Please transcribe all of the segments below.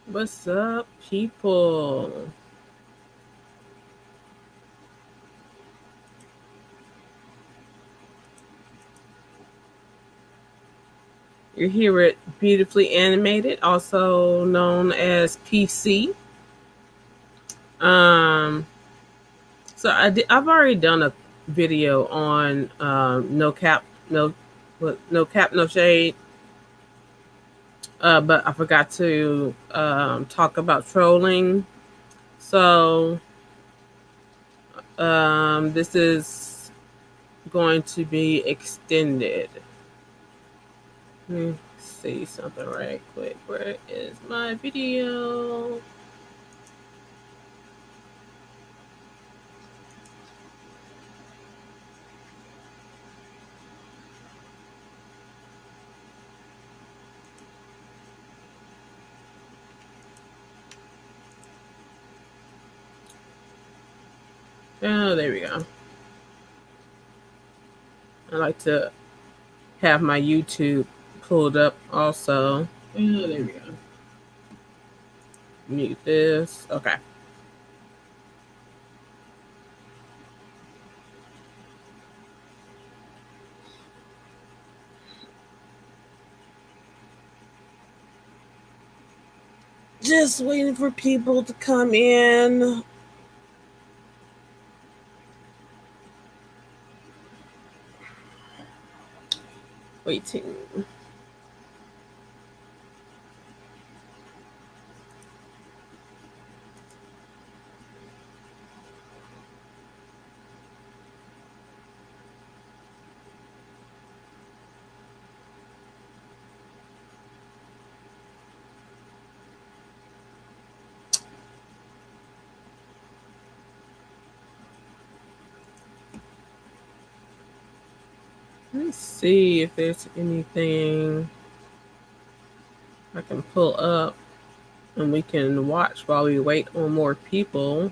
What's up, people? You're here at Beautifully Animated, also known as PC. Um, I've already done a video on no cap, no cap, no shade. But I forgot to talk about trolling. So this is going to be extended. Let me see something right quick. Where is my video? Oh, there we go. I like to have my YouTube pulled up also. Oh, there we go. Mute this. Okay. Just waiting for people to come in. Waiting. Let's see if there's anything I can pull up and we can watch while we wait on more people.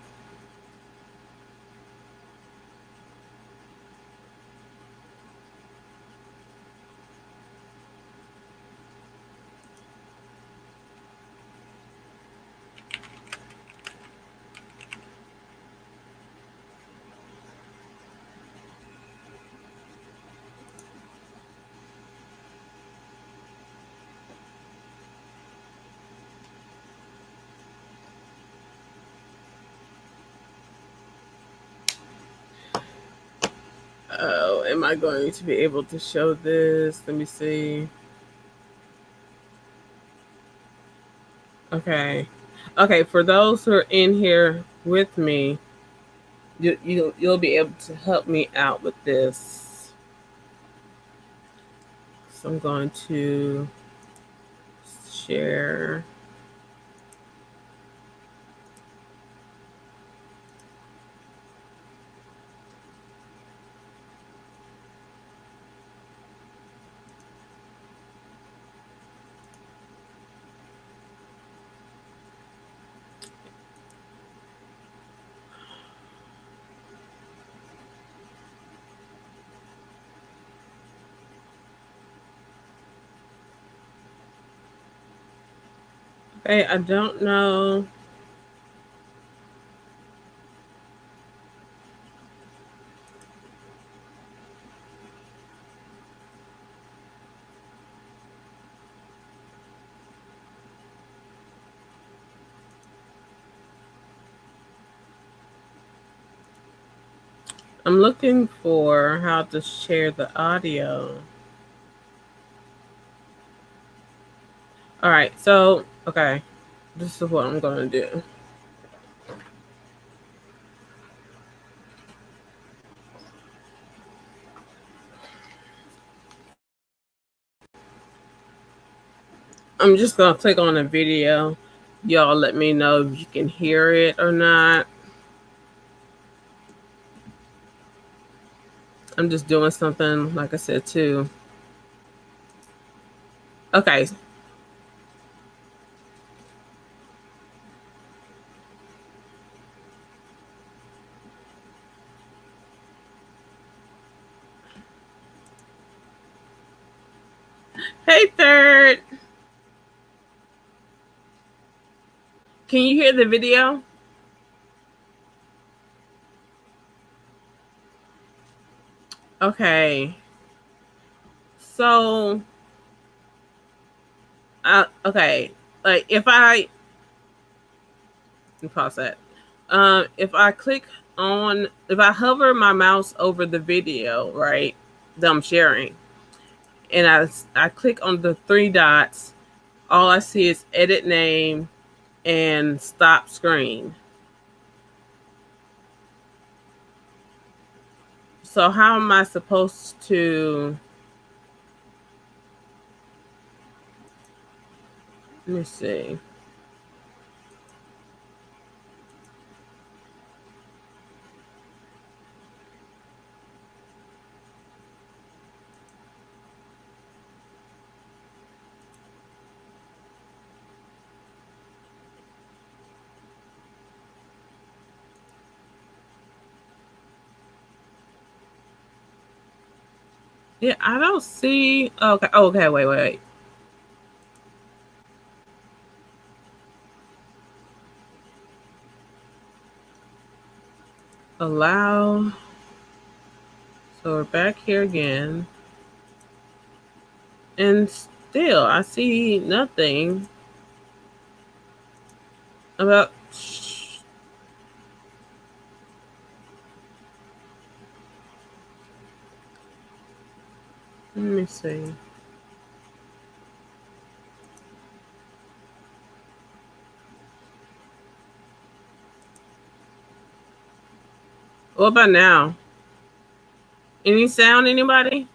Oh, am I going to be able to show this? Let me see. Okay. Okay, for those who are in here with me, you'll be able to help me out with this. So I'm going to share. Okay, I don't know. I'm looking for how to share the audio. All right, so okay, this is what I'm gonna do. I'm just gonna click on the video. Y'all let me know if you can hear it or not. I'm just doing something, like I said, too. Okay. Hey, Third. Can you hear the video? Okay. So, okay. Like if I pause that. If I click on, if I hover my mouse over the video, right, that I'm sharing, and I click on the three dots, all I see is edit name and stop screen. So how am I supposed to? Let me see. Yeah, I don't see. Okay, okay, wait. Allow. So we're back here again, and still I see nothing about. Let me see. What about now? Any sound, anybody?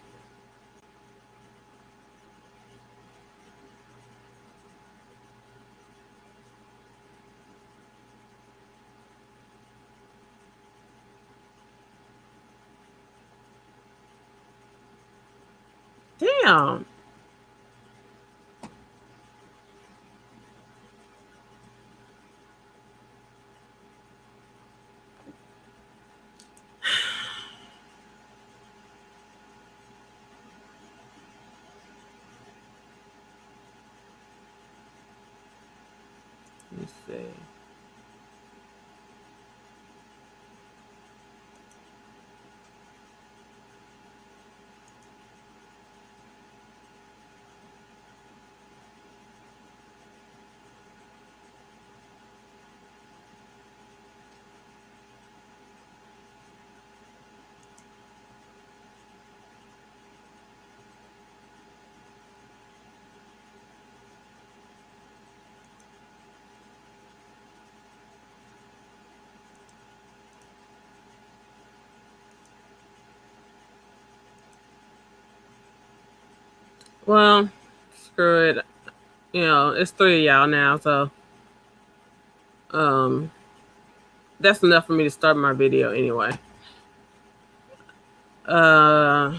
Damn. Let me see. Well, screw it. You know, it's three of y'all now, so um that's enough for me to start my video anyway. Uh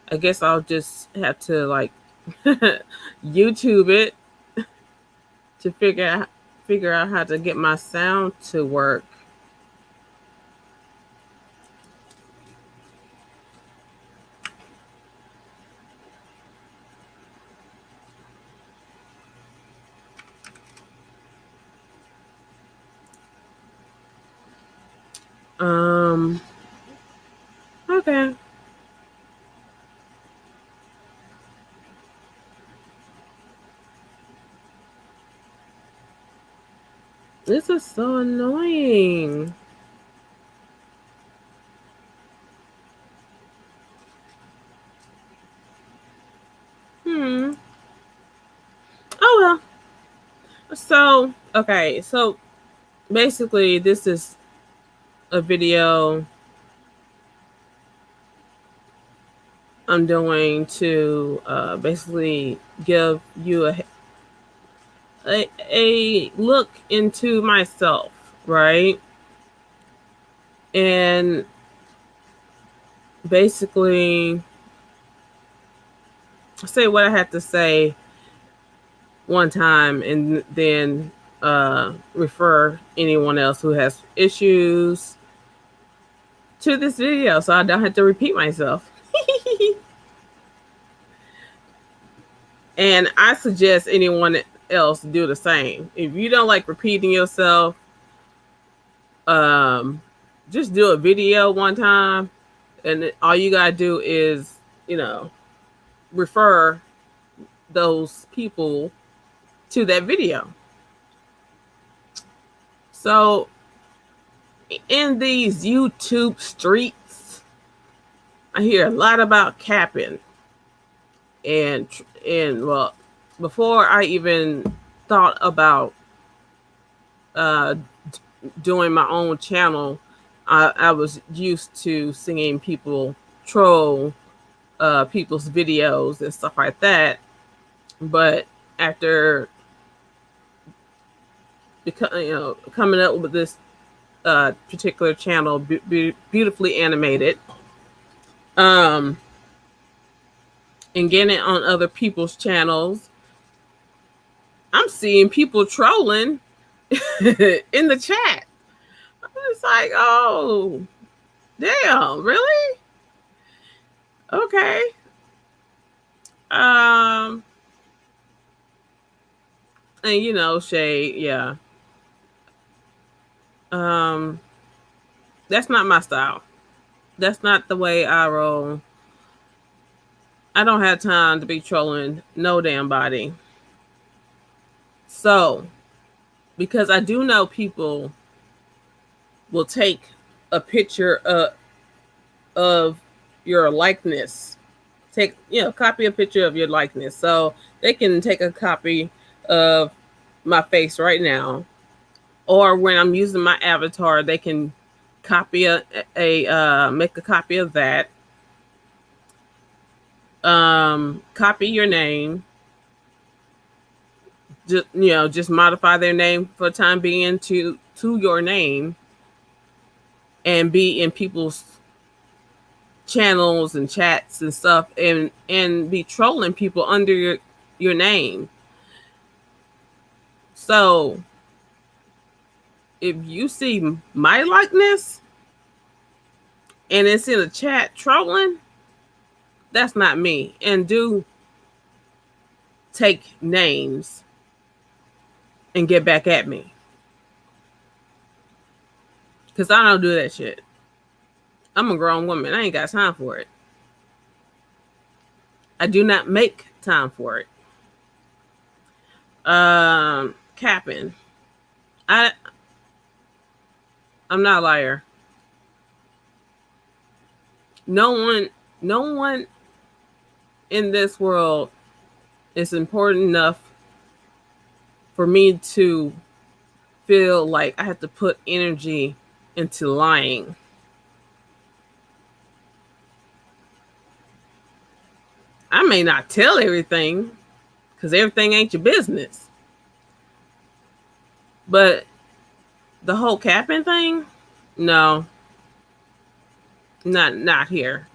I guess I'll just have to like YouTube it to figure out how to get my sound to work. Um okay. This is so annoying. Hmm. Oh well. So, okay. So basically this is a video I'm doing to basically give you a look into myself, right? And basically say what I had to say one time and then refer anyone else who has issues to this video so I don't have to repeat myself. And I suggest anyone else do the same. If you don't like repeating yourself, just do a video one time, and all you gotta do is, refer those people to that video. So in these YouTube streets, I hear a lot about capping, and well, before I even thought about uh, doing my own channel, I was used to seeing people troll people's videos and stuff like that. But after coming up with this particular channel, beautifully animated, and getting it on other people's channels, I'm seeing people trolling in the chat. I'm just like, oh, damn, really? Okay. And shade, yeah. That's not my style. That's not the way I roll. I don't have time to be trolling no damn body. So, because I do know people will take a picture of your likeness, copy a picture of your likeness. So they can take a copy of my face right now, or when I'm using my avatar, they can copy make a copy of that. Copy your name. Just modify their name for the time being to your name, and be in people's channels and chats and stuff, and be trolling people under your name. So if you see my likeness and it's in a chat trolling, that's not me. And do take names and get back at me, because I don't do that shit. I'm a grown woman. I ain't got time for it. I do not make time for it. Capping. I'm not a liar. No one in this world is important enough for me to feel like I have to put energy into lying. I may not tell everything, because everything ain't your business. But the whole capping thing, no. Not here.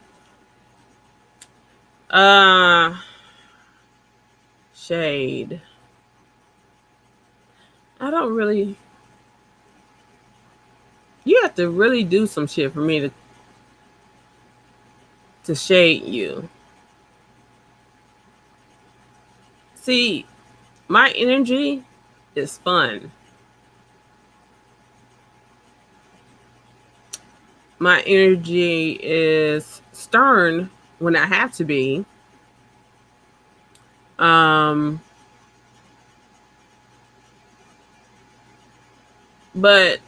Shade. I don't really. You have to really do some shit for me to shade you. See, my energy is fun. My energy is stern when I have to be. But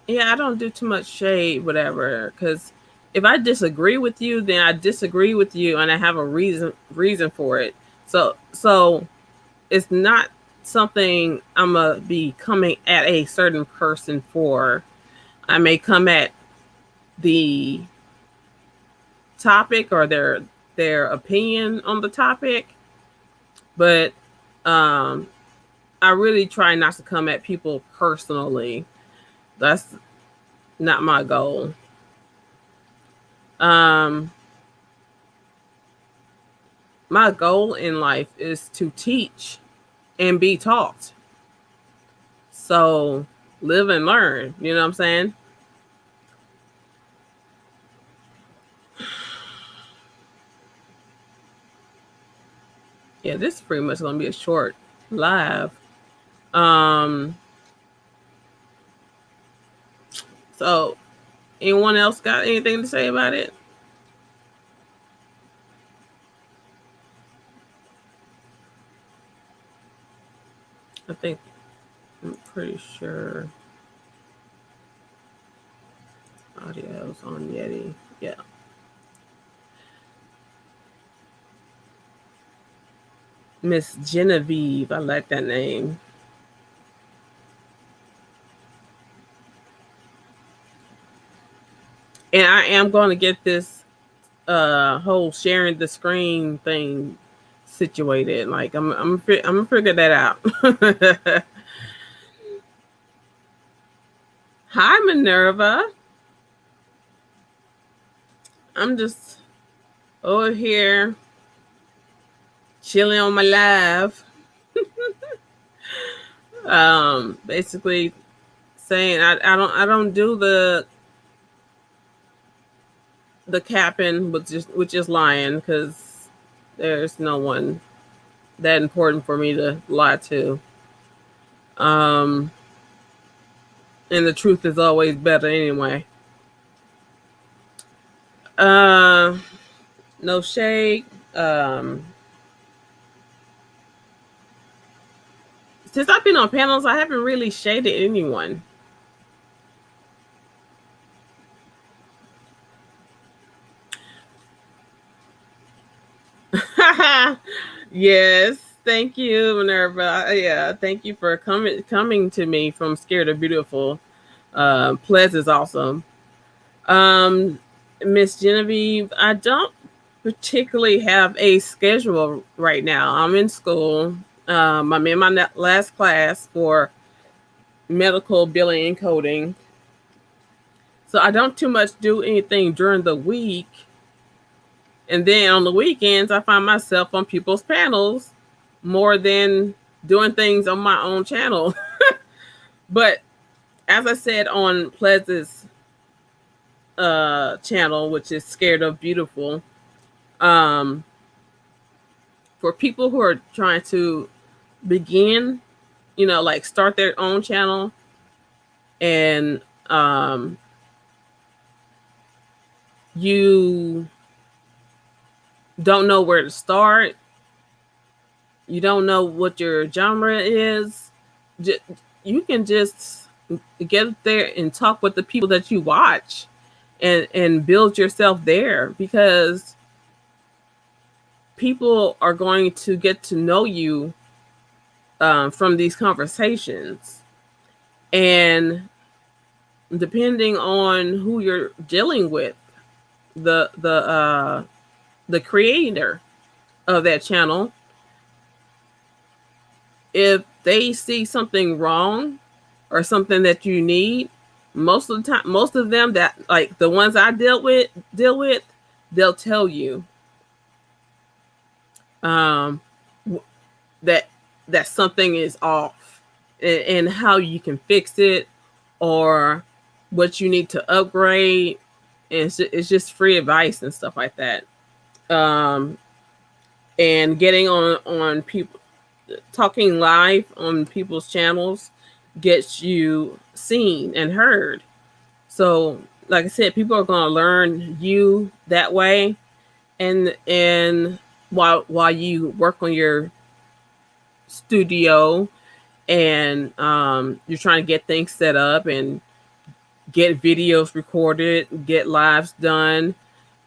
yeah, I don't do too much shade, whatever. Because if I disagree with you, then I disagree with you, and I have a reason for it. So it's not something I'm gonna be coming at a certain person for. I may come at the topic or their opinion on the topic, but I really try not to come at people personally. That's not my goal. My goal in life is to teach and be taught. So live and learn, you know what I'm saying? Yeah, this is pretty much gonna be a short live. Um, so anyone else got anything to say about it? I think I'm pretty sure audio's on Yeti. Yeah. Miss Genevieve. I like that name. And I am going to get this whole sharing the screen thing situated. Like I'm gonna figure that out. Hi Minerva. I'm just over here chilling on my live. Basically saying I don't do the capping, which is lying, because there's no one that important for me to lie to. Um, and the truth is always better anyway. Uh, no shade. Um, since I've been on panels, I haven't really shaded anyone. Yes, thank you, Minerva. Yeah, thank you for coming to me from Scared of Beautiful. Ples is awesome. Um, Miss Genevieve, I don't particularly have a schedule right now. I'm in school. I'm in my last class for medical billing and coding. So I don't too much do anything during the week. And then on the weekends, I find myself on people's panels more than doing things on my own channel. But as I said on Plez's channel, which is Scared of Beautiful, um, for people who are trying to begin, like start their own channel and you don't know where to start, you don't know what your genre is, you can just get there and talk with the people that you watch and build yourself there, because people are going to get to know you from these conversations. And depending on who you're dealing with, the creator of that channel, if they see something wrong or something that you need, most of the time, most of them, that like the ones I deal with, they'll tell you um that something is off, and how you can fix it, or what you need to upgrade. And it's just free advice and stuff like that. um and getting on people, talking live on people's channels, gets you seen and heard. So like I said, people are going to learn you that way. And while you work on your studio, and you're trying to get things set up and get videos recorded, get lives done.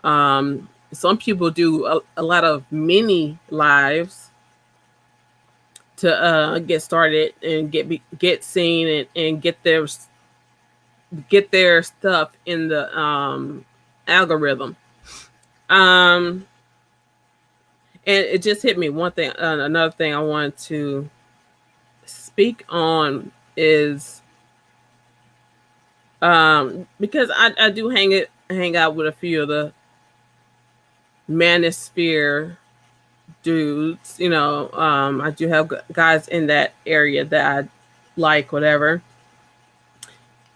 Some people do a lot of mini lives to get started and get seen, and get their stuff in the algorithm. Um, and it just hit me one thing. Another thing I wanted to speak on is because I do hang out with a few of the manosphere dudes. I do have guys in that area that I like, whatever.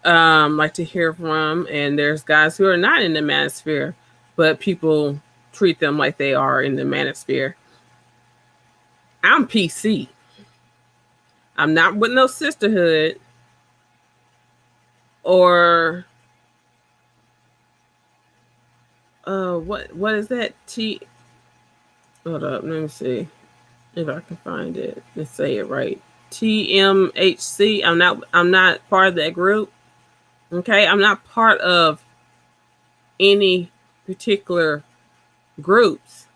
Like to hear from, and there's guys who are not in the manosphere, but people treat them like they are in the manosphere. I'm PC. I'm not with no sisterhood or what is that? Hold up, let me see if I can find it. Let's say it right. TMHC. I'm not part of that group. Okay, I'm not part of any particular groups.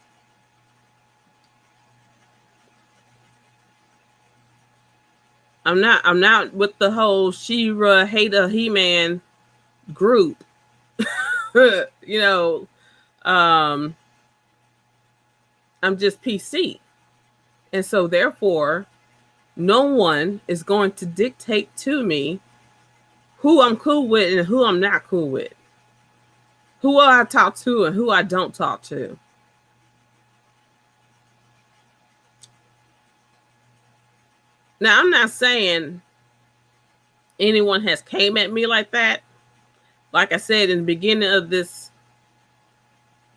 I'm not with the whole She-Ra Hater He-Man group. you know, um I'm just PC. And so therefore, no one is going to dictate to me who I'm cool with and who I'm not cool with. Who I talk to and who I don't talk to. Now, I'm not saying anyone has came at me like that. Like I said in the beginning of this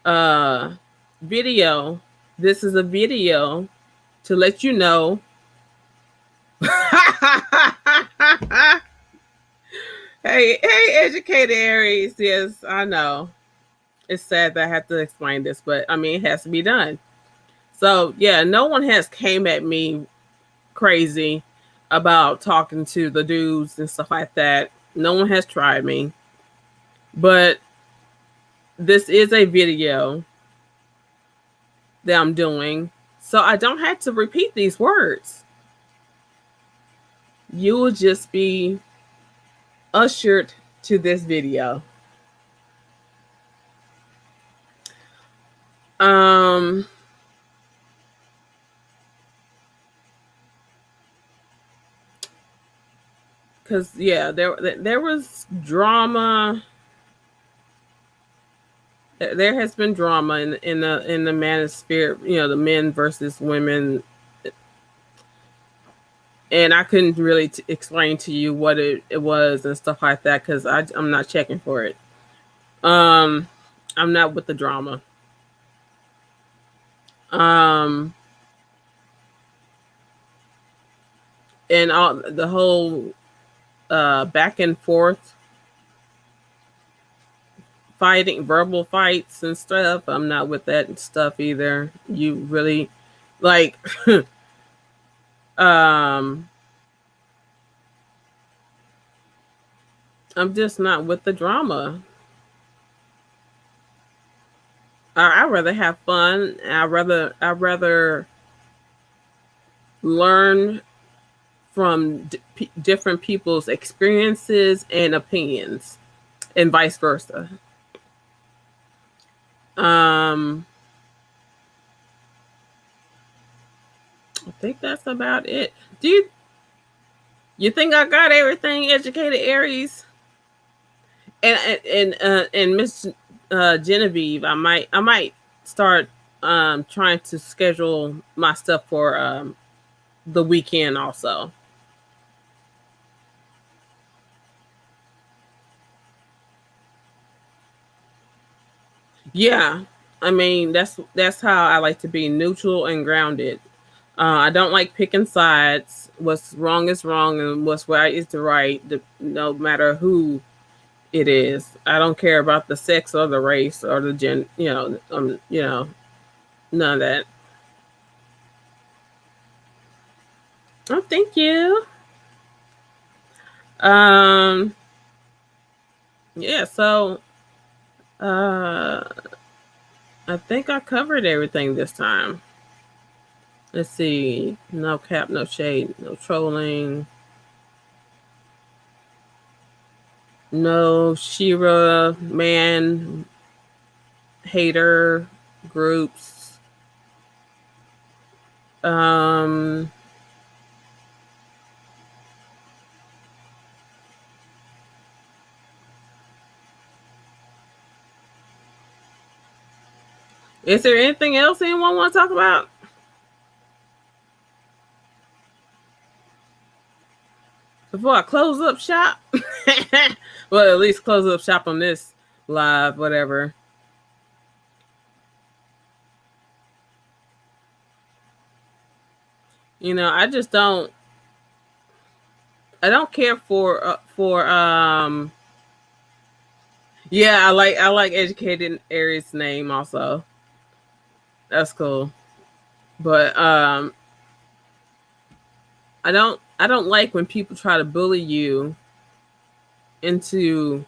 uh video, this is a video to let you know. Hey, educated Aries. Yes, I know. It's sad that I have to explain this, but I mean, it has to be done. So, yeah, no one has came at me crazy about talking to the dudes and stuff like that. No one has tried me. But this is a video that I'm doing, so I don't have to repeat these words. You will just be ushered to this video. Um, because yeah, there was drama. There has been drama in the manosphere. You know, the men versus women, and I couldn't really explain to you what it was and stuff like that because I'm not checking for it. Um, I'm not with the drama. Um, and all the whole back and forth fighting, verbal fights and stuff. I'm not with that stuff either. You really like um I'm just not with the drama. I rather have fun. I rather learn from different people's experiences and opinions, and vice versa. Um, I think that's about it. You think I got everything, educated Aries? And Miss Genevieve, I might start trying to schedule my stuff for the weekend also. Yeah, I mean that's how I like to be, neutral and grounded. I don't like picking sides. What's wrong is wrong, and what's right is the right. No matter who it is, I don't care about the sex or the race or the gen. None of that. Oh, thank you. Um, yeah. So, uh, I think I covered everything this time. Let's see. No cap, no shade, no trolling, no Shira man hater groups. Um, is there anything else anyone want to talk about before I close up shop? Well, at least close up shop on this live, whatever. I just don't. I don't care for yeah, I like educated Aries name also. That's cool. But I don't like when people try to bully you into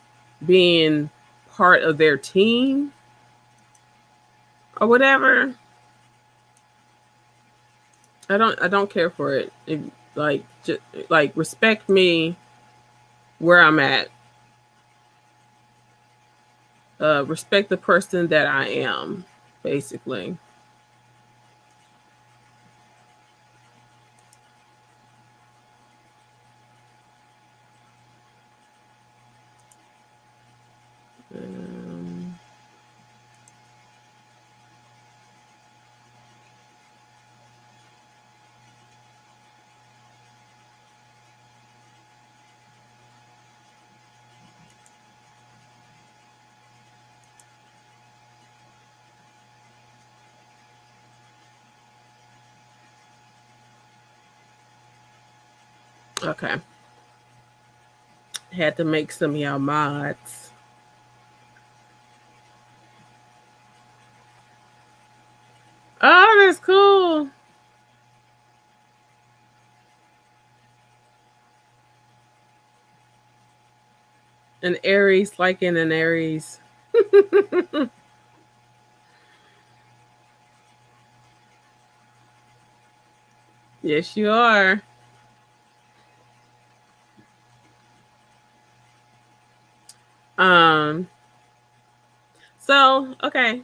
being part of their team or whatever. I don't care for it. Like just like respect me where I'm at. Respect the person that I am, basically. Um, okay, had to make some of y'all mods. Oh, that's cool. An Aries, like in an Aries. Yes, you are. Um. So okay.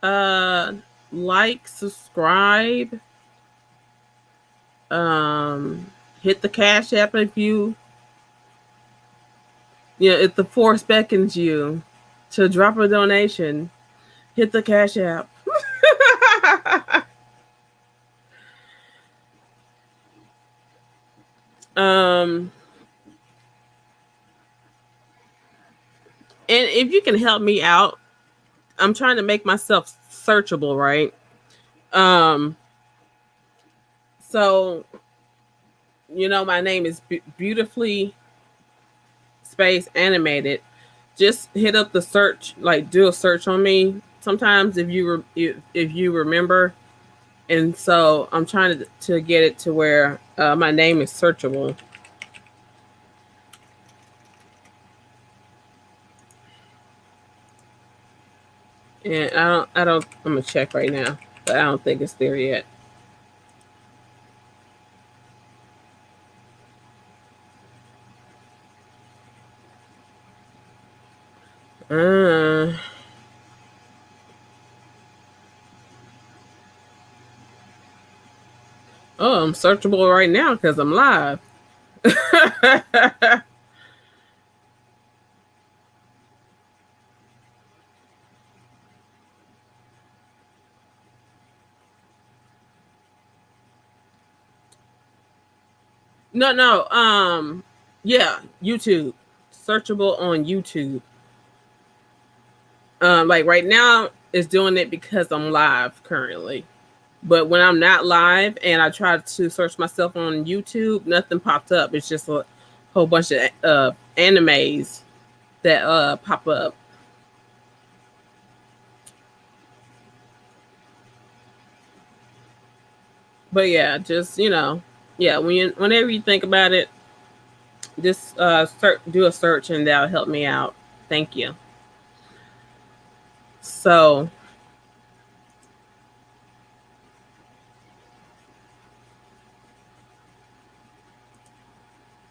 Uh, like, subscribe. Um, hit the cash app if if the force beckons you to drop a donation. Hit the cash app. um, and if you can help me out, I'm trying to make myself searchable, right? Um, so my name is beautifully space animated. Just hit up the search, like do a search on me. Sometimes if you remember, and so I'm trying to get it to where my name is searchable. And I don't. I'm gonna check right now, but I don't think it's there yet. Uh, oh, I'm searchable right now because I'm live. No, no. Yeah, YouTube. Searchable on YouTube. Like right now, it's doing it because I'm live currently. But when I'm not live and I try to search myself on YouTube, nothing popped up. It's just a whole bunch of animes that pop up. But yeah, just yeah. Whenever you think about it, just do a search and that'll help me out. Thank you. So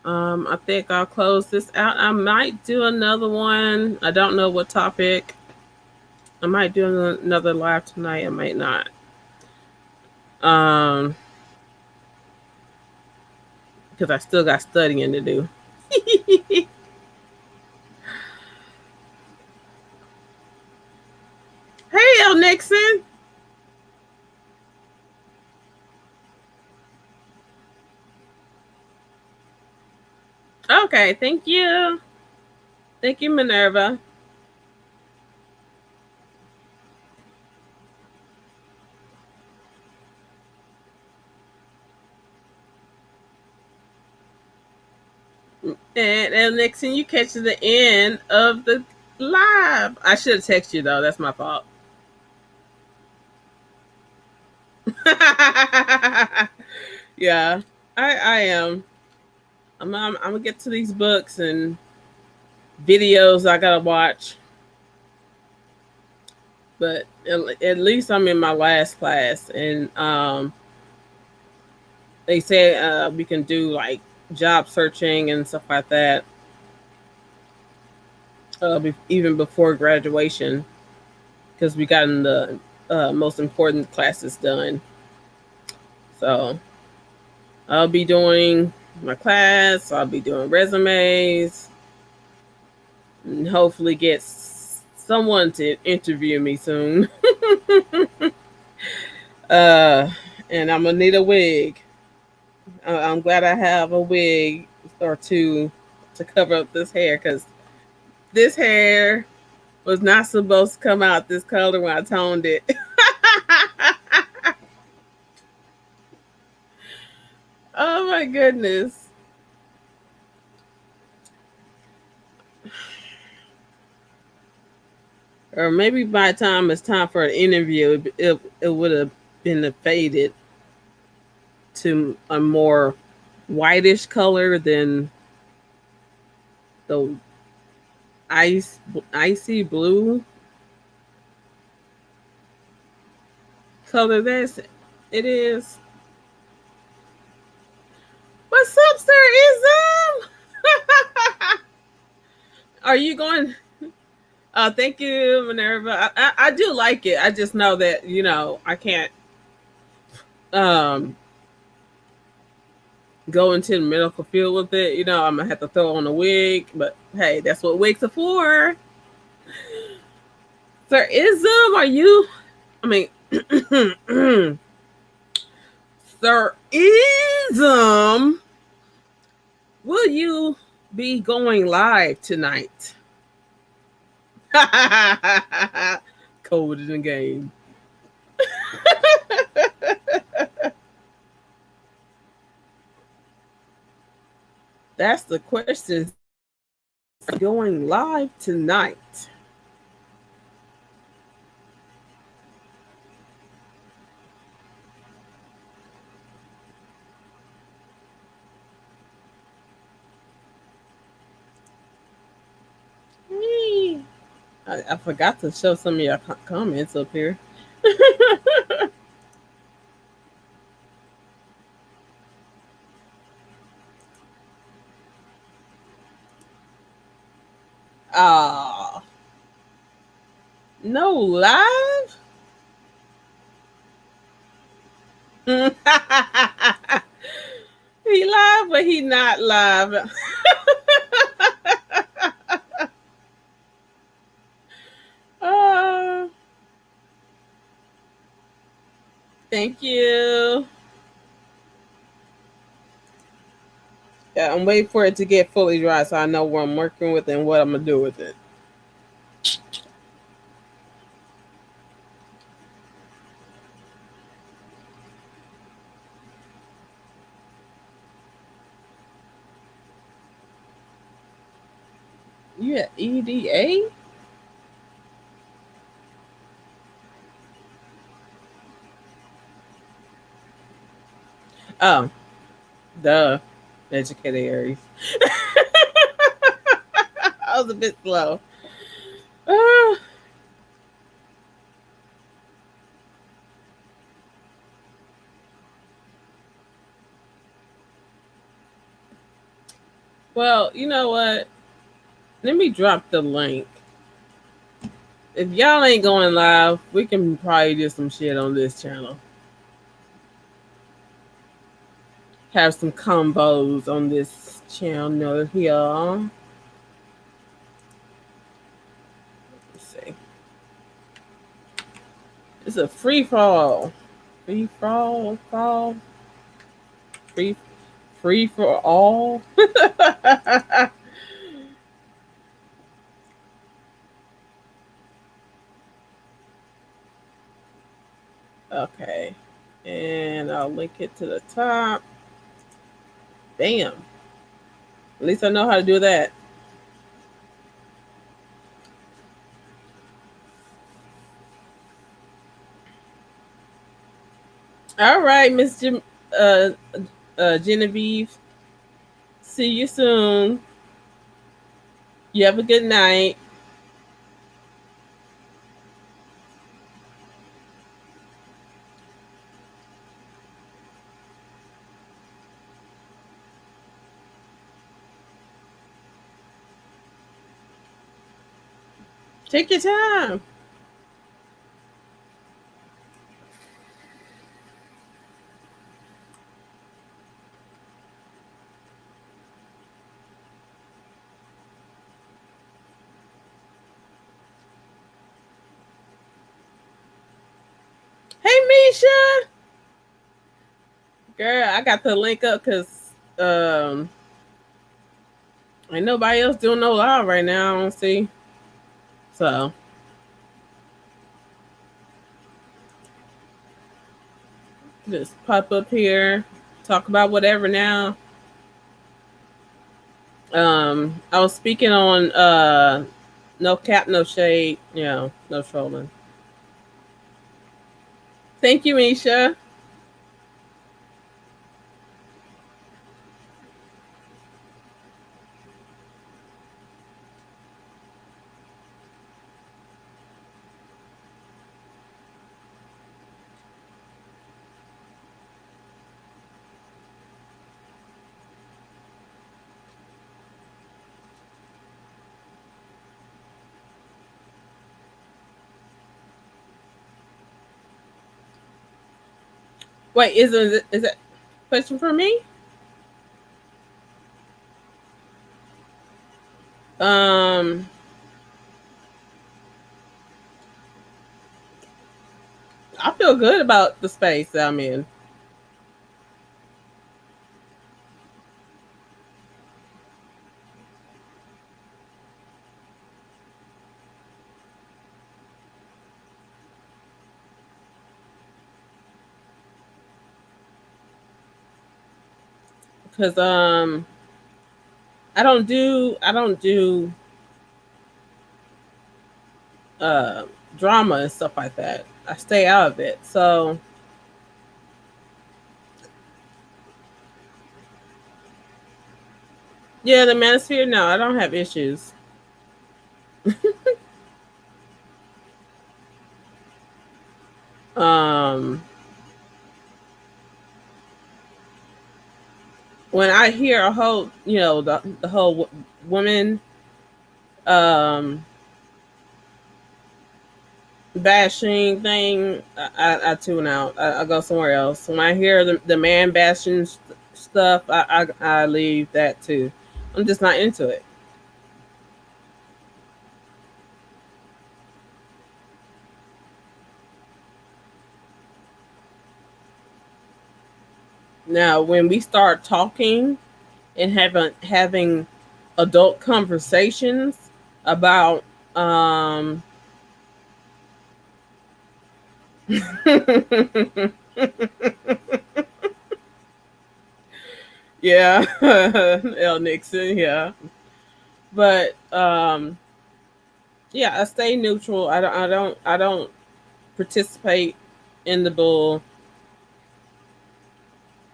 I think I'll close this out. I might do another one. I don't know what topic. I might do another live tonight. I might not. Um, because I still got studying to do. Hey, El Nixon. Okay, thank you. Thank you, Minerva. And next thing you catch the end of the live. I should have texted you though. That's my fault. Yeah, I am. I'm gonna get to these books and videos I gotta watch. But at least I'm in my last class, and they say we can do like job searching and stuff like that, even before graduation, because we gotten the most important classes done. So I'll be doing my class. I'll be doing resumes, and hopefully get someone to interview me soon. uh, and I'm gonna need a wig. I'm glad I have a wig or two to cover up this hair, because this hair was not supposed to come out this color when I toned it. Oh my goodness. Or maybe by the time it's time for an interview, it would have been faded to a more whitish color than the icy blue color that it is. What's up, Sir Ism? Are you going? Thank you, Minerva. I do like it. I just know that I can't um go into the medical field with it. I'm gonna have to throw on a wig, but hey, that's what wigs are for. Sir Ism, are you? I mean, Sir Ism, will you be going live tonight? Code in the game. That's the question. Going live tonight. Me. I forgot to show some of your comments up here. Ah, no live. He live, but he not live. uh, Thank you. Yeah, I'm waiting for it to get fully dry so I know what I'm working with and what I'm gonna do with it. You at EDA? Oh, duh. Educated Aries. I was a bit slow. Uh, well, you know what? Let me drop the link. If y'all ain't going live, we can probably do some shit on this channel. Have some combos on this channel here. Let's see. It's a free fall. Free fall. Free free for all. Okay. And I'll link it to the top. Bam. At least I know how to do that. All right, uh, Genevieve. See you soon. You have a good night. Take your time. Hey, Misha. Girl, I got the link up because ain't nobody else doing no live right now. I don't see. So just pop up here, talk about whatever now. I was speaking on no cap, no shade, no trolling. Thank you, Misha. Wait, is that question for me? Um, I feel good about the space that I'm in because I don't do uh drama and stuff like that. I stay out of it. So yeah, the manosphere. No, I don't have issues. Um, when I hear a whole, the whole woman um bashing thing, I tune out. I go somewhere else. When I hear the man bashing stuff, I leave that too. I'm just not into it. Now, when we start talking and having adult conversations about yeah, L Nixon, yeah. But yeah, I stay neutral. I don't participate in the bull,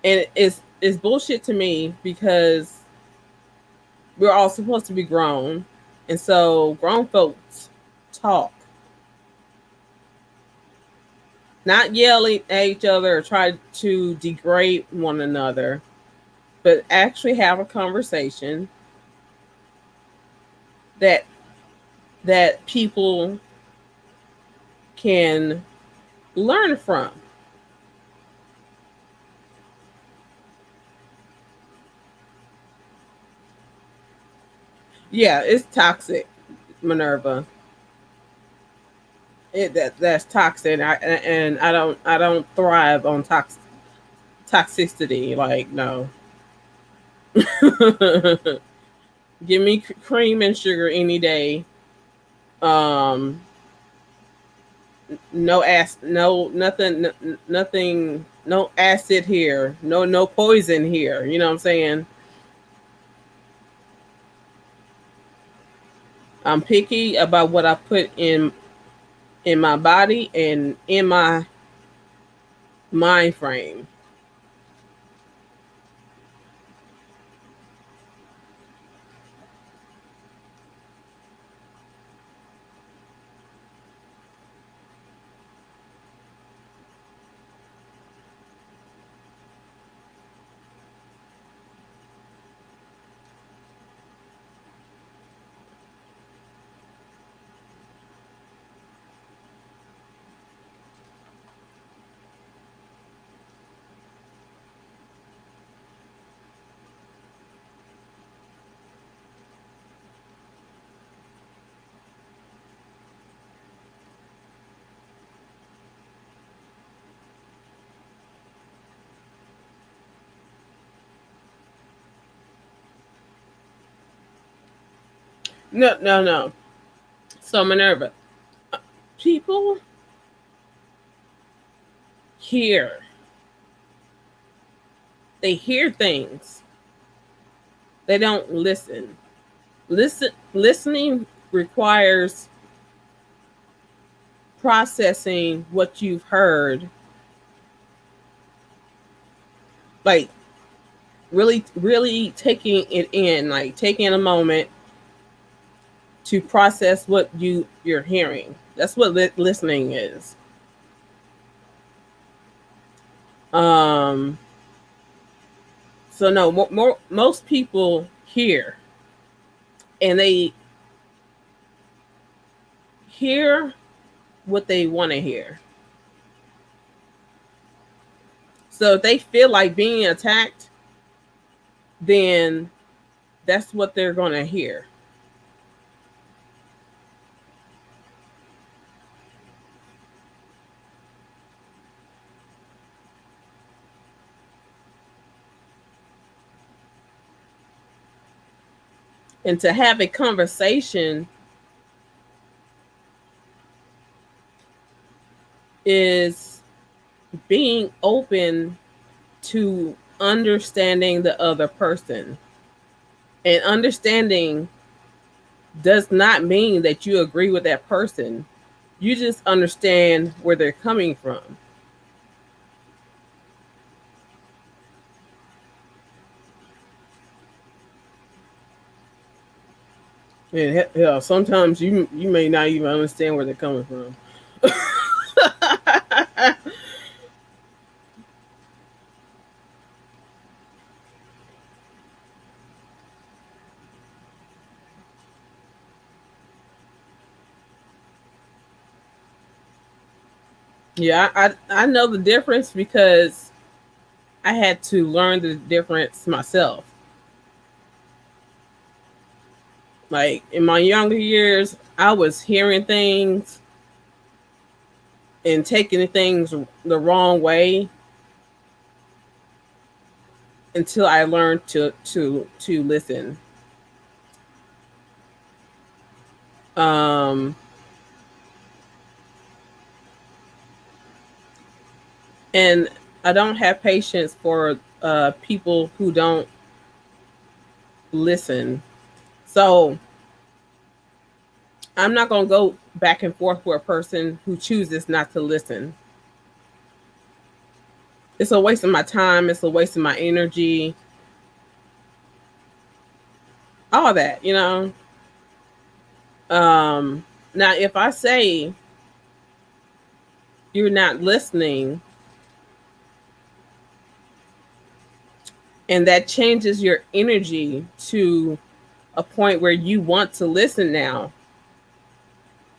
and it's bullshit to me because we're all supposed to be grown, and so grown folks talk, not yelling at each other or try to degrade one another, but actually have a conversation that people can learn from. Yeah, it's toxic, Minerva. That's toxic. And I don't thrive on toxicity. Like no, give me cream and sugar any day. Um, no no nothing, nothing, no acid here. No poison here. You know what I'm saying? I'm picky about what I put in my body and in my mind frame. No, no, no. So Minerva, people hear, they hear things. They don't listen. Listening requires processing what you've heard, like really taking it in, like taking a moment to process what you're hearing. That's what listening is. Um, so no, most people hear, and they hear what they want to hear. So if they feel like being attacked, then that's what they're going to hear. And to have a conversation is being open to understanding the other person. And understanding does not mean that you agree with that person. You just understand where they're coming from. And hell, sometimes you may not even understand where they're coming from. Yeah, I know the difference because I had to learn the difference myself. Like in my younger years, I was hearing things and taking things the wrong way until I learned to listen. Um, and I don't have patience for people who don't listen. So I'm not gonna go back and forth with a person who chooses not to listen. It's a waste of my time. It's a waste of my energy. All that, you know. Now, if I say you're not listening, and that changes your energy to a point where you want to listen now,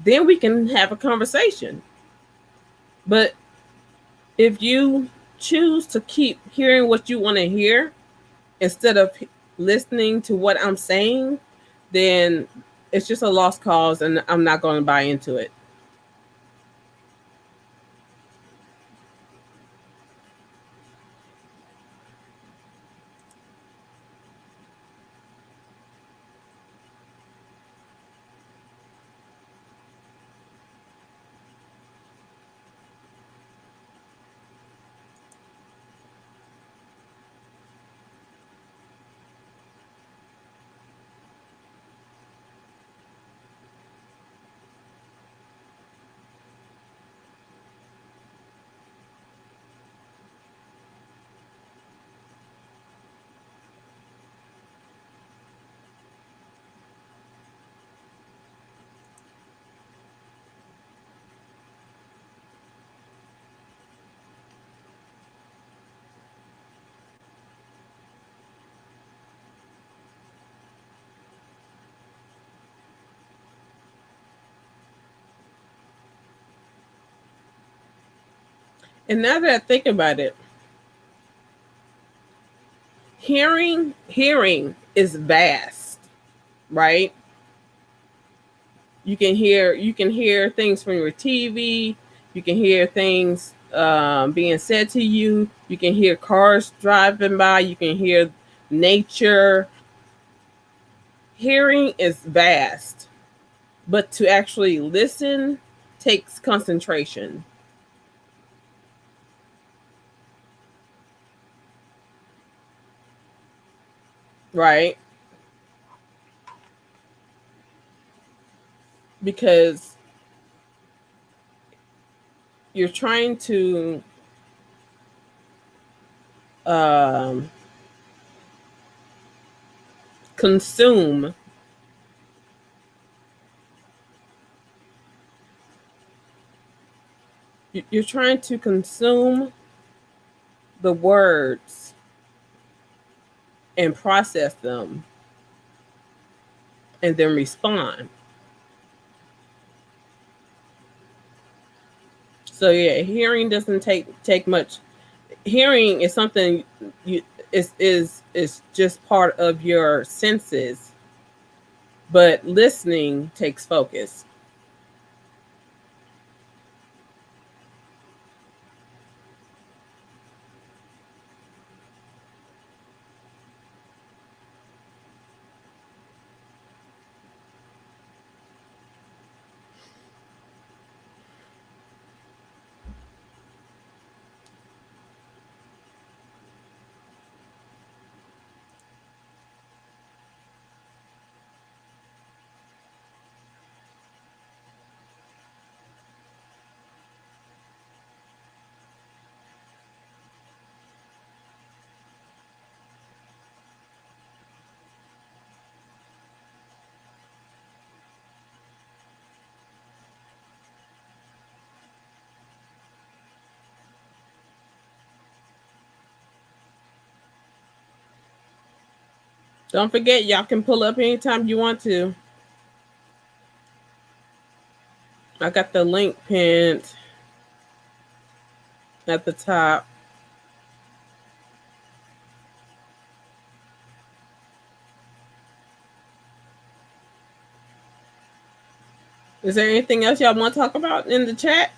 then we can have a conversation. But if you choose to keep hearing what you want to hear instead of listening to what I'm saying, then it's just a lost cause and I'm not going to buy into it. And now that I think about it, hearing is vast, right? You can hear things from your TV. You can hear things being said to you. You can hear cars driving by. You can hear nature. Hearing is vast, but to actually listen takes concentration, right? Because you're trying to um, consume. You're trying to consume the words and process them and then respond. So yeah, hearing doesn't take much. Hearing is something you is just part of your senses, but listening takes focus. Don't forget, y'all can pull up anytime you want to. I got the link pinned at the top. Is there anything else y'all want to talk about in the chat?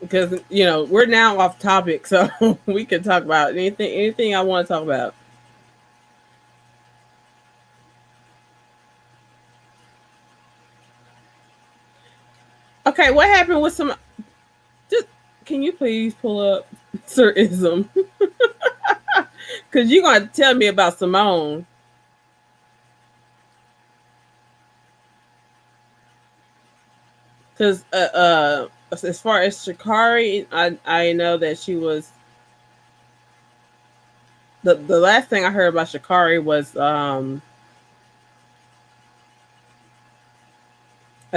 Because we're now off topic, so we can talk about anything I want to talk about. Okay, what happened with some? Just can you please pull up Sir Ism? Because you're gonna tell me about Simone. Because as far as Shikari, I know that she was the last thing I heard about Shikari was I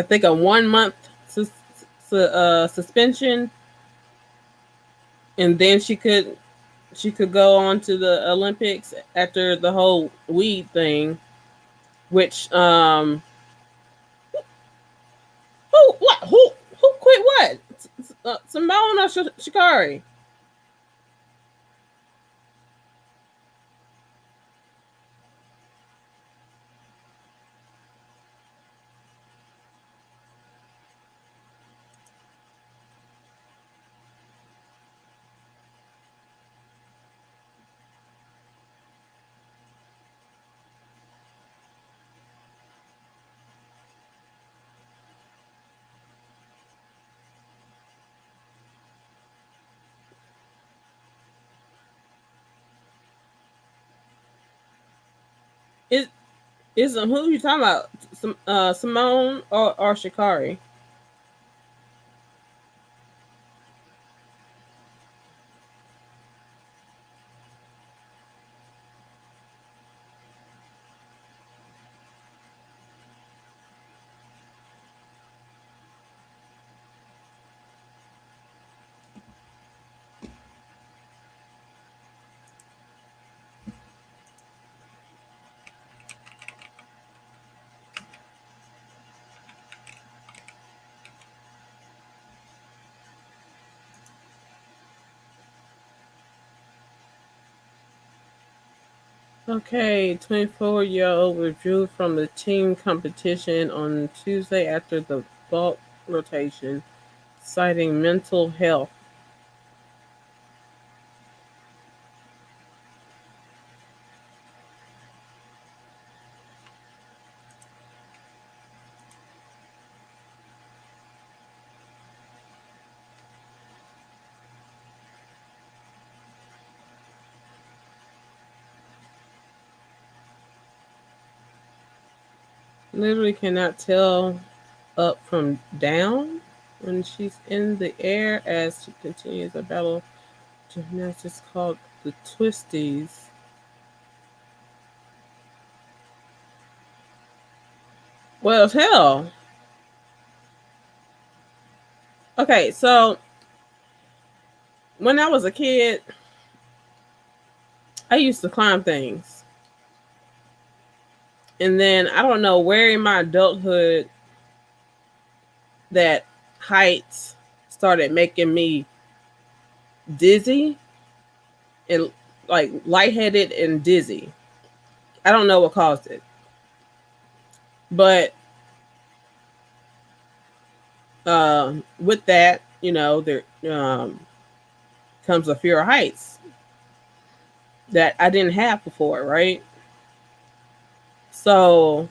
think a 1 month suspension, and then she could go on to the Olympics after the whole weed thing. Which who quit what? Simone or Shikari? Is who you talking about? Simone or Shikari? Okay, 24-year-old withdrew from the team competition on Tuesday after the bulk rotation, citing mental health. Literally cannot tell up from down when she's in the air as she continues a battle. Gymnastics called the twisties. Well, hell. Okay, so when I was a kid, I used to climb things. And then I don't know where in my adulthood that heights started making me dizzy and like lightheaded and dizzy. I don't know what caused it. But with that, there comes a fear of heights that I didn't have before, right? So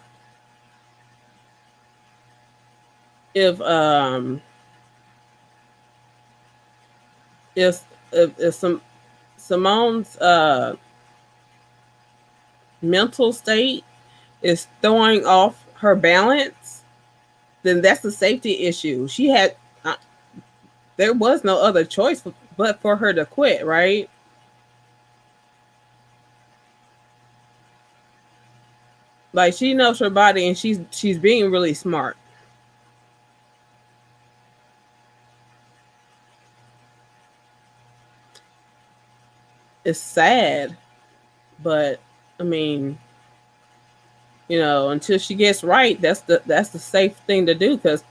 if if if some Simone's mental state is throwing off her balance, then that's a safety issue. She had there was no other choice but for her to quit, right? Like she knows her body and she's being really smart. It's sad, but I mean, until she gets right, that's the safe thing to do because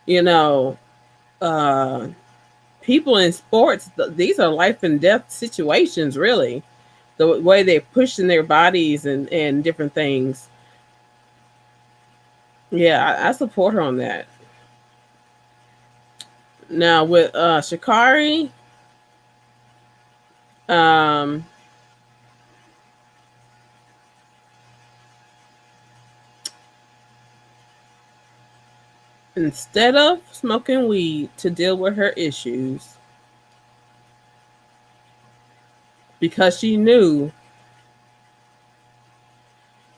you know, uh, people in sports, these are life and death situations, really. The way they're pushing their bodies and different things. Yeah, I support her on that. Now with Shikari, um, instead of smoking weed to deal with her issues, because she knew,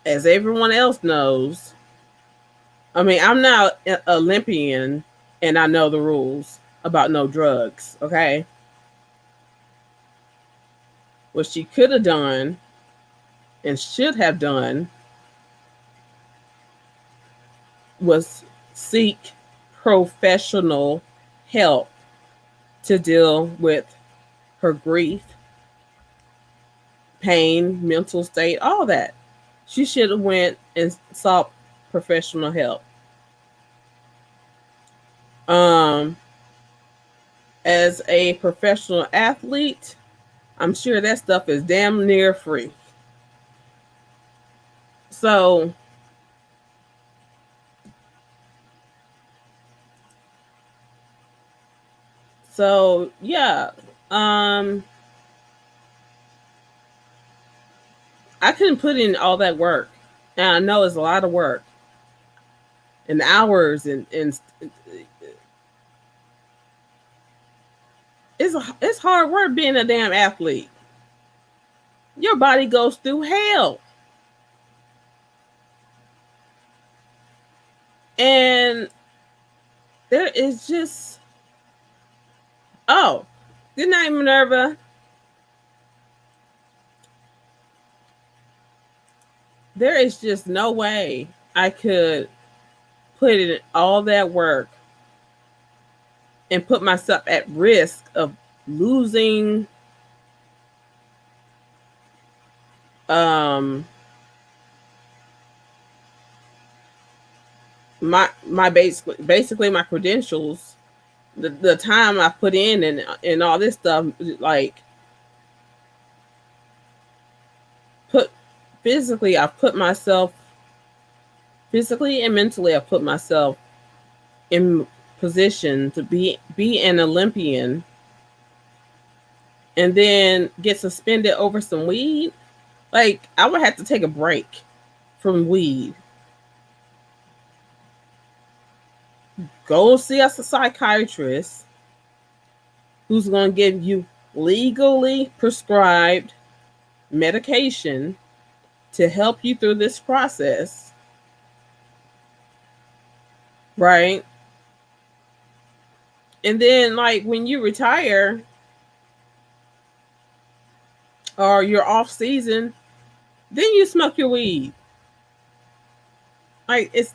as everyone else knows, I mean, I'm not an Olympian and I know the rules about no drugs, okay? What she could have done and should have done was seek professional help to deal with her grief, pain, mental state, all that. She should have went and sought professional help. Um, as a professional athlete, I'm sure that stuff is damn near free. So, yeah, um, I couldn't put in all that work, and I know it's a lot of work and hours, and it's hard work being a damn athlete. Your body goes through hell. And there is just, oh, good night, Minerva. There is just no way I could put in all that work and put myself at risk of losing um my basically my credentials, the time I put in and all this stuff, like put physically I've put myself physically and mentally I've put myself in position to be an Olympian and then get suspended over some weed. Like I would have to take a break from weed. Go see a psychiatrist who's going to give you legally prescribed medication to help you through this process, right? And then, like, when you retire or you're off season, then you smoke your weed. Like, it's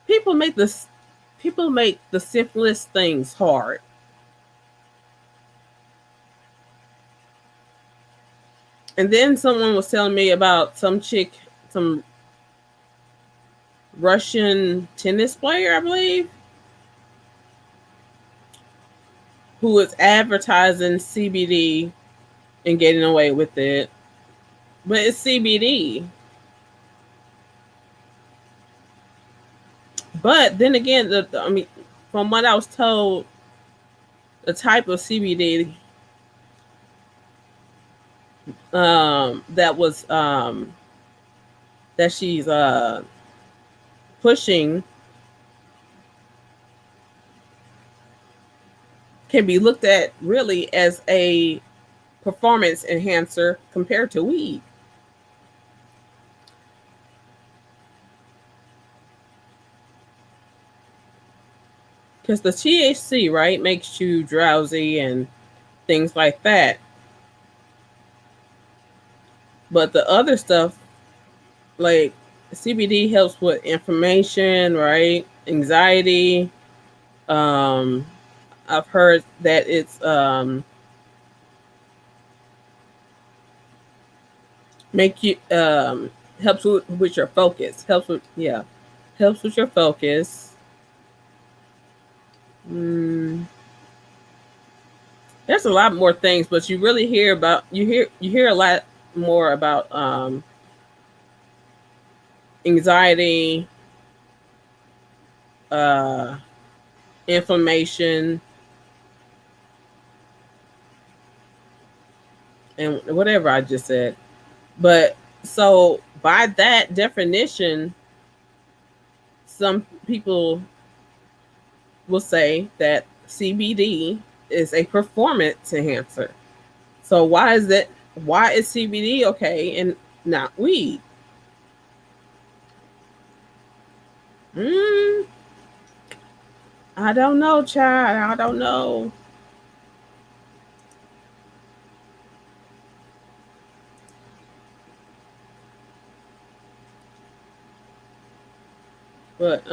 people make this people make the simplest things hard. And then someone was telling me about some chick, some Russian tennis player, I believe, who was advertising CBD and getting away with it. But it's CBD. But then again, I mean, from what I was told, the type of CBD that was that she's pushing can be looked at really as a performance enhancer compared to weed. Because the THC, right, makes you drowsy and things like that. But the other stuff, like CBD, helps with inflammation, right? Anxiety. Um, I've heard that it's make you helps with your focus. Helps with your focus. Mm, there's a lot more things, but you really you hear a lot more about anxiety, uh, inflammation, and whatever I just said. But so by that definition, some people will say that CBD is a performance enhancer. So why is that? Why is CBD okay and not weed? Mm, I don't know, child. I don't know. But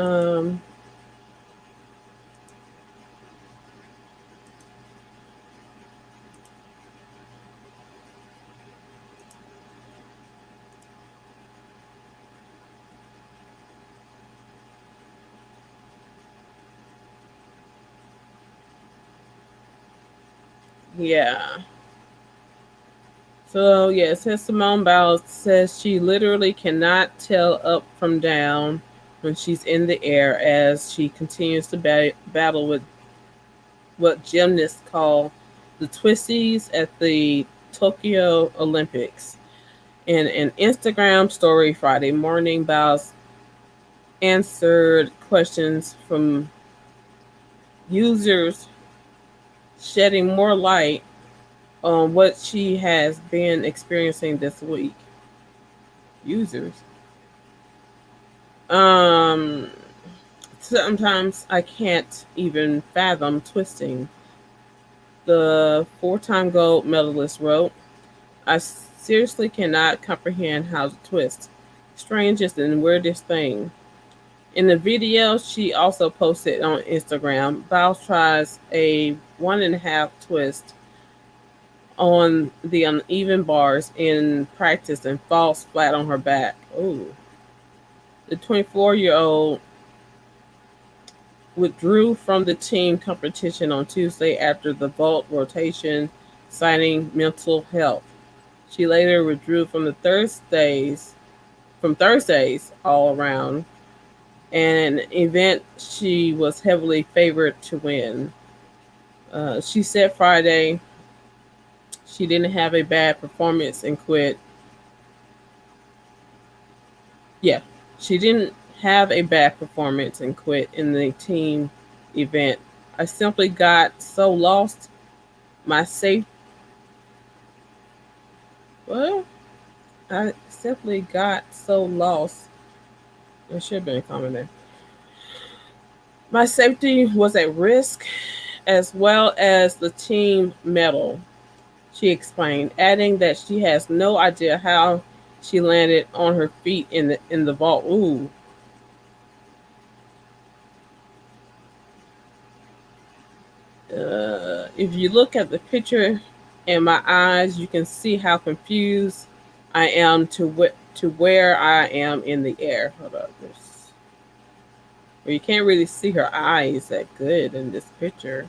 yeah. So yeah, it says Simone Biles says she literally cannot tell up from down when she's in the air as she continues to battle with what gymnasts call the twisties at the Tokyo Olympics. In an Instagram story Friday morning, Biles answered questions from users, shedding more light on what she has been experiencing this week. Users. Um, Sometimes I can't even fathom twisting. The four-time gold medalist wrote, I seriously cannot comprehend how to twist. Strangest and weirdest thing. In the video she also posted on Instagram, Biles tries a 1.5 twist on the uneven bars in practice and falls flat on her back. Ooh. The 24-year-old withdrew from the team competition on Tuesday after the vault rotation, citing mental health. She later withdrew from Thursdays all around, an event she was heavily favored to win. She said Friday she didn't have a bad performance and quit. Yeah, she didn't have a bad performance and quit in the team event. I simply got so lost. My safe. Well, I simply got so lost. There should have been a comment there. My safety was at risk, as well as the team medal, she explained, adding that she has no idea how she landed on her feet in the vault. Ooh. If you look at the picture in my eyes, you can see how confused I am to where I am in the air. Hold up, well, you can't really see her eyes that good in this picture.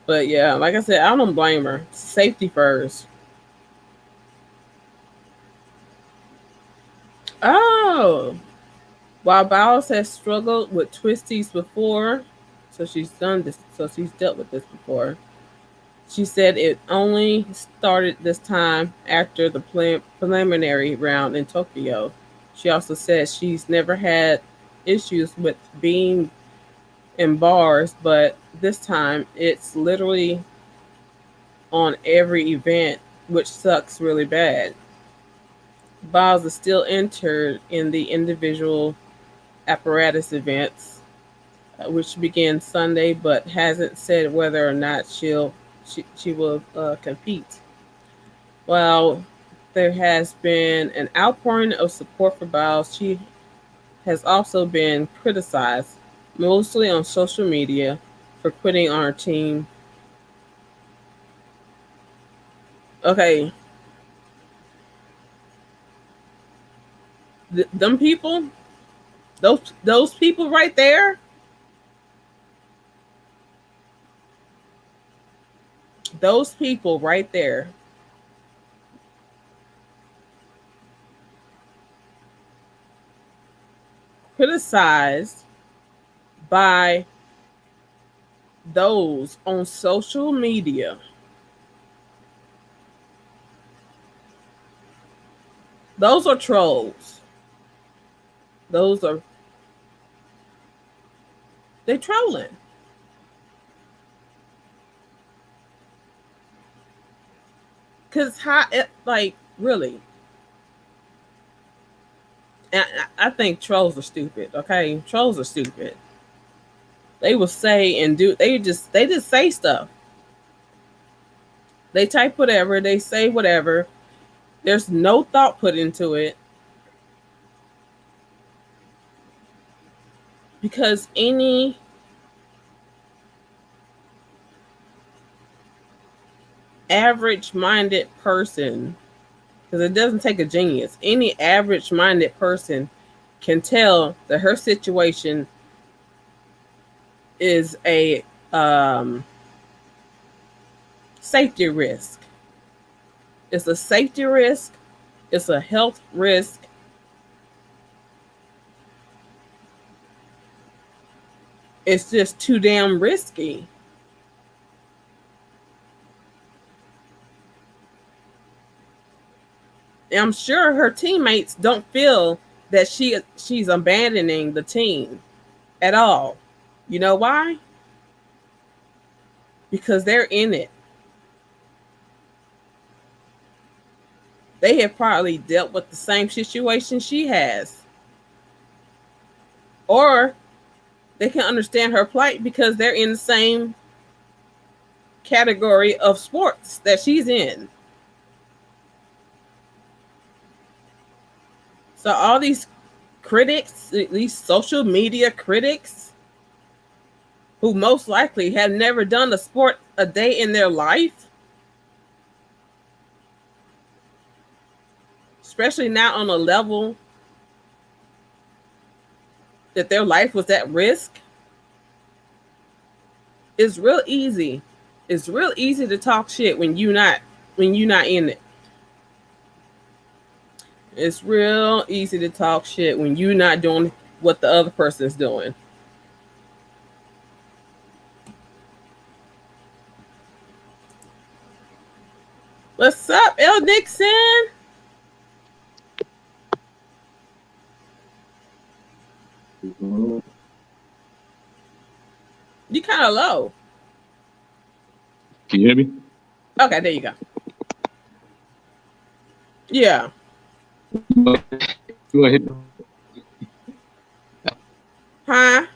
But yeah, like I said, I don't blame her. Safety first. Oh, while Biles has struggled with twisties before, so she's done this. So she's dealt with this before. She said it only started this time after the preliminary round in Tokyo. She also said she's never had issues with being in bars, but this time it's literally on every event, which sucks really bad. Biles is still entered in the individual apparatus events, which begin Sunday, but hasn't said whether or not she will compete. While there has been an outpouring of support for Biles, she has also been criticized, mostly on social media, for quitting on her team. Okay, them people, those people right there, those people right there, criticized by those on social media. Those are trolls. Those are they trolling. Cause how it like really, and I think trolls are stupid. Okay, trolls are stupid. They will say and do. They just say stuff. They type whatever. They say whatever. There's no thought put into it because any average-minded person, because it doesn't take a genius, any average-minded person can tell that her situation is a safety risk. It's a safety risk. It's a health risk. It's just too damn risky. And I'm sure her teammates don't feel that she's abandoning the team at all. You know why? Because they're in it. they have probably dealt with the same situation she has. Or they can understand her plight because they're in the same category of sports that she's in. So all these critics, these social media critics, who most likely have never done a sport a day in their life, especially now on a level that their life was at risk, it's real easy. It's real easy to talk shit when you're not in it. It's real easy to talk shit when you're not doing what the other person's doing. What's up, L. Nixon? You kind of low. Can you hear me? Okay, there you go. Yeah. You want to hit? Huh? I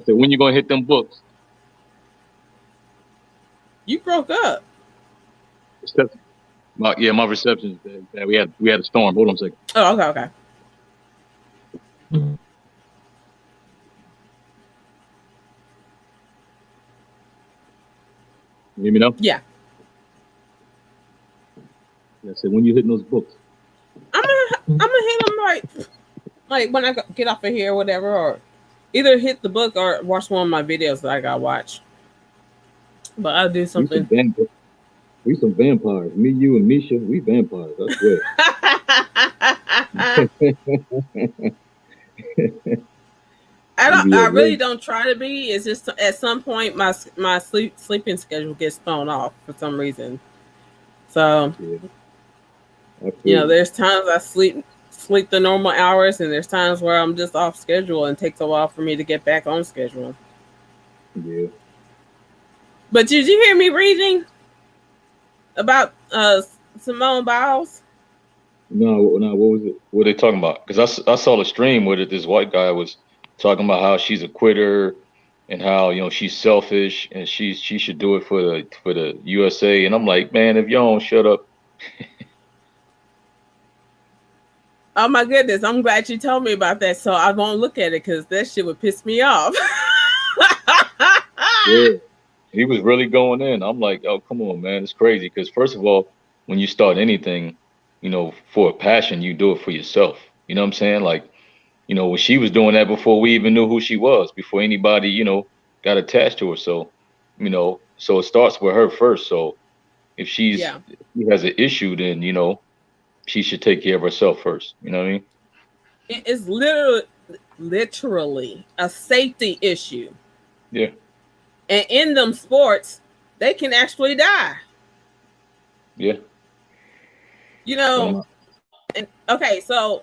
said, when you gonna hit them books? You broke up. My reception is bad. We had a storm. Hold on a second. Oh, okay. You hear me now? Yeah. I said, when you hitting those books? I'm gonna hit them like when I get off of here or whatever, or either hit the book or watch one of my videos that I gotta watch. But I'll do something. We some vampires. Me, you, and Misha, we vampires. I swear. I really don't try to be. It's just at some point my sleeping schedule gets thrown off for some reason. So there's times I sleep the normal hours, and there's times where I'm just off schedule and it takes a while for me to get back on schedule. Yeah. But did you hear me reading about Simone Biles? No, what was it? What are they talking about? Because I saw the stream where this white guy was talking about how she's a quitter and how she's selfish and she should do it for the USA. And I'm like, man, if y'all don't shut up. Oh my goodness, I'm glad you told me about that, so I won't look at it because that shit would piss me off. Yeah, he was really going in. I'm like, oh, come on, man, it's crazy. Because first of all, when you start anything, for a passion, you do it for yourself. You know what I'm saying? Like, when she was doing that before we even knew who she was, before anybody, got attached to her. So, so it starts with her first. So if she has an issue, then, she should take care of herself first. You know what I mean? It is literally a safety issue. Yeah. And in them sports, they can actually die. Yeah. And okay, so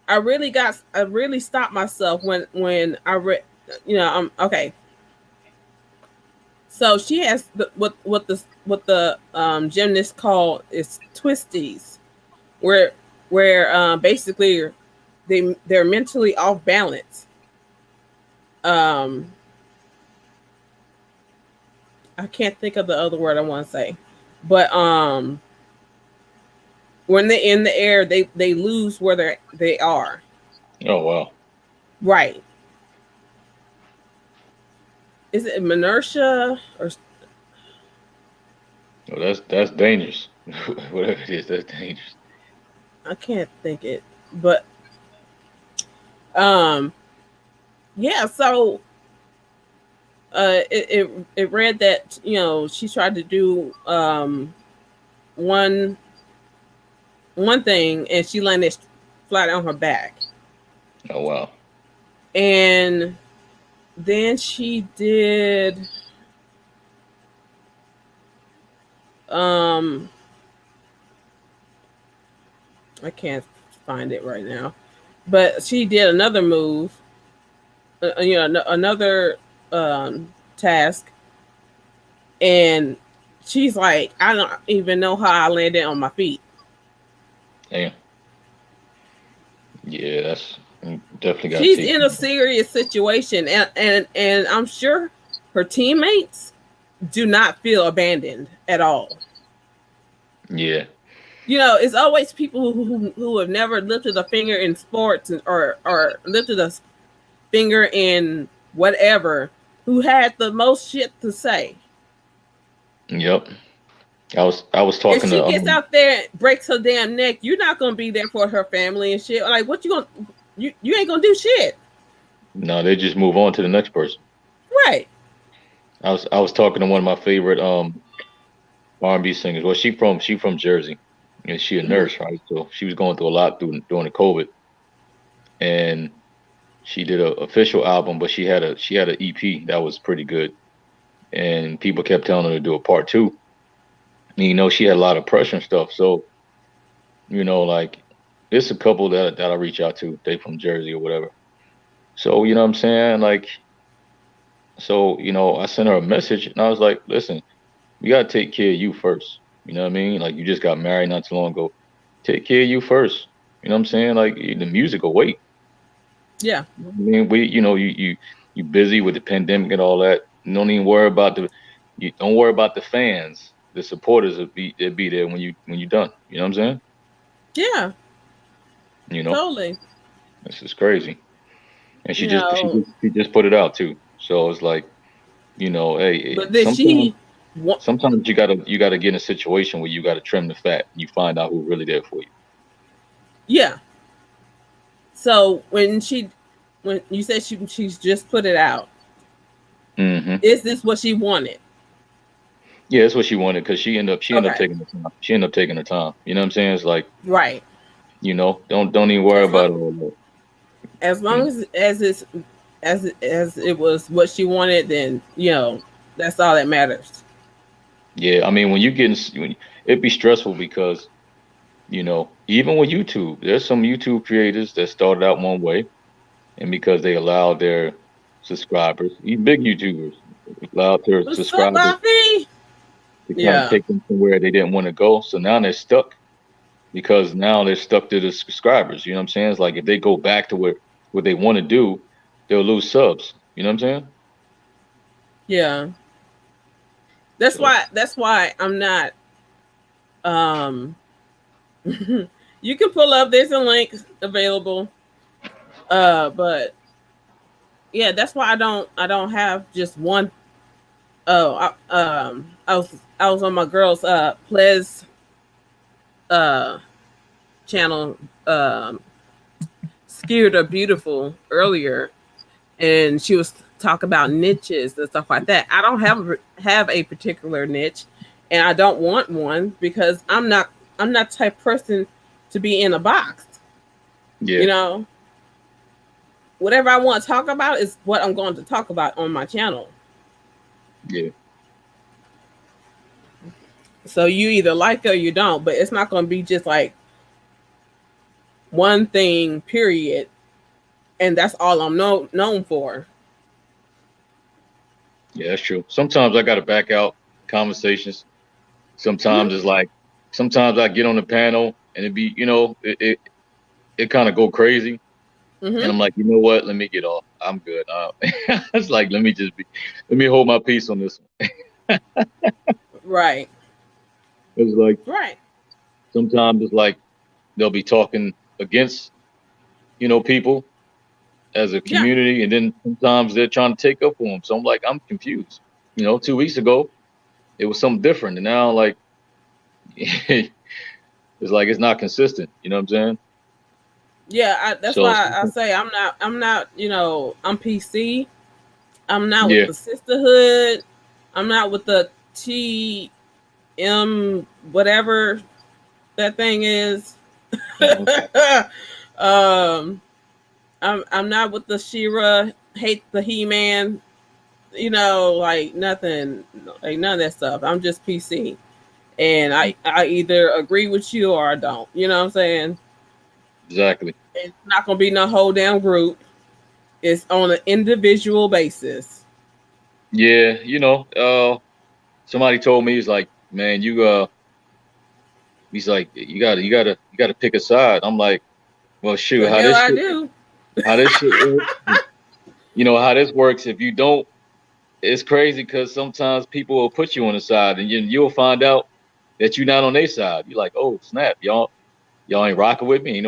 I really stopped myself when I read, okay. So she has what the gymnasts call is twisties, where basically they're mentally off balance. I can't think of the other word I want to say, but when they're in the air, they lose where they are. Oh wow! Right. Is it inertia or? Oh, that's dangerous. Whatever it is, that's dangerous. I can't think it, but yeah. So it read that she tried to do one thing and she landed flat on her back. Oh wow! And then she did I can't find it right now, but she did another move, another task, and she's like, I don't even know how I landed on my feet. Damn. Yeah, that's definitely got to She's take. in a serious situation, and I'm sure her teammates do not feel abandoned at all. Yeah. You know, it's always people who have never lifted a finger in sports or lifted a finger in whatever who had the most shit to say. Yep. I was If talking she to gets out there and breaks her damn neck, you're not gonna be there for her family and shit. Like, what you gonna you ain't gonna do shit, no, they just move on to the next person. right? I was talking to one of my favorite R&B singers. Well, she from Jersey, and she a Mm-hmm. nurse, right? So she was going through a lot during the COVID, and she did a official album, but she had an EP that was pretty good, and people kept telling her to do a part two. And, she had a lot of pressure and stuff. So like it's a couple that I reach out to. They from Jersey or whatever. So you know what I'm saying? Like, so I sent her a message, and I was like, listen, you gotta take care of you first. You know what I mean? Like, you just got married not too long ago. Take care of you first. You know what I'm saying? Like, the music will wait. Yeah, I mean, you busy with the pandemic and all that. Don't even worry about you don't worry about the fans. The supporters will be there when you're done. You know what I'm saying? yeah, You know, totally. this is crazy. And she You just she know, just, she just put it out too. So it's like, hey, but then sometimes she, wa- sometimes you gotta get in a situation where you gotta trim the fat. You find out who really there for you. yeah. So when you said she's just put it out, Hmm. is this what she wanted? Yeah, that's what she wanted because she ended up Okay, taking the time. She ended up taking the time. You know what I'm saying? It's like, right. don't even worry As long about it all that. as You long as it's as it was what she wanted, then that's all that matters. Yeah, I mean, it'd be stressful because, even with YouTube, there's some YouTube creators that started out one way, and because they allowed their subscribers, even big YouTubers, allowed their What's up, subscribers Buffy? to kind of Yeah, take them somewhere they didn't want to go. So now they're stuck because now they're stuck to the subscribers. You know what I'm saying? It's like if they go back to what they want to do, they'll lose subs. You know what I'm saying? yeah. That's So why. That's why I'm not. Um, you can pull up. There's a link available. But yeah, that's why I don't have just one. Oh, I was on my girl's Ples uh channel, Scared or Beautiful, earlier, and she was talking about niches and stuff like that. I don't have a particular niche, and I don't want one because I'm not the type of person to be in a box. yeah, You know, whatever I want to talk about is what I'm going to talk about on my channel. yeah, So you either like it or you don't, but it's not going to be just like one thing, period, and that's all I'm known for. yeah. That's true. Sometimes I got to back out conversations. Hmm. Sometimes I get on the panel and it kind of go crazy, and Hmm. I'm like, you know what? Let me get off. I'm good. It's like let me hold my peace on this one. Right. It's like Right. sometimes it's like they'll be talking against people as a Yeah. community, and then sometimes they're trying to take up for them. So I'm like, I'm confused. 2 weeks ago it was something different, and now like it's like it's not consistent. You know what I'm saying? Yeah. That's So why I say I'm not. I'm PC. I'm not with yeah, the sisterhood. I'm not with the TM whatever that thing is. mhm, um, I'm not with the Shira hate the He-Man. Like nothing, like none of that stuff. I'm just PC, and I either agree with you or I don't. You know what I'm saying? exactly. It's not gonna be no whole damn group. It's on an individual basis. Yeah, somebody told me it's like man, he's like, you gotta pick a side. I'm like, well, shoot, The hell I do. how this shit works, how this works. If you don't, it's crazy because sometimes people will put you on the side, and you'll find out that you're not on their side. You're like, oh snap, y'all ain't rocking with me.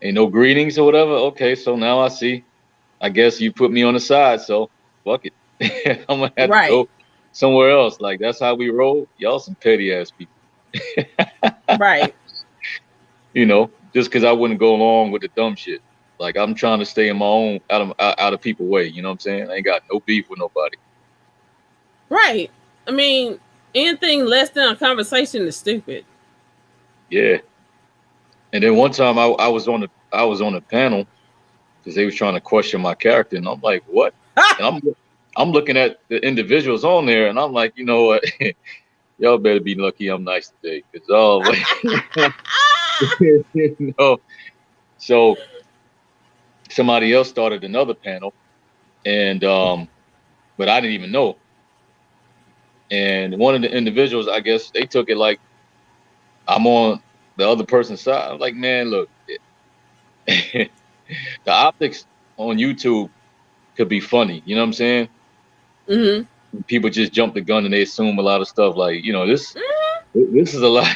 Ain't no greetings or whatever. Okay, so now I see. I guess you put me on the side, so fuck it. I'm gonna have to Right. go somewhere else. Like that's how we roll. Y'all some petty ass people. Right. Just because I wouldn't go along with the dumb shit. Like I'm trying to stay in my own out of people way. You know what I'm saying? I ain't got no beef with nobody. Right. I mean, anything less than a conversation is stupid. Yeah. And then one time I was on the panel because they was trying to question my character, and I'm like, what? And I'm looking at the individuals on there, and I'm like, you know what? Y'all better be lucky I'm nice today, because So somebody else started another panel, and but I didn't even know. And one of the individuals, I guess, they took it like I'm on the other person's side. I'm like, man, look, the optics on YouTube could be funny. You know what I'm saying? Mm-hmm. People just jump the gun and they assume a lot of stuff. Like, Mm-hmm. this is a lot.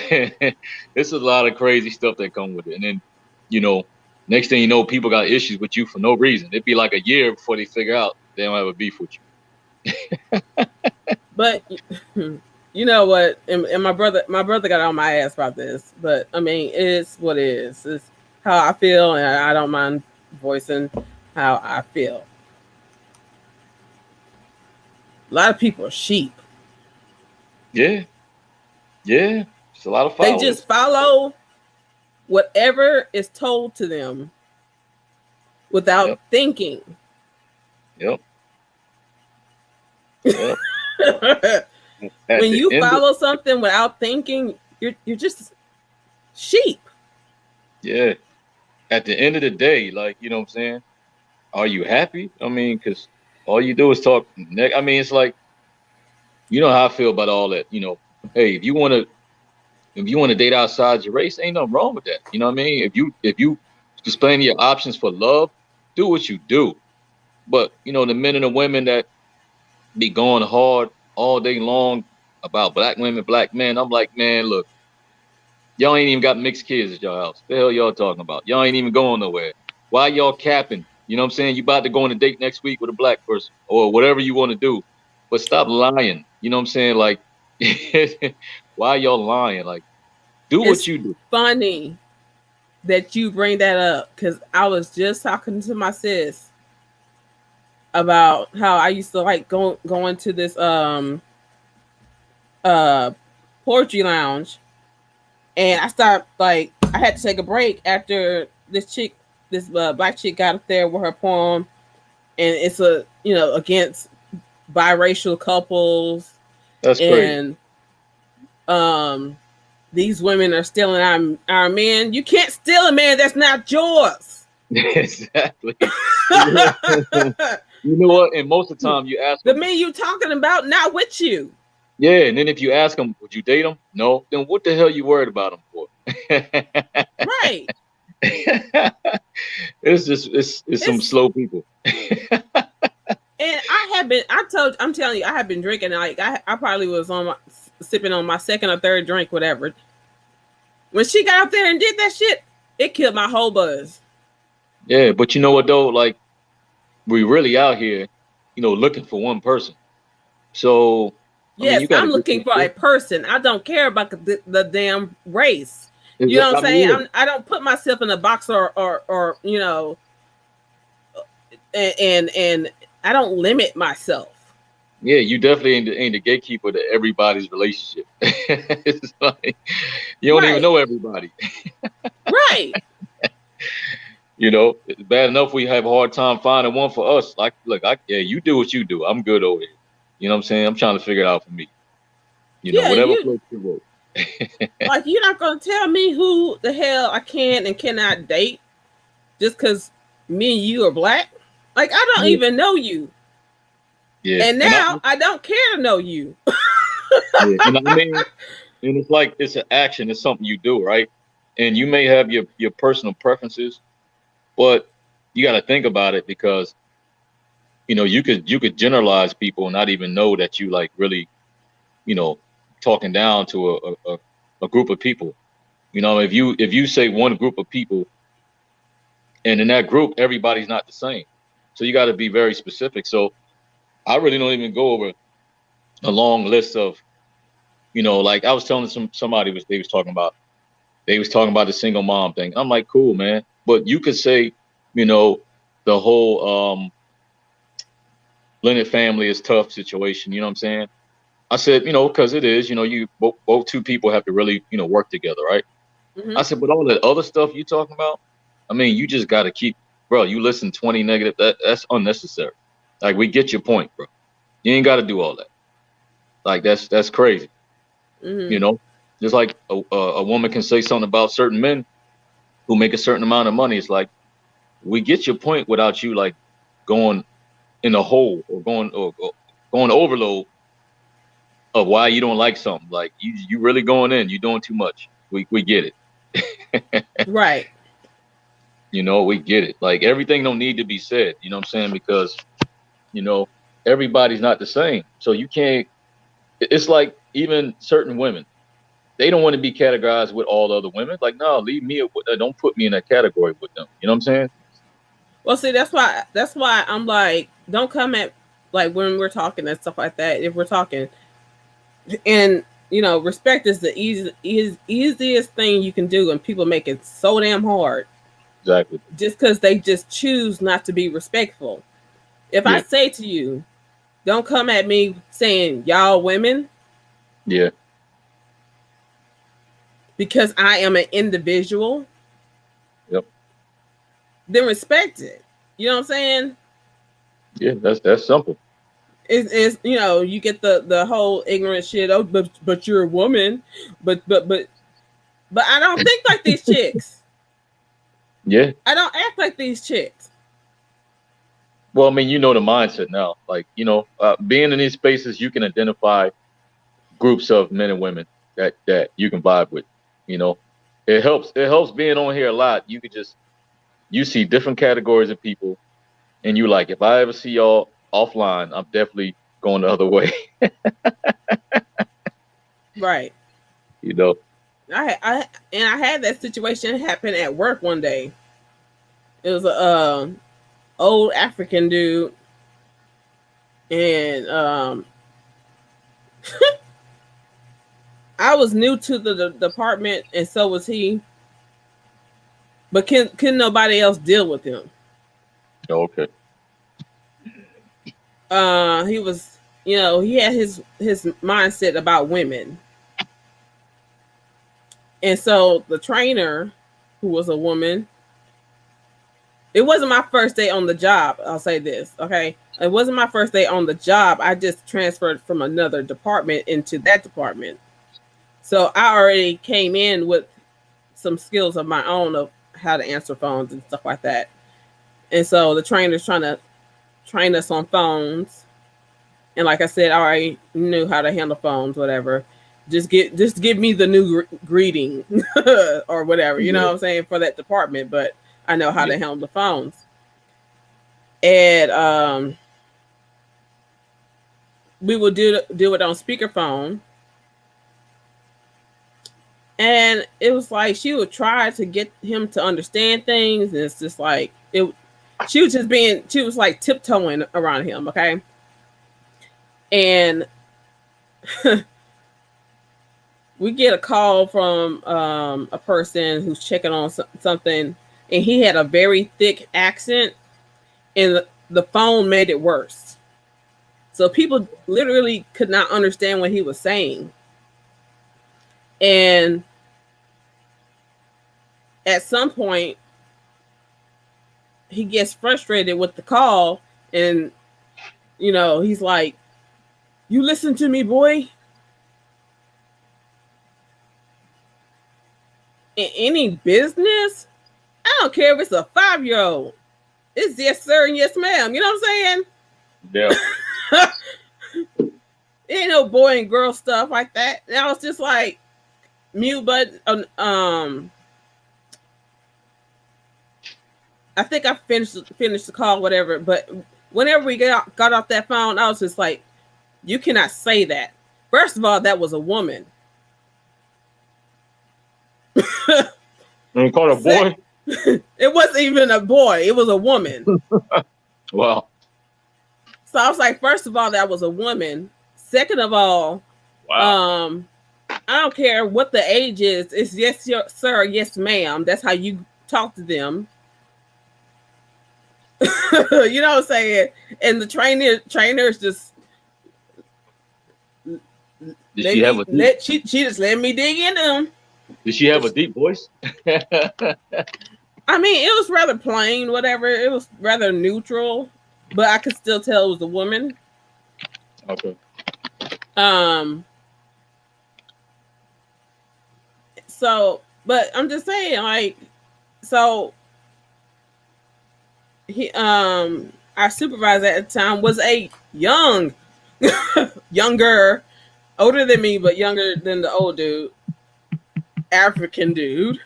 This is a lot of crazy stuff that come with it. And then, you know, next thing you know, people got issues with you for no reason. It'd be like a year before they figure out they don't have a beef with you. But you know what? And my brother got on my ass about this. But I mean, it's what it is. It's how I feel, and I don't mind voicing how I feel. A lot of people are sheep. Yeah, yeah. It's a lot of They followers. just follow whatever is told to them without Yep, thinking. yep, yep. At When the you end of follow something without thinking, you're just sheep. yeah, at the end of the day, like what I'm saying, are you happy? I mean, because all you do is talk. I mean, it's like how I feel about all that. Hey, if you want to date outside your race, ain't nothing wrong with that. You know what I mean? If you explain your options for love, do what you do. But the men and the women that be going hard all day long about black women, black men, I'm like, man, look, y'all ain't even got mixed kids at your house. The hell y'all talking about? Y'all ain't even going nowhere. Why y'all capping? You know what I'm saying? You about to go on a date next week with a black person or whatever you want to do. But stop lying. You know what I'm saying? Like, why y'all lying? Like, do what It's you do. funny that you bring that up because I was just talking to my sis about how I used to like going to this uh poetry lounge, and I stopped, like I had to take a break after this black chick got up there with her poem, and it's against biracial couples, That's crazy. and um these women are stealing our men. You can't steal a man that's not yours. Exactly. You know what? And most of the time you ask The them, men you talking about not with you. yeah, and then if you ask them, would you date them? No. Then what the hell you worried about them for? Right. It's some It's slow people. and I'm telling you, I have been drinking, like I probably was sipping on my second or third drink, whatever. When she got up there and did that shit, it killed my whole buzz. Yeah, but you know what though? Like we really out here, looking for one person. So I mean, Yes, you got to I'm get looking this for a shit. person. I don't care about the damn race. You know what I'm I mean, saying? yeah, I don't put myself in a box or and I don't limit myself. yeah, you definitely ain't the gatekeeper to everybody's relationship. It's like you don't even Right. know everybody. Right. It's bad enough we have a hard time finding one for us. Like, look, yeah, you do what you do. I'm good over here. You know what I'm saying? I'm trying to figure it out for me. Yeah, Whatever floats your boat. you're not gonna tell me who the hell I can and cannot date just because me and you are black. Like I don't Yeah, even know you. yeah. And And now I don't care to know you. Yeah. And I mean, and it's like it's an action, it's something you do, right? And you may have your personal preferences, but you got to think about it because you could generalize people and not even know that you like really you know talking down to a group of people. If you say one group of people, and in that group everybody's not the same, so you got to be very specific. So I really don't even go over a long list of like I was telling somebody they was talking about the single mom thing. I'm like, cool, man, but you could say you know the whole blended family is tough situation. You know what I'm saying? I said, because it is, you both two people have to really, work together, right? I Hmm. said, but all that other stuff you talking about, I mean, you just got to keep, bro. You listen 20 negative, that's unnecessary. Like, we get your point, bro. You ain't got to do all that. Like, that's crazy, you Hmm. know. Just like a woman can say something about certain men who make a certain amount of money. It's like we get your point without you like going in a hole or going overload of why you don't like something. Like you really going in, you doing too much. We get it. Right. We get it. Like everything don't need to be said, you know what I'm saying? Because, you know, everybody's not the same. So you can't it's like even certain women, they don't want to be categorized with all other women. Like, no, leave me don't put me in that category with them. You know what I'm saying? Well, see, that's why I'm like, don't come at like when we're talking and stuff like that. If we're talking, and respect is the easiest thing you can do, and people make it so damn hard Exactly. just because they just choose not to be respectful. If I Yeah. say to you, don't come at me saying y'all women Yeah. because I am an individual, Yep. then respect it. You know what I'm saying? Yeah, that's simple. Is you get the whole ignorant shit. Oh, but you're a woman, but I don't think like these chicks. Yeah. I don't act like these chicks. Well, I mean, you know the mindset now. Like, being in these spaces, you can identify groups of men and women that you can vibe with. You know, it helps being on here a lot. You see different categories of people, and you like, if I ever see y'all offline, I'm definitely going the other way. Right. you know. I had that situation happen at work one day. It was a old African dude, and I was new to the department, and so was he. But can nobody else deal with him? Okay. He was, he had his mindset about women, and so the trainer, who was a woman, it wasn't my first day on the job. I'll say this, okay? It wasn't my first day on the job. I just transferred from another department into that department. So I already came in with some skills of my own of how to answer phones and stuff like that. And so the trainer's trying to train us on phones. And like I said, I already knew how to handle phones, whatever. Just give me the new greeting or whatever, you know Yeah. what I'm saying, for that department, but I know how Yeah. to handle the phones. And we would do it on speakerphone. And it was like she would try to get him to understand things, and it's just like it. She was like tiptoeing around him, okay. And we get a call from a person who's checking on something, and he had a very thick accent, and the phone made it worse. So people literally could not understand what he was saying. And at some point, he gets frustrated with the call, and he's like, "You listen to me, boy. In any business, I don't care if it's a 5-year-old. It's yes, sir, and yes, ma'am." You know what I'm saying? Yeah. Yeah, ain't no boy and girl stuff like that. And I was just like mute button. I think I finished the call, whatever. But whenever we got off that phone, I was just like, you cannot say that. First of all, that was a woman. And you called a boy? It wasn't even a boy. It was a woman. Wow. So I was like, first of all, that was a woman. Second of all, wow. I don't care what the age is. It's yes, sir, yes, ma'am. That's how you talk to them. You know what I'm saying? And the trainers just she just let me dig into them. Did she have a deep voice? I mean, it was rather plain, whatever. It was rather neutral, but I could still tell it was a woman. Okay. So, but I'm just saying, like, so he, our supervisor at the time was a younger, older than me, but younger than the old dude, African dude.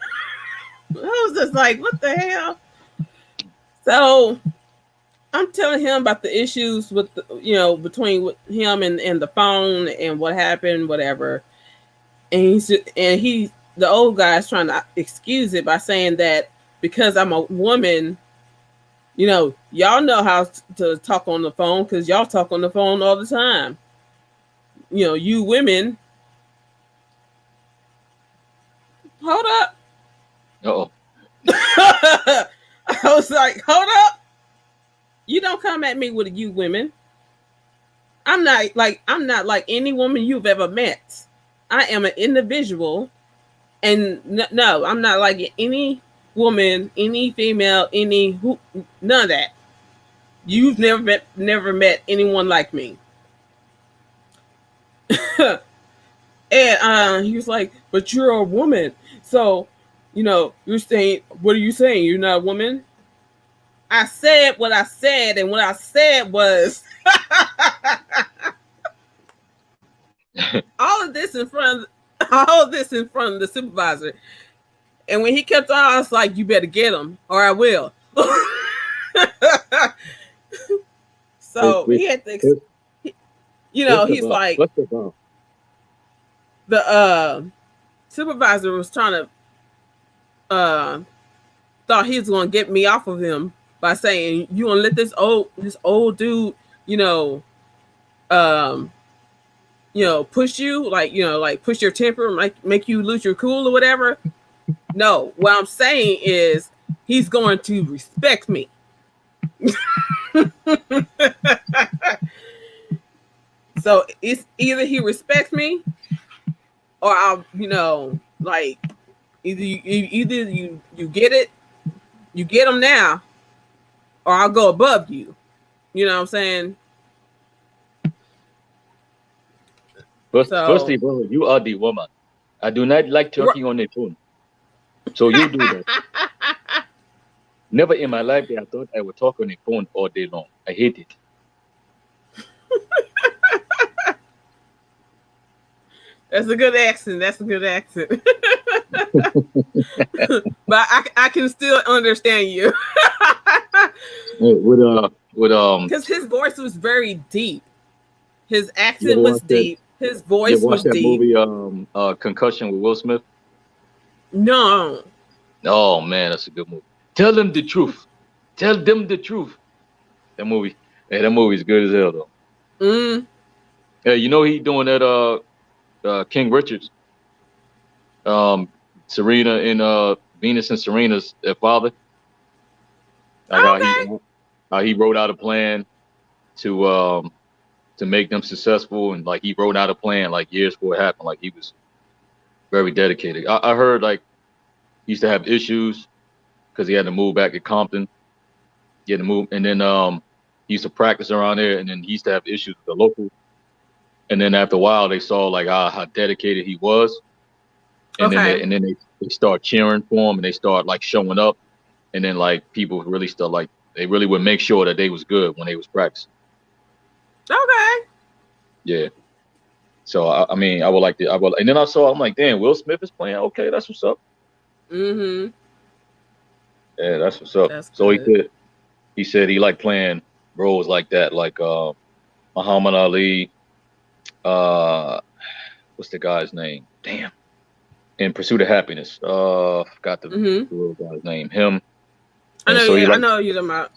I was just like, what the hell? So I'm telling him about the issues with, between him and the phone and what happened, whatever. And the old guy's trying to excuse it by saying that because I'm a woman, y'all know how to talk on the phone because y'all talk on the phone all the time. You women. Hold up. Uh-oh. I was like, hold up. You don't come at me with you women. I'm not like any woman you've ever met. I am an individual. And no, I'm not like any woman, any female, none of that. You've never met anyone like me. And he was like, but you're a woman. So, you're saying, what are you saying? You're not a woman? I said what I said, and what I said was all of this in front of the supervisor. And when he kept on, I was like, you better get him or I will. So he had to, he's like, the supervisor was trying to, thought he was going to get me off of him by saying, you want to let this old dude, push you, like push your temper, make you lose your cool or whatever. No, what I'm saying is he's going to respect me. So it's either he respects me or I'll, like either you get it, you get him now, or I'll go above you. You know what I'm saying? Firstly, bro, you are the woman. I do not like talking on the phone. So you do that. Never in my life I thought I would talk on the phone all day long. I hate it. That's a good accent. But I can still understand you. Because his voice was very deep. His accent was deep. His voice was deep. You watched that movie, Concussion with Will Smith? No. Oh man, that's a good movie. Tell them the truth. Tell them the truth. That movie is good as hell though. Yeah, he doing that King Richards. Serena and Venus and Serena's their father. Like how he wrote out a plan to make them successful, and like he wrote out a plan like years before it happened. Like he was very dedicated. I heard like he used to have issues because he had to move back to Compton. He had to move, and then he used to practice around there, and then he used to have issues with the local. And then after a while, they saw like how dedicated he was, and then they start cheering for him, and they start like showing up, and then like people really start like they really would make sure that they was good when they was practicing. Okay. Yeah. So I mean, I would like to. I would, and then I saw. I'm like, damn, Will Smith is playing. Okay, that's what's up. Mm-hmm. Yeah, that's what's up. That's So good. he said he liked playing roles like that, like Muhammad Ali. Uh, what's the guy's name? Damn. In Pursuit of Happiness. Forgot Mm-hmm. the little guy's name. Him. I And know. so he Yeah, I like, know you're talking about.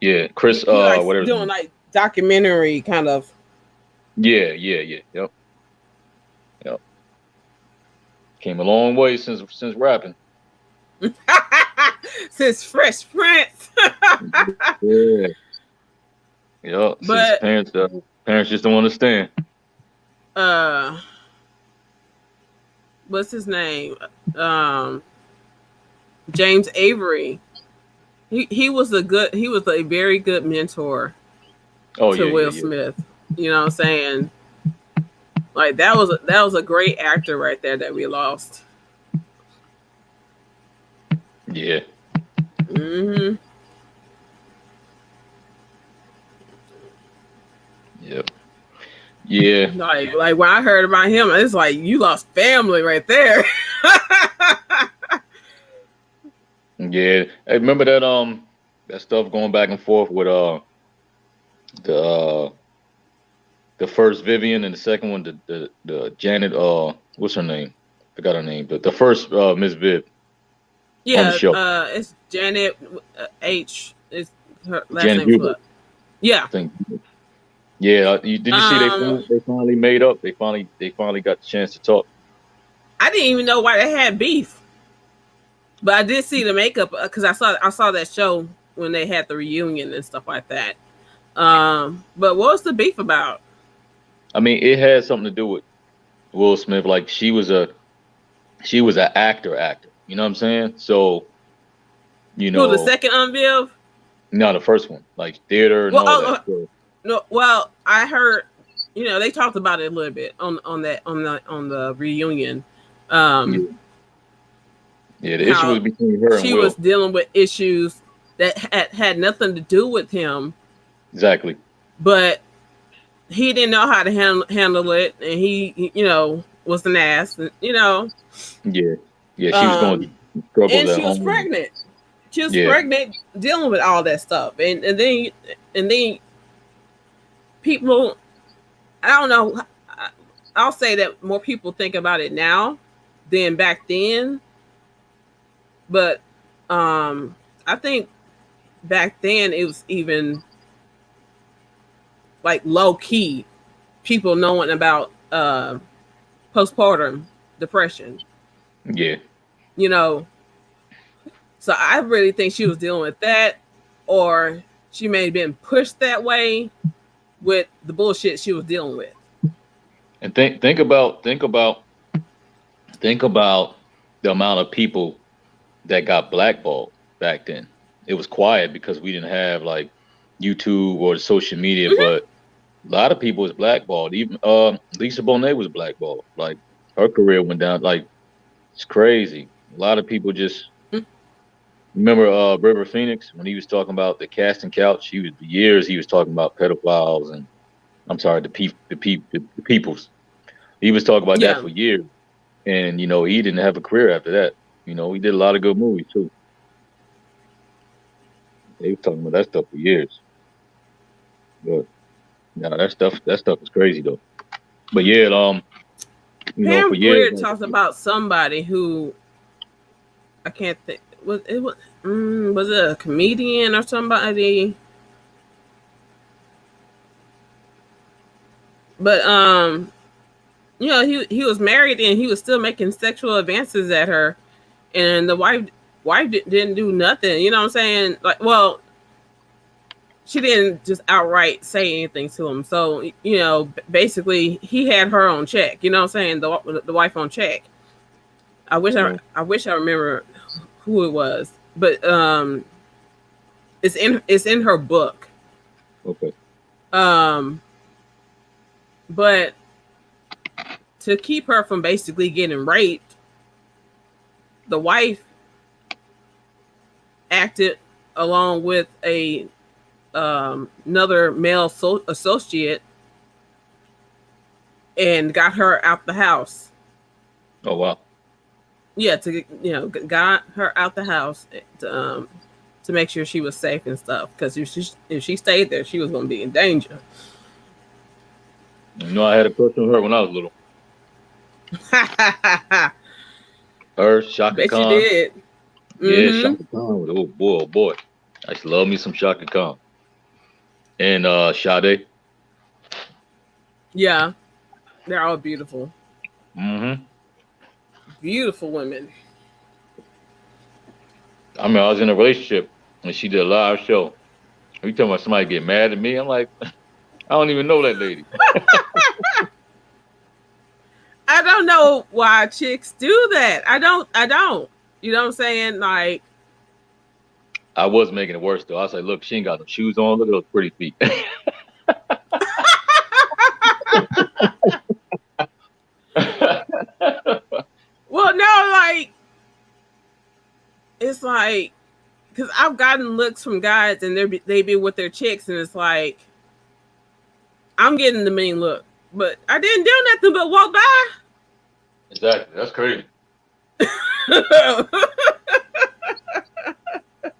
yeah, Chris. He likes Whatever his doing name. like documentary kind of. Yeah. Yep. Yep. Came a long way since rapping. Since Fresh Prince. Yeah. Yep. Since But parents just don't understand. uh, what's his name? Um, James Avery. He was a very good mentor Oh to Will yeah. Smith. You know what I'm saying? Like that was a great actor right there that we lost. Yeah. Hmm. Yep. Yeah. Like when I heard about him, it's like you lost family right there. Yeah. Hey, remember that stuff going back and forth with the uh the first Vivian and the second one the Janet what's her name? Forgot her name, but the first Miss Viv on the Yeah, show. it's Janet H. Is her last Janet name Hubert, Flip. Yeah. I think. Yeah, did you see Um, they finally made up? They finally got the chance to talk. I didn't even know why they had beef, but I did see the makeup because I saw that show when they had the reunion and stuff like that. But what was the beef about? I mean, it had something to do with Will Smith. Like she was an actor. You know what I'm saying? So, you Who the know, second Viv? no, the first one, like theater and Well, all that. So, no. Well, I heard they talked about it a little bit on the reunion. yeah, Um, yeah, the issue was how between her and she was Will. dealing with issues that had nothing to do with him, Exactly. but he didn't know how to handle it, and he was an ass, Yeah. Yeah, she was going um, through struggles and at she was home. pregnant. She was Yeah, pregnant, dealing with all that stuff, and then people, I don't know. I'll say that more people think about it now than back then, but I think back then it was even like low key people knowing about postpartum depression, yeah. you know. So I really think she was dealing with that, or she may have been pushed that way with the bullshit she was dealing with. And think about the amount of people that got blackballed back then. It was quiet because we didn't have like YouTube or the social media, Mm-hmm. but a lot of people was blackballed. Even Lisa Bonet was blackballed. Like her career went down. Like it's crazy. A lot of people just remember River Phoenix when he was talking about the casting couch. He was years he was talking about pedophiles and I'm sorry the peoples. He was talking about that Yeah, for years, and he didn't have a career after that. He did a lot of good movies too. They was talking about that stuff for years, but no, that stuff is crazy though. But yeah, for Pam years, Grier talks about somebody who I can't think. Was it a comedian or somebody? But he was married and he was still making sexual advances at her, and the wife didn't do nothing. You know what I'm saying? Like, well, she didn't just outright say anything to him. So basically, he had her on check. You know what I'm saying? The wife on check. I wish I right? I wish I remember who it was, but it's in her book. Okay, Um, but to keep her from basically getting raped, the wife acted along with another male associate, and got her out the house. Oh wow. Yeah, got her out the house to make sure she was safe and stuff. Because if she stayed there, she was going to be in danger. You know, I had a crush on her when I was little. Her, Shaka Bet Khan. you did. Yeah, Shaka Khan. Oh boy, oh boy. I used to love me some Shaka Khan. And Sade. Yeah, they're all beautiful. Mm-hmm. Beautiful women. I mean, I was in a relationship and she did a live show. You talking about somebody get mad at me? I'm like, I don't even know that lady. I don't know why chicks do that. I don't. You know what I'm saying? Like, I was making it worse though. I was like, look, she ain't got no shoes on. Look at those pretty feet. well, no, like, it's like, because I've gotten looks from guys and they be with their chicks, and it's like, I'm getting the mean look, but I didn't do nothing but walk by. Exactly. That's crazy.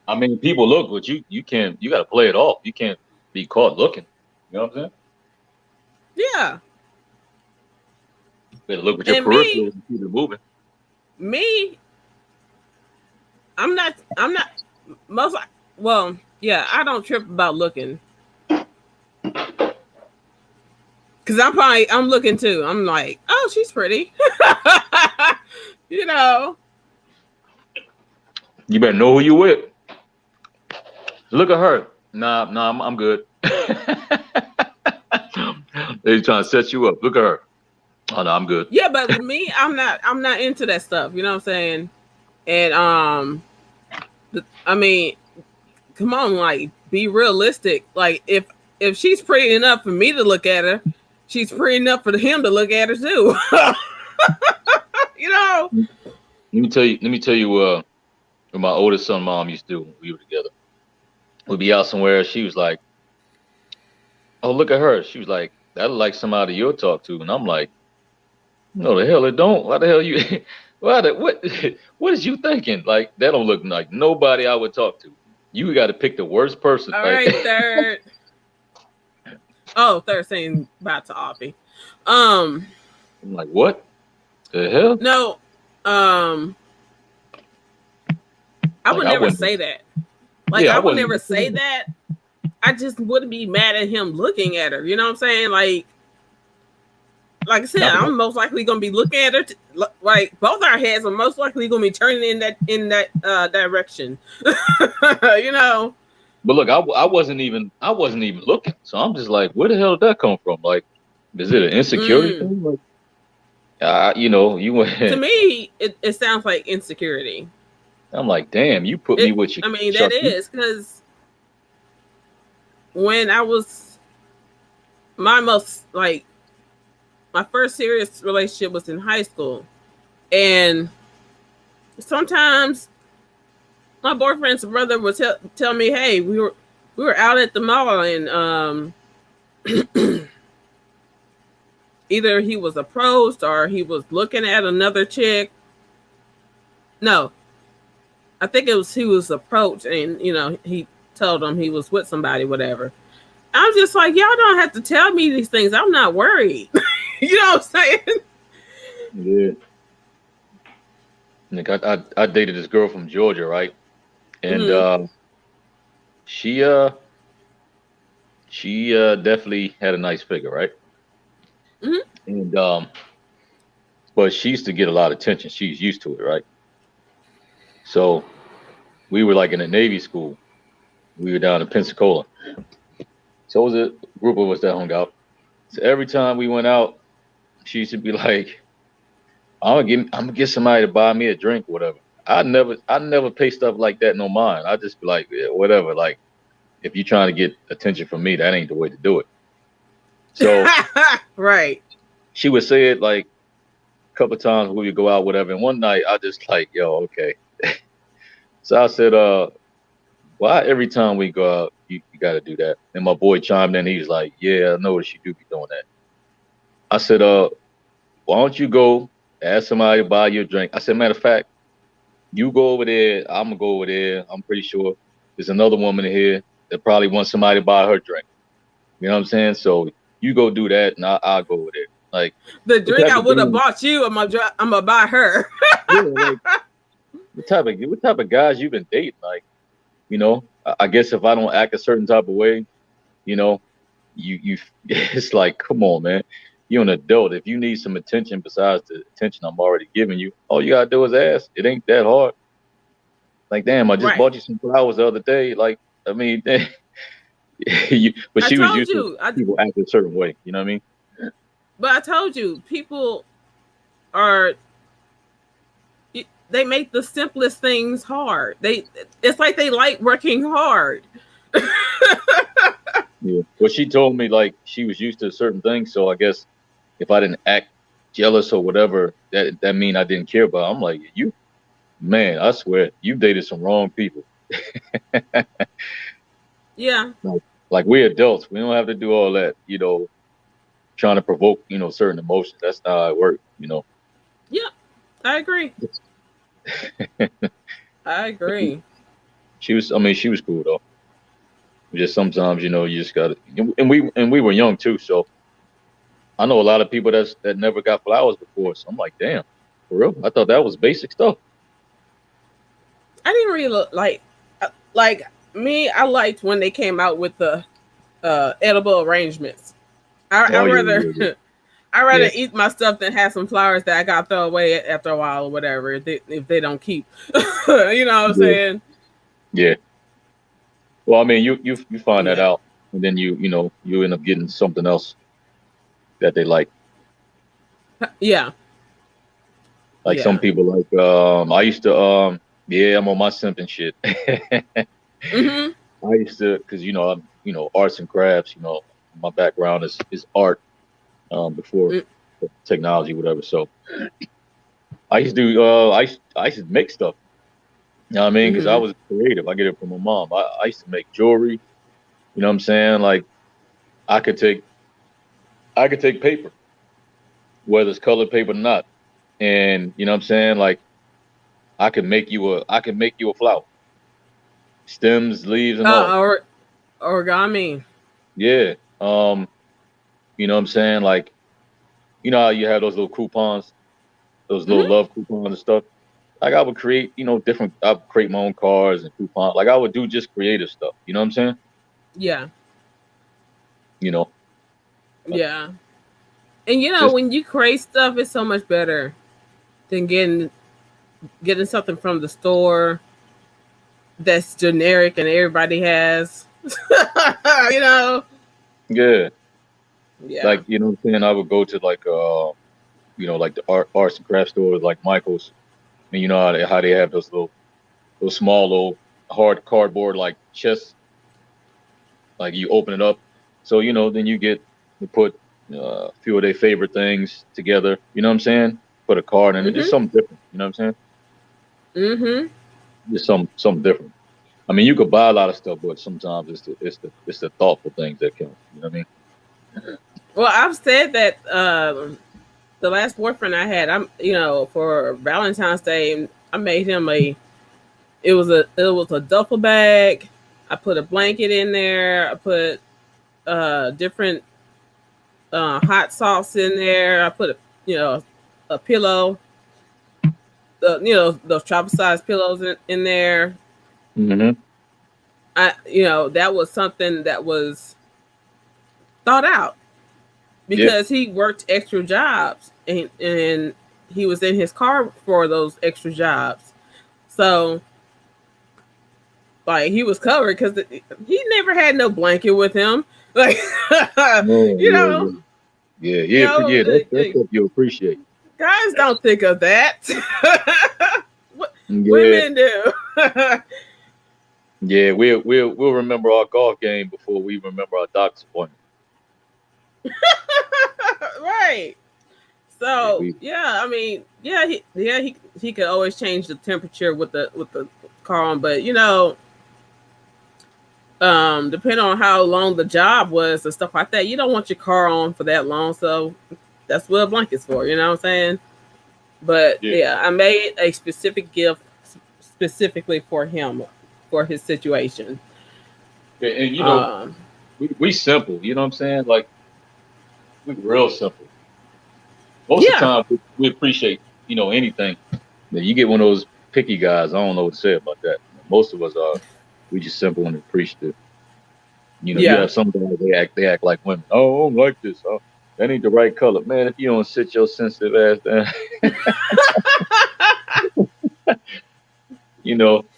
I mean, people look, but you can't. You got to play it off. You can't be caught looking. You know what I'm saying? Yeah. You better look with your peripheral and keep it moving. Me, I'm not most. Well, yeah, I don't trip about looking. Cause I'm looking too. I'm like, oh, she's pretty. You know. You better know who you with. Look at her. Nah, I'm good. They're trying to set you up. Look at her. Oh no, I'm good. Yeah, but me, I'm not into that stuff. You know what I'm saying? And I mean, come on, like, be realistic. Like, if she's pretty enough for me to look at her, she's pretty enough for him to look at her too. You know. Let me tell you what my oldest son mom used to do when we were together. We'd be out somewhere. She was like, "Oh, look at her." She was like, "That look like somebody you'll talk to." And I'm like, "No, the hell it don't. Why the hell you? What is you thinking? Like, that don't look like nobody I would talk to. You got to pick the worst person." All like, right, third. Third saying bye to Offie. I'm like, what the hell? No, I would never say that. Like, yeah, I would never say that. I just wouldn't be mad at him looking at her. You know what I'm saying? Like I said, I'm most likely going to be looking at her. Like, both our heads are most likely going to be turning in that direction. You know. But look, I wasn't even looking. So I'm just like, where the hell did that come from? Like, is it an insecurity thing? Like, you know, you went. To me, it sounds like insecurity. I'm like, damn, you put me with you. I mean, that is because when I was my first serious relationship was in high school, and sometimes my boyfriend's brother would tell me, "Hey, we were out at the mall, and either he was approached or he was looking at another chick." No, I think he was approached, and you know, he told him he was with somebody, whatever. I'm just like, y'all don't have to tell me these things. I'm not worried. You know what I'm saying? Yeah. Nick, I dated this girl from Georgia, right? And she definitely had a nice figure, right? Mm-hmm. And but she used to get a lot of attention. She's used to it, right? So we were like in a Navy school. We were down in Pensacola. So it was a group of us that hung out. So every time we went out, she used to be like, I'm gonna get somebody to buy me a drink or whatever. I never pay stuff like that no mind. I just be like, yeah, whatever. Like, if you're trying to get attention from me, that ain't the way to do it. So right. She would say it like a couple of times when we would go out, whatever. And one night I just like, yo, okay. So I said, why every time we go out, you got to do that? And my boy chimed in. He was like, yeah, I noticed you do be doing that. I said, why don't you go ask somebody to buy you a drink? I said, matter of fact, you go over there. I'm gonna go over there. I'm pretty sure there's another woman in here that probably wants somebody to buy her drink. You know what I'm saying? So you go do that, and I'll go over there. Like The what drink type I of would have dude? bought you, I'm gonna buy her. Yeah, like what type of guys you been dating? Like, you know, I guess if I don't act a certain type of way, you know, you it's like, come on, man. You're an adult. If you need some attention besides the attention I'm already giving you, all you gotta do is ask. It ain't that hard. Like, damn, I just Right. bought you some flowers the other day. Like, I mean, but I she was told used to you. people acting a certain way. You know what I mean? But I told you, people are they make the simplest things hard. It's like they like working hard. Yeah. Well, she told me like she was used to certain things, so I guess if I didn't act jealous or whatever, that mean I didn't care about. I'm like, you man, I swear, you dated some wrong people. Yeah. Like we're adults, we don't have to do all that. Trying to provoke, certain emotions. That's not how it works. Yeah. I agree. I agree. I mean, she was cool though. Just sometimes, you just gotta, and we were young too, so I know a lot of people that never got flowers before. So I'm like, damn, for real? I thought that was basic stuff. I didn't really like me. I liked when they came out with the edible arrangements. I Oh yeah, rather yeah, I yeah. rather eat my stuff than have some flowers that I got to throw away after a while or whatever if they don't keep. You know what I'm Yeah, saying? yeah. Well, I mean, you find that Yeah. out, and then you end up getting something else that they like. Yeah. Like some Yeah. people like I used to yeah, I'm on my simping shit. Mhm. I used to because arts and crafts. My background is art before Mm, technology, whatever. So I used to do I used to make stuff. You know what I mean? Because I mhm. was creative. I get it from my mom. I used to make jewelry. You know what I'm saying? Like I could take I could take paper, whether it's colored paper or not, and you know what I'm saying? Like I can make you a flower, stems, leaves, and all. Or origami. Yeah. You know what I'm saying? Like how you have those little coupons, those little Mhm. love coupons and stuff. Like I would create, different. I would create my own cards and coupons. Like I would do just creative stuff. You know what I'm saying? Yeah. You know, like Yeah. And just when you create stuff, it's so much better than getting something from the store that's generic and everybody has. you know? yeah. Yeah. Like what I'm saying. I would go to like like the arts and craft stores like Michaels, and you know how they have those small little hard cardboard like chests. Like you open it up, so then you get to put a few of their favorite things together. You know what I'm saying? Put a card in it, just Mhm. something different. You know what I'm saying? Mhm. Just something different. I mean, you could buy a lot of stuff, but sometimes it's the thoughtful things that count. You know what I mean? Well, I've said that the last boyfriend I had, for Valentine's Day, I made him it was a duffel bag. I put a blanket in there. I put different hot sauce in there. I put a pillow, those travel size pillows in there. Mm-hmm. That was something that was thought out Yeah, because he worked extra jobs and he was in his car for those extra jobs. So like he was covered because he never had no blanket with him. Like no, you yeah, know, yeah, yeah, you yeah, know, yeah. That's stuff you appreciate. guys don't think of that. What Yeah, women do. yeah. We'll remember our golf game before we remember our doctor's appointment. Right. Yeah, So we yeah, I mean, he could always change the temperature with the car on, but depending on how long the job was and stuff like that, you don't want your car on for that long. So That's what a blanket's for. You know what I'm saying? But Yeah. yeah, I made a specific gift specifically for him, for his situation. And you know, Um, we simple. You know what I'm saying? Like we real simple. Most of the yeah, time, we appreciate anything. Now, you get one of those picky guys. I don't know what to say about that. Most of us are. We just simple and appreciative. You yeah. have some guys they act like women. Oh, I don't like this. Oh, that ain't the right color, man. If you don't sit your sensitive ass down,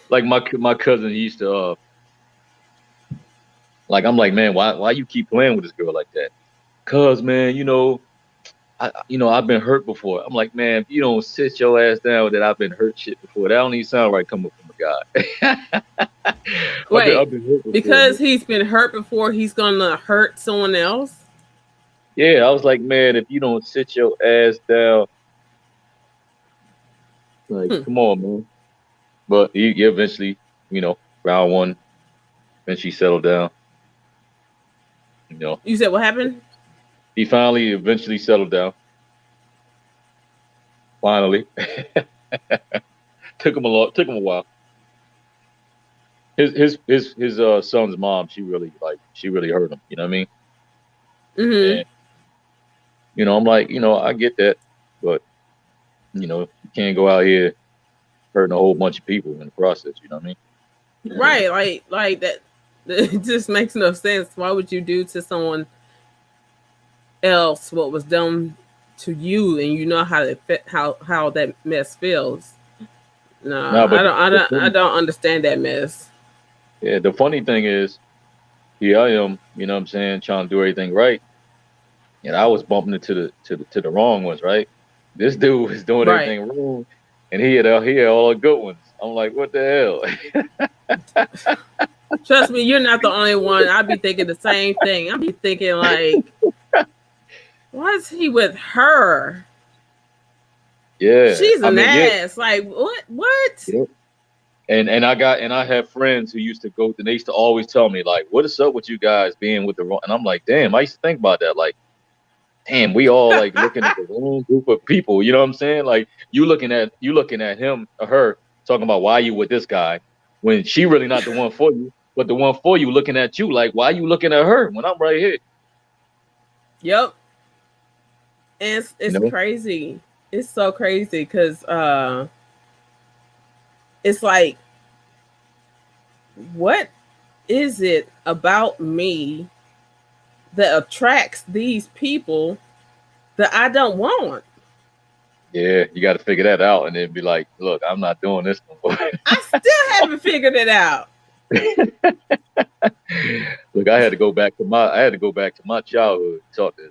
like my cousin he used to like I'm like, man, why you keep playing with this girl like that? Cause man, I've been hurt before. I'm like, man, if you don't sit your ass down that I've been hurt shit before, that don't even sound right coming from a guy. Wait, I've been hurt before, because man. he's been hurt before, he's gonna hurt someone else. Yeah, I was like, man, if you don't sit your ass down, like, Hmm. come on, man. But he eventually, round one, eventually settled down. You said what happened? He finally eventually settled down. Finally, took him a while. His son's mom, she really hurt him. You know what I mean? Mm-hmm. And I'm like, I get that, but you can't go out here hurting a whole bunch of people in the process. You know what I mean? Right, like that. It just makes no sense. Why would you do to someone else what was done to you, and you know how how that mess feels? No, No, but I don't understand that mess. the funny thing is, here I am, you know what I'm saying, trying to do everything right, and I was bumping into the wrong ones, right? This dude was doing Right. everything wrong, and he had all the good ones. I'm like, what the hell? Trust me, you're not the only one. I'd be thinking the same thing. I'd be thinking like, why is he with her? Yeah, She's I an mean, yeah, ass. Like what? What? yeah. And I have friends who used to go, and they used to always tell me like, what is up with you guys being with the wrong? And I'm like, damn, I used to think about that, like, damn, we all like looking at the wrong group of people. You know what I'm saying? Like you looking at him or her talking about why you with this guy when she really not the one for you, but the one for you looking at you like, why you looking at her when I'm right here? Yep. And You it's know? crazy. It's so crazy because it's like, what is it about me that attracts these people that I don't want? Yeah, you got to figure that out and then be like, look, I'm not doing this no more. I still haven't figured it out. Look, I had to go back to my childhood, talk to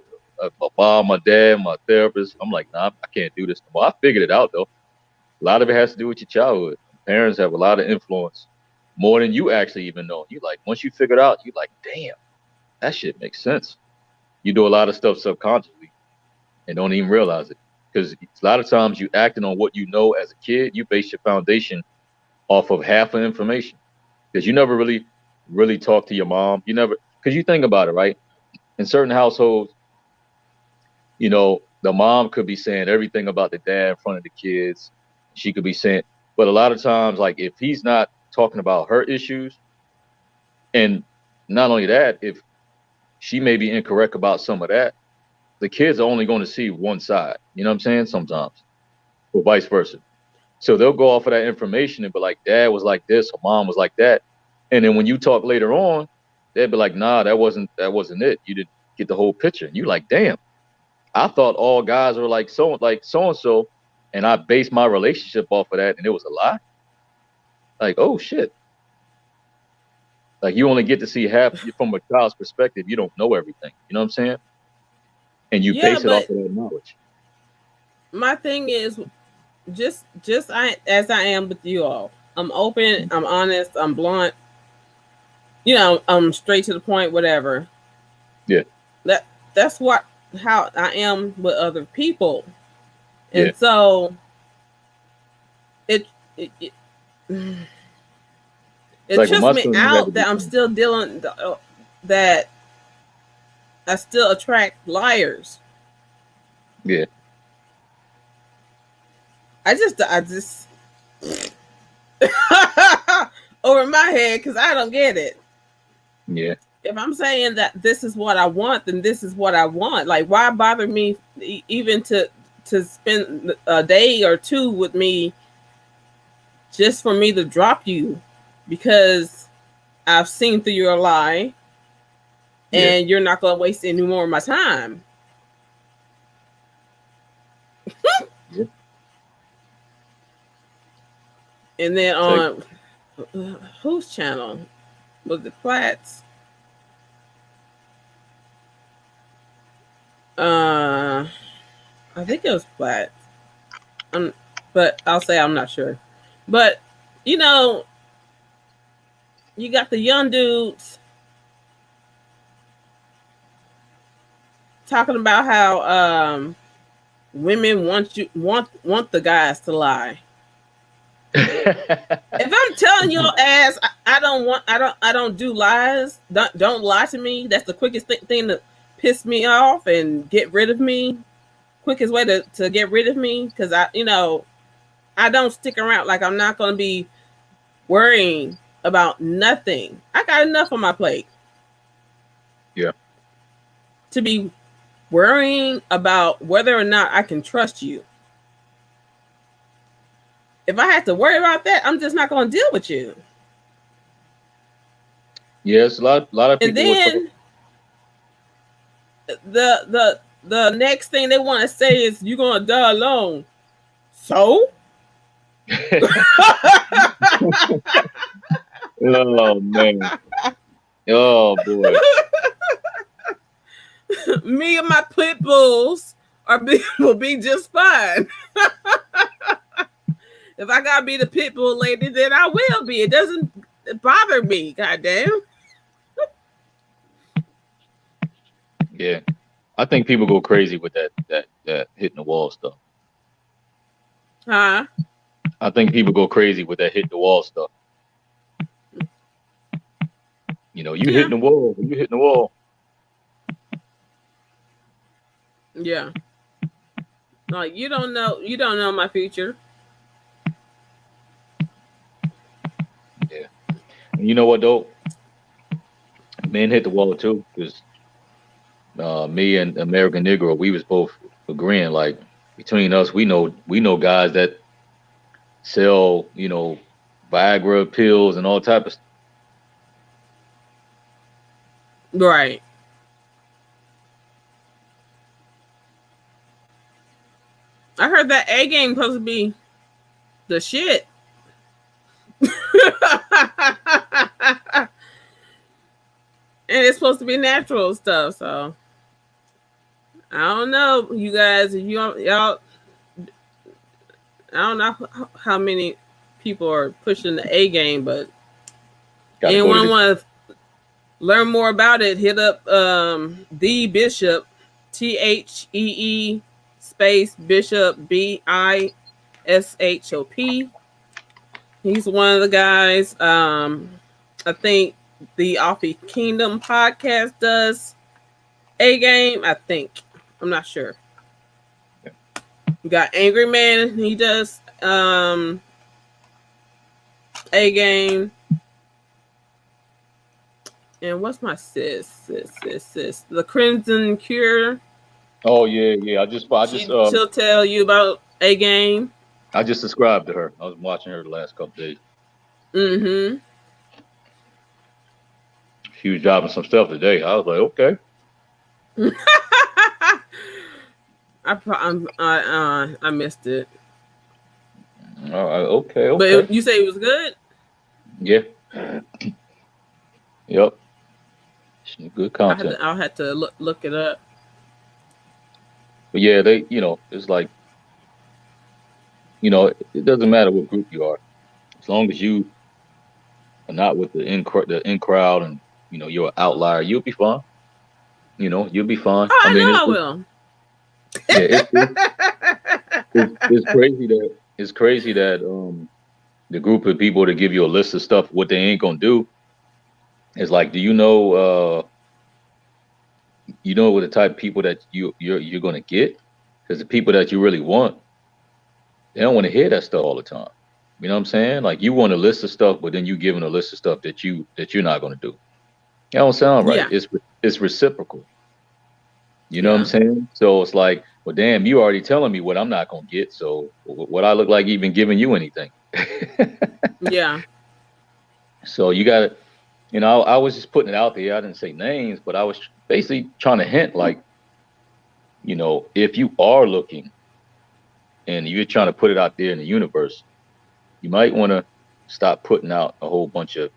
my mom, my dad, my therapist. I'm like, nah, I can't do this no more. I figured it out though. A lot of it has to do with your childhood. Parents have a lot of influence, more than you actually even know. You like once you figure it out, you like, damn, that shit makes sense. You do a lot of stuff subconsciously and don't even realize it. Because a lot of times you acting on what you know as a kid, you base your foundation off of half of information. Because you never really talk to your mom. You never, because you think about it, right? In certain households, the mom could be saying everything about the dad in front of the kids. She could be saying, but a lot of times, like if he's not talking about her issues, and not only that, if she may be incorrect about some of that, the kids are only going to see one side. You know what I'm saying? Sometimes, or vice versa. So they'll go off of that information and be like, dad was like this, or mom was like that. And then when you talk later on, they'll be like, nah, that wasn't it. You didn't get the whole picture. And you like, damn, I thought all guys were like so and so, and I based my relationship off of that, and it was a lie. Like, oh shit. Like you only get to see half from a child's perspective. You don't know everything. You know what I'm saying? And you Yeah, base it off but of that knowledge. my thing is just I as I am with you all. I'm open, I'm honest, I'm blunt. I'm straight to the point, whatever. Yeah. That's what how I am with other people. Yeah. And so it it Like with trips my me son, you had to out be that I'm still dealing that I still attract liars. Yeah. I just over my head because I don't get it. Yeah. If I'm saying that this is what I want, then this is what I want. Like, why bother me even to spend a day or two with me just for me to drop you because I've seen through your lie Yeah. and you're not going to waste any more of my time. Yeah. And then Take, on whose channel was it? Platts. I think it was Platt. But I'll say I'm not sure. But you know, you got the young dudes talking about how women want the guys to lie. If I'm telling your ass I don't do lies, don't lie to me. That's the quickest thing to piss me off and get rid of me. Quickest way to get rid of me because I don't stick around. Like, I'm not going to be worrying about nothing. I got enough on my plate. Yeah. To be worrying about whether or not I can trust you. If I have to worry about that, I'm just not going to deal with you. Yes, a lot of people. And then the next thing they want to say is you're going to die alone. So? Oh man. Oh boy. Me and my pit bulls will be just fine. If I gotta be the pit bull lady, then I will be. It doesn't bother me. Goddamn. Yeah. I think people go crazy with that hitting the wall stuff. Huh? I think people go crazy with that hitting the wall stuff. You know, you hitting the wall. You hitting the wall. Yeah. Like, you don't know my future. Yeah. And you know what though? Men hit the wall too, because me and American Negro, we was both agreeing. Like between us, we know guys that sell, Viagra pills and all type of stuff. Right. I heard that A game supposed to be the shit. And it's supposed to be natural stuff, so I don't know, you guys. If y'all, I don't know how many people are pushing the A game, but Got to go to anyone the want to learn more about it, hit up the Bishop, THEE space Bishop BISHOP. He's one of the guys. I think the Offie Kingdom podcast does A game. I think. I'm not sure. You got Angry Man. He does A game. And what's my sis? The Crimson Cure. Oh yeah. She'll tell you about A game. I just subscribed to her. I was watching her the last couple days. Mm-hmm. She was dropping some stuff today. I was like, okay. I missed it. All right, okay. But you say it was good? Yeah. Yep. Good content. I'll have to look it up. But yeah, they, it's like, it doesn't matter what group you are, as long as you are not with the in crowd and you're an outlier, you'll be fine. You'll be fine. Oh, I know I will. Yeah, it's crazy that the group of people that give you a list of stuff what they ain't gonna do is like, do you know what the type of people that you're gonna get? Because the people that you really want, they don't want to hear that stuff all the time. You know what I'm saying? Like you want a list of stuff, but then you giving a list of stuff that you're not going to do. That don't sound right. Yeah. It's reciprocal. You know what I'm Yeah. saying? So it's like, well, damn, you already telling me what I'm not gonna get. So what I look like even giving you anything? Yeah. So you got to, I was just putting it out there. I didn't say names, but I was basically trying to hint, like, if you are looking and you're trying to put it out there in the universe, you might want to stop putting out a whole bunch of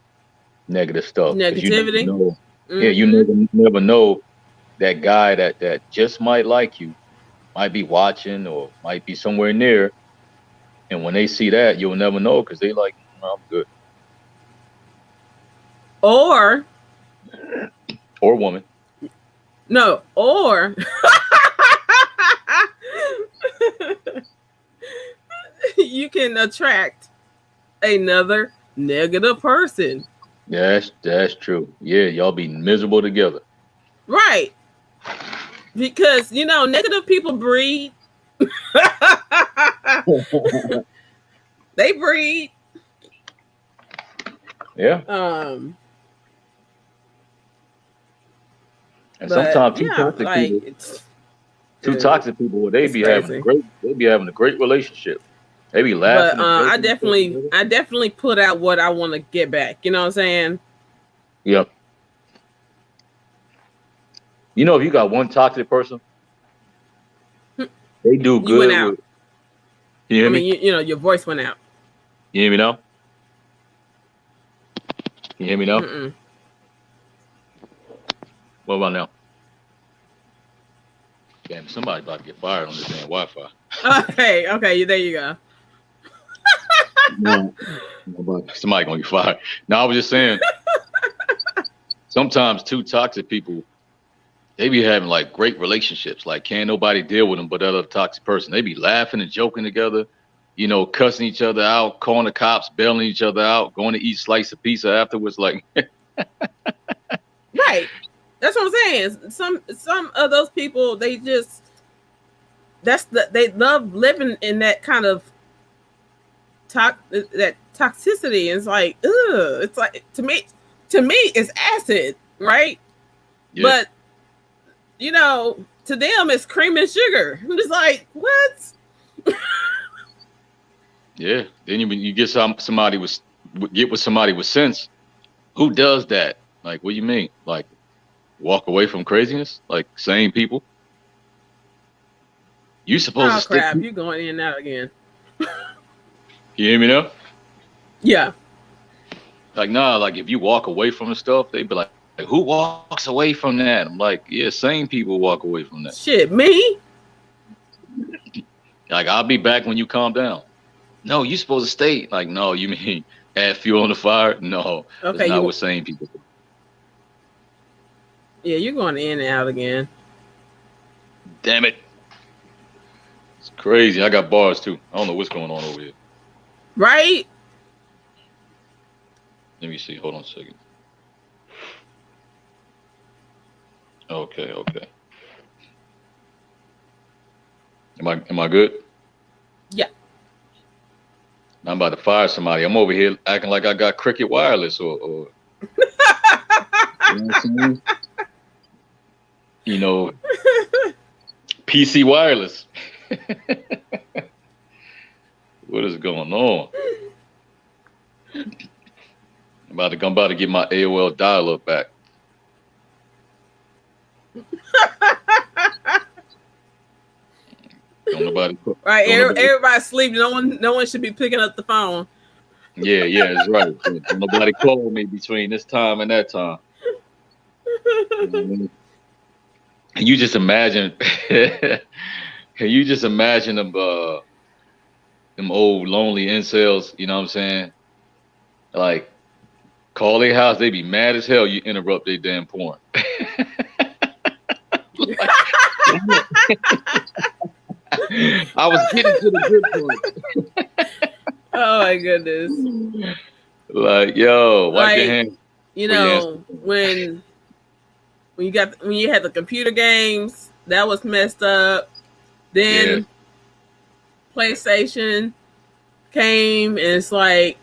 negative stuff because you never Negativity. know. Yeah, you Mm-hmm. never know that guy that just might like you might be watching or might be somewhere near, and when they see that, you'll never know because they like, "No, I'm good." Or Or woman. no, or you can attract another negative person. That's true. Yeah, y'all be miserable together. Right. Because negative people breed. They breed. Yeah. And But sometimes yeah, like two toxic people, well, it's crazy. they be having a great relationship. They be But laughing and I joking. definitely put out what I want to get back. You know what I'm saying? Yep. If you got one toxic person, they do good. You went out. Can you hear me? mean, your voice went out. You hear me now? Can you hear me now? Mm-mm. What about now? Damn, somebody about to get fired on this damn Wi-Fi. Okay, there you go. No, somebody gonna get fired. No, I was just saying. Sometimes two toxic people, they be having like great relationships. Like can't nobody deal with them but that other toxic person. They be laughing and joking together, cussing each other out, calling the cops, bailing each other out, going to eat slice of pizza afterwards. Like, right. That's what I'm saying. Some of those people, they love living in that kind of that toxicity. It's like, ugh. It's like to me, it's acid, right? yeah. But to them, it's cream and sugar. I'm just like, what? Yeah. Then you get somebody with sense. Who does that? Like, what do you mean? Like, walk away from craziness? Like, same people? You supposed to stick. Crap! You going in and out again? You hear me now? Yeah. Like, nah. Like, if you walk away from the stuff, they be like, who walks away from that? I'm like, yeah, same people walk away from that. Shit, me? Like, I'll be back when you calm down. No, you supposed to stay. Like, no, you mean add fuel on the fire? No, okay, that's not what same people do. Yeah, you're going in and out again. Damn it. It's crazy. I got bars, too. I don't know what's going on over here. Right? Let me see. Hold on a second. Okay. Am I good? Yeah. I'm about to fire somebody. I'm over here acting like I got Cricket Wireless or PC Wireless. What is going on? I'm about to get my AOL dial-up back. Right, everybody's sleeping. No one should be picking up the phone. Yeah, that's right. Nobody called me between this time and that time. And you just imagine, them old lonely incels? You know what I'm saying? Like, call their house, they be mad as hell. You interrupt their damn porn. I was getting to the good point. Oh my goodness! Like, yo, wipe your hands. When you had the computer games, that was messed up. Yeah. Then PlayStation came, and it's like,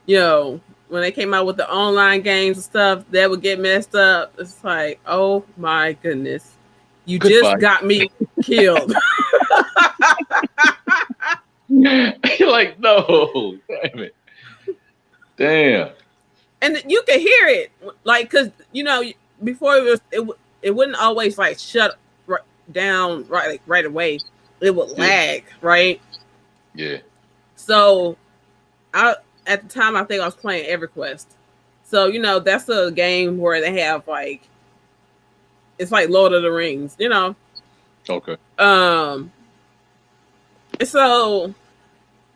when they came out with the online games and stuff, that would get messed up. It's like, oh my goodness, you just Goodbye. got me killed. You're like, no, damn it. Damn. And you could hear it, like, because before it wouldn't always like shut down right away. It would lag, right? Yeah. So at the time, I think I was playing EverQuest. So that's a game where they have like, it's like Lord of the Rings, Okay. So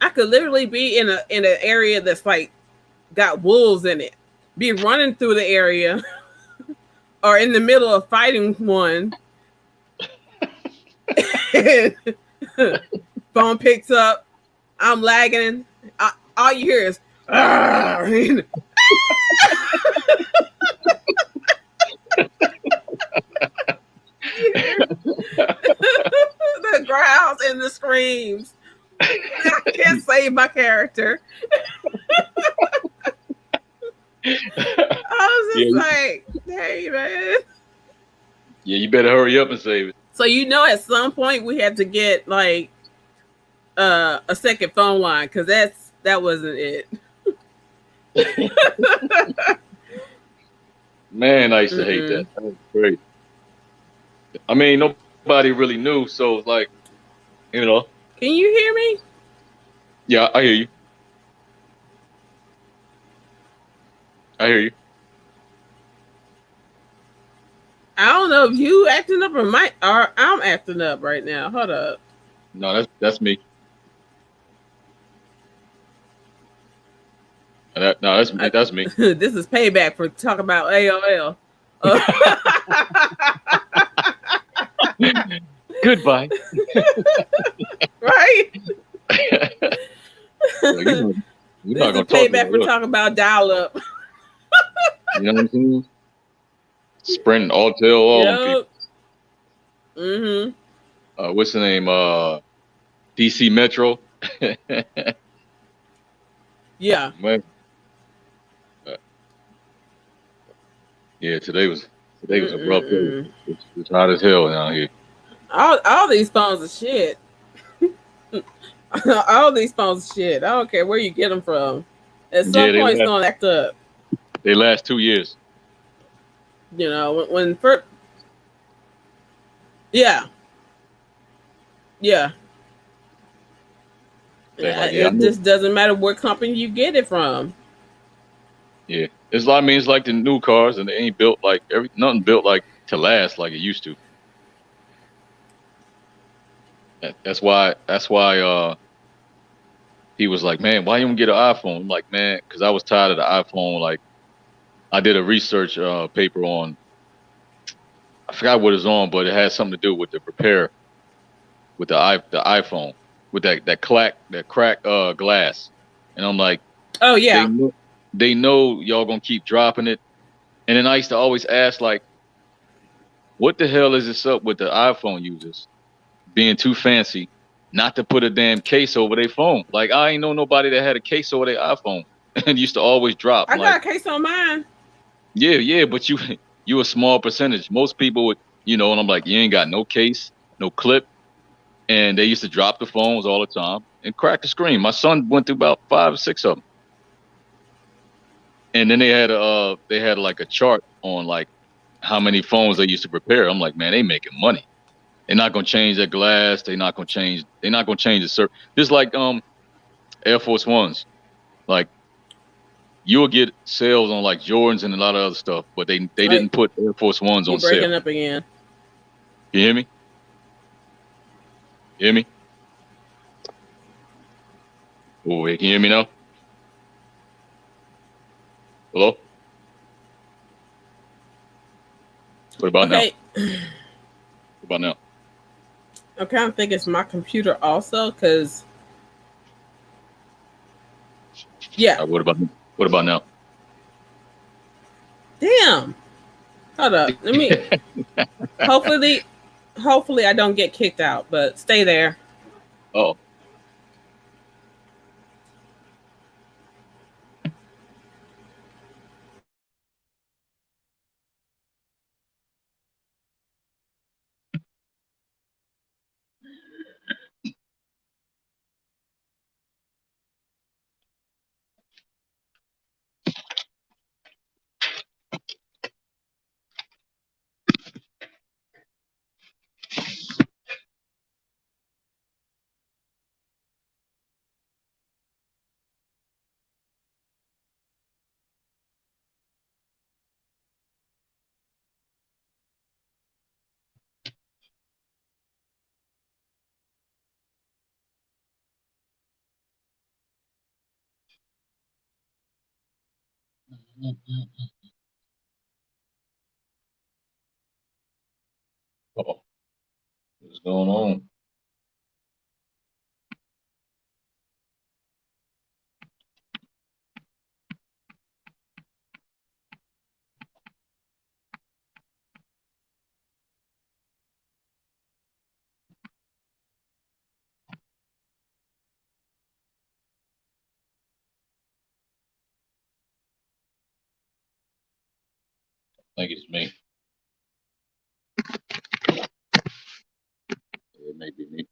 I could literally be in an area that's like got wolves in it, be running through the area, or in the middle of fighting one. Phone picks up, I'm lagging. All you hear is the growls and the screams. I can't save my character. I was just like, hey, man. Yeah, you better hurry up and save it. So at some point we had to get like a second phone line, because that wasn't it. Man, I used to hate that. That was great. I mean, nobody really knew, so it's like, Can you hear me? Yeah, I hear you. I hear you. I don't know if you acting up or I'm acting up right now. Hold up. No, that's me. That's me. This is payback for talking about AOL. Goodbye. Right? You're not gonna talk payback for talking about dial-up. You know what I'm saying? Sprint, Alltel, all them people. Mm-hmm. What's the name? DC Metro. Yeah. Man. Yeah, today was a rough day. It's hot as hell down here. All these phones are shit. All these phones are shit. I don't care where you get them from. At some point, it's gonna act up. They last 2 years. When first, yeah. It just doesn't matter what company you get it from. Yeah, it's like the new cars, and they ain't built like nothing built like to last like it used to. That's why he was like, man, why you don't get an iPhone? I'm like, man, because I was tired of the iPhone. Like, I did a research paper on, I forgot what it's on, but it had something to do with the repair with the iPhone, with that crack glass. And I'm like, oh yeah, they know y'all gonna keep dropping it. And then I used to always ask, like, what the hell is this up with the iPhone users being too fancy not to put a damn case over their phone? Like, I ain't know nobody that had a case over their iPhone and used to always drop. I got a case on mine. Yeah, but you a small percentage. Most people would, and I'm like, you ain't got no case, no clip. And they used to drop the phones all the time and crack the screen. My son went through about 5 or 6 of them. And then they had like a chart on like how many phones they used to repair. I'm like, man, they making money. They're not gonna change their glass. They're not gonna change the circuit. Just like Air Force Ones. Like, you'll get sales on like Jordans and a lot of other stuff, but they didn't put Air Force Ones on sale. Breaking up again. You hear me? You hear me? Oh, wait, can you hear me now? Hello? What about now? What about now? I kind of think it's my computer also, because yeah. What about now? Damn. Hold up. Let me. Hopefully hopefully I don't get kicked out, but stay there. Oh. Oh, what's going on? I think it's me. It may be me.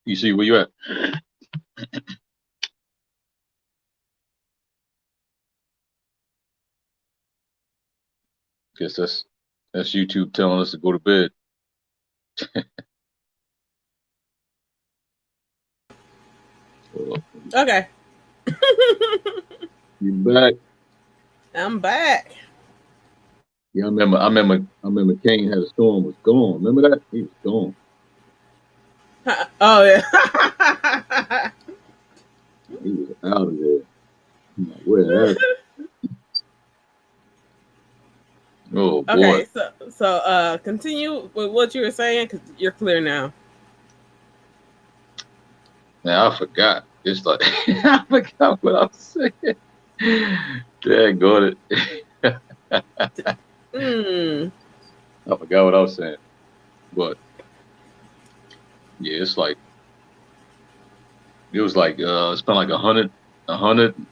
You see where you at? Guess that's YouTube telling us to go to bed. Okay. You back? I'm back. Yeah, I remember Kane had a storm, was gone. Remember that? He was gone. Oh yeah. He was out of there. I'm like, where that? Oh boy. Okay, so continue with what you were saying because you're clear now. Man, I forgot. It's like I forgot what I was saying. Daggone it. I forgot what I was saying. But yeah, it's like it was like it's been like 100,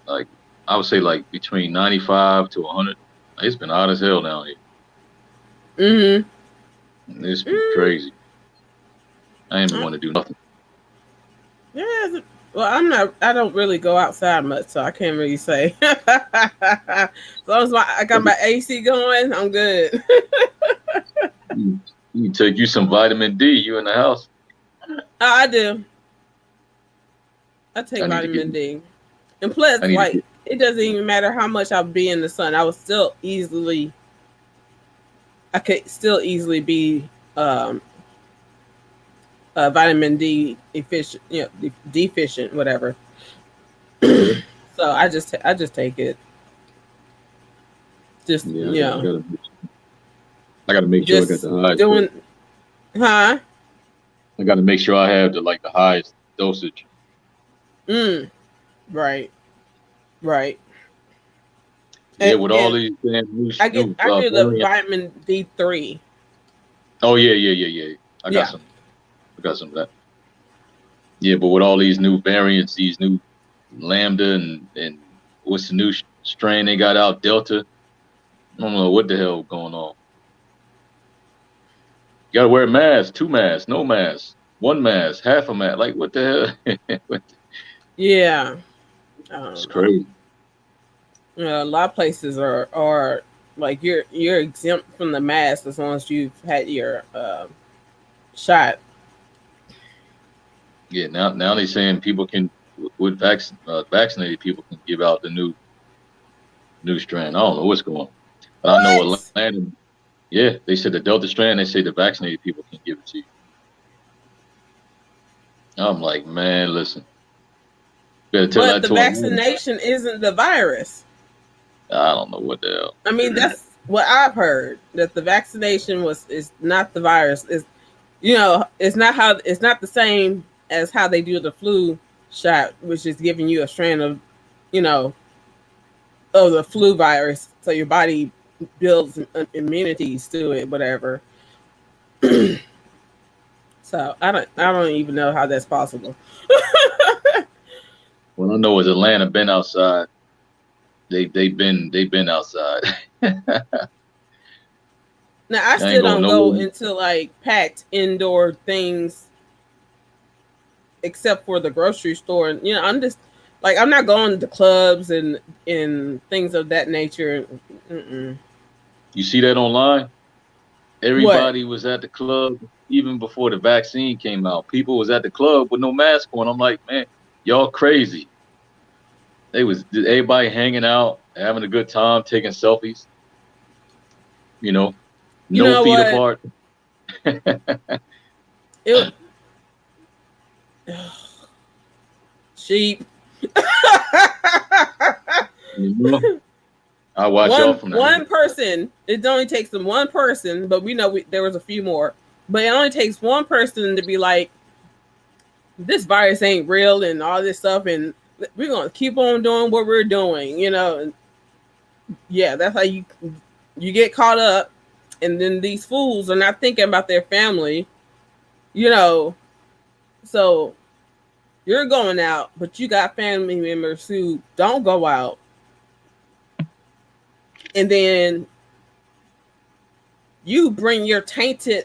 like I would say like between 95 to 100. It's been hot as hell down here. It's been crazy. I ain't even want to do nothing. Yeah. Well, I don't really go outside much, so I can't really say. As long as I got my AC going, I'm good. You can take you some vitamin D. You in the house? I do. I take vitamin D, and plus, like, it doesn't even matter how much I'll be in the sun. I could still easily be vitamin D efficient, deficient, whatever. So I just take it. Just I gotta make sure I got the highest. Huh? I gotta make sure I have the highest dosage. Right. Yeah, with all And these damn I do the variants. vitamin D3. Oh yeah. I got Yeah. some. I got some of that. Yeah, but with all these new variants, these new Lambda and what's the new strain they got out, Delta. I don't know what the hell going on. You gotta wear a mask, 2 masks, no mask, 1 mask, half a mask. Like what the hell? Yeah. I It's don't know. crazy. A lot of places are like you're exempt from the mask as long as you've had your shot. Yeah, now they saying people can with vaccinated people can give out the new strand. I don't know what's going on, but I know What? Atlanta. Yeah, they said the Delta strand. They say the vaccinated people can give it to you. I'm like, man, listen, better tell But that the to Atlanta. vaccination isn't the virus. I don't know what the hell. I mean, that's what I've heard, that the vaccination is not the virus. Is, it's not the same as how they do the flu shot, which is giving you a strand of, you know, of the flu virus, so your body builds immunities to it, whatever. So I don't even know how that's possible. What I know is Atlanta been outside. They've been outside. Now I I ain't still going don't go nowhere. into like packed indoor things except for the grocery store. And I'm just like, I'm not going to clubs and things of that nature. Mm-mm. You see that online? What? Everybody was at the club even before the vaccine came out. People was at the club with no mask on. I'm like, man, y'all crazy. They was everybody hanging out, having a good time, taking selfies. You know, You no know feet what? apart. It sheep. You know, I watch y'all one from one the. person. It only takes them one person, but we know there was a few more. But it only takes one person to be like, this virus ain't real and all this stuff, and we're gonna keep on doing what we're doing. And yeah, that's how you get caught up, and then these fools are not thinking about their family. You know, so you're going out, but you got family members who don't go out, and then you bring your tainted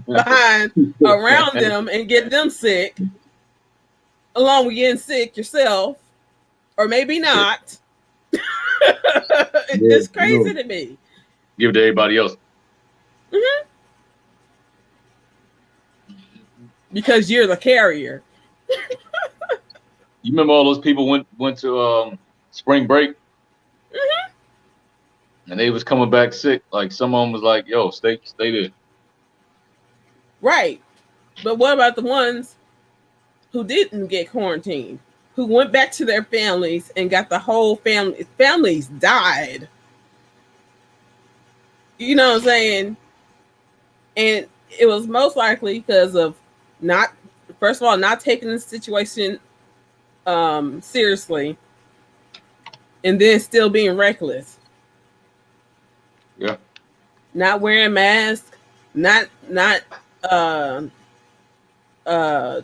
behind around them and get them sick, along with getting sick yourself, or maybe not. Yeah, It's crazy no, to me. give it to everybody else. Hmm. Because you're the carrier. You remember all those people went to spring break Hmm. and they was coming back sick. Like some of them was like, "Yo, stay there." Right. But what about the ones who didn't get quarantined, who went back to their families and got the whole families died? You know what I'm saying? And it was most likely because of not, first of all, not taking the situation seriously, and then still being reckless, Yeah. not wearing masks, not uh, uh,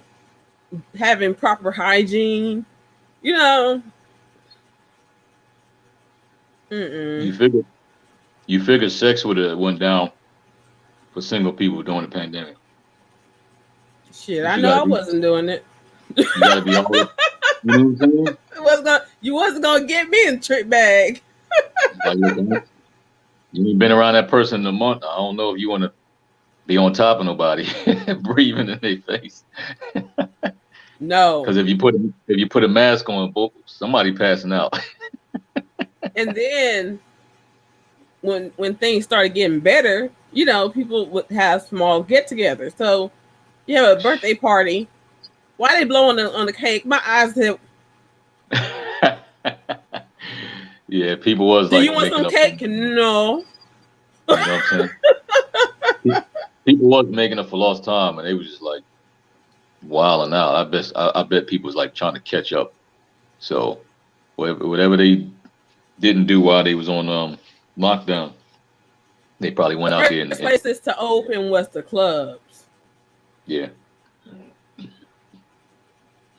having proper hygiene. You know, You mm-mm. figure you figure sex would have went down for single people during the pandemic Shit, because I know I wasn't doing it. you gotta be all up. You know what I'm saying? You wasn't gonna get me in trick bag. Like, look, you ain't been around that person in a month. I don't know if you want to be on top of nobody, breathing in their face. No. Because if you put a mask on, somebody passing out. And then when things started getting better, people would have small get-togethers. So you have a birthday party. Why they blowing on the cake? My eyes said, Yeah, people was "Do you like want making some up. cake?" No. You know what I'm saying? People was making up for lost time, and they was just like wilding out. I bet people was like trying to catch up. So whatever they didn't do while they was on lockdown. They probably The went out there first and places to open was the clubs. yeah,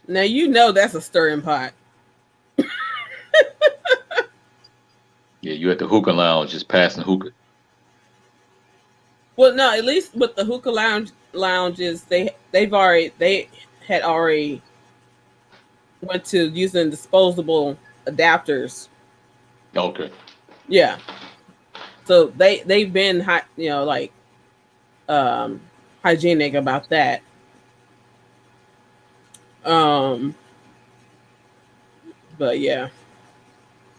Now you know that's a stirring pot. yeah. You at the hookah lounge just passing hookah. Well, no, at least with the hookah lounges, they had already went to using disposable adapters. Okay. Yeah, so they've been like um hygienic about that. Um, but yeah,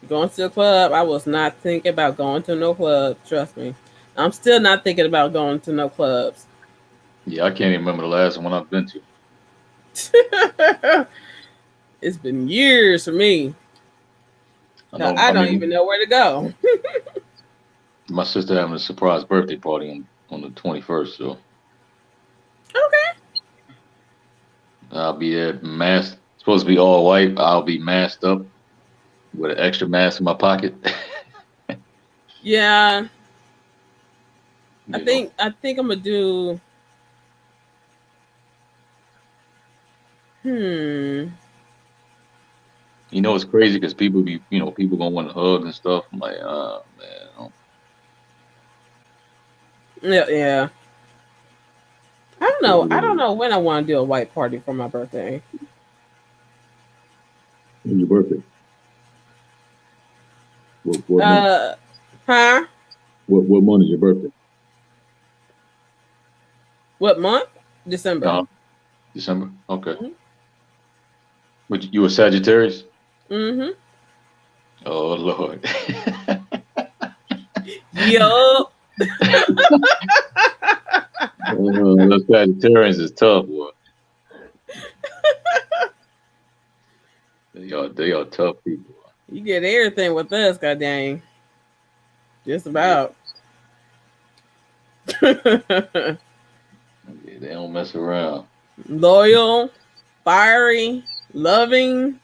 going to the club, I was not thinking about going to no club. Trust me, I'm still not thinking about going to no clubs. Yeah, I can't even remember the last one I've been to. It's been years for me. I know. I I don't even mean, know where to go. my sister having a surprise birthday party on the 21st, so Okay. I'll be there masked. Supposed to be all white. I'll be masked up with an extra mask in my pocket. Yeah, You know. I think I'm gonna do. Hmm. You know it's crazy because people be, people gonna want to hug and stuff. I'm like, man, Yeah, yeah. I don't it is know. I what it don't is. know when I want to do a white party for my birthday. When's your birthday? What month? Uh, huh? What month is your birthday? What month? December. Uh, December. Okay. Mm-hmm. But you a Sagittarius? Mm-hmm. Oh Lord. Yup. Those Sagittarians is tough, boy. They are tough people. You get everything with us, god dang. Just Yeah, about. yeah, they don't mess around. Loyal, fiery, loving.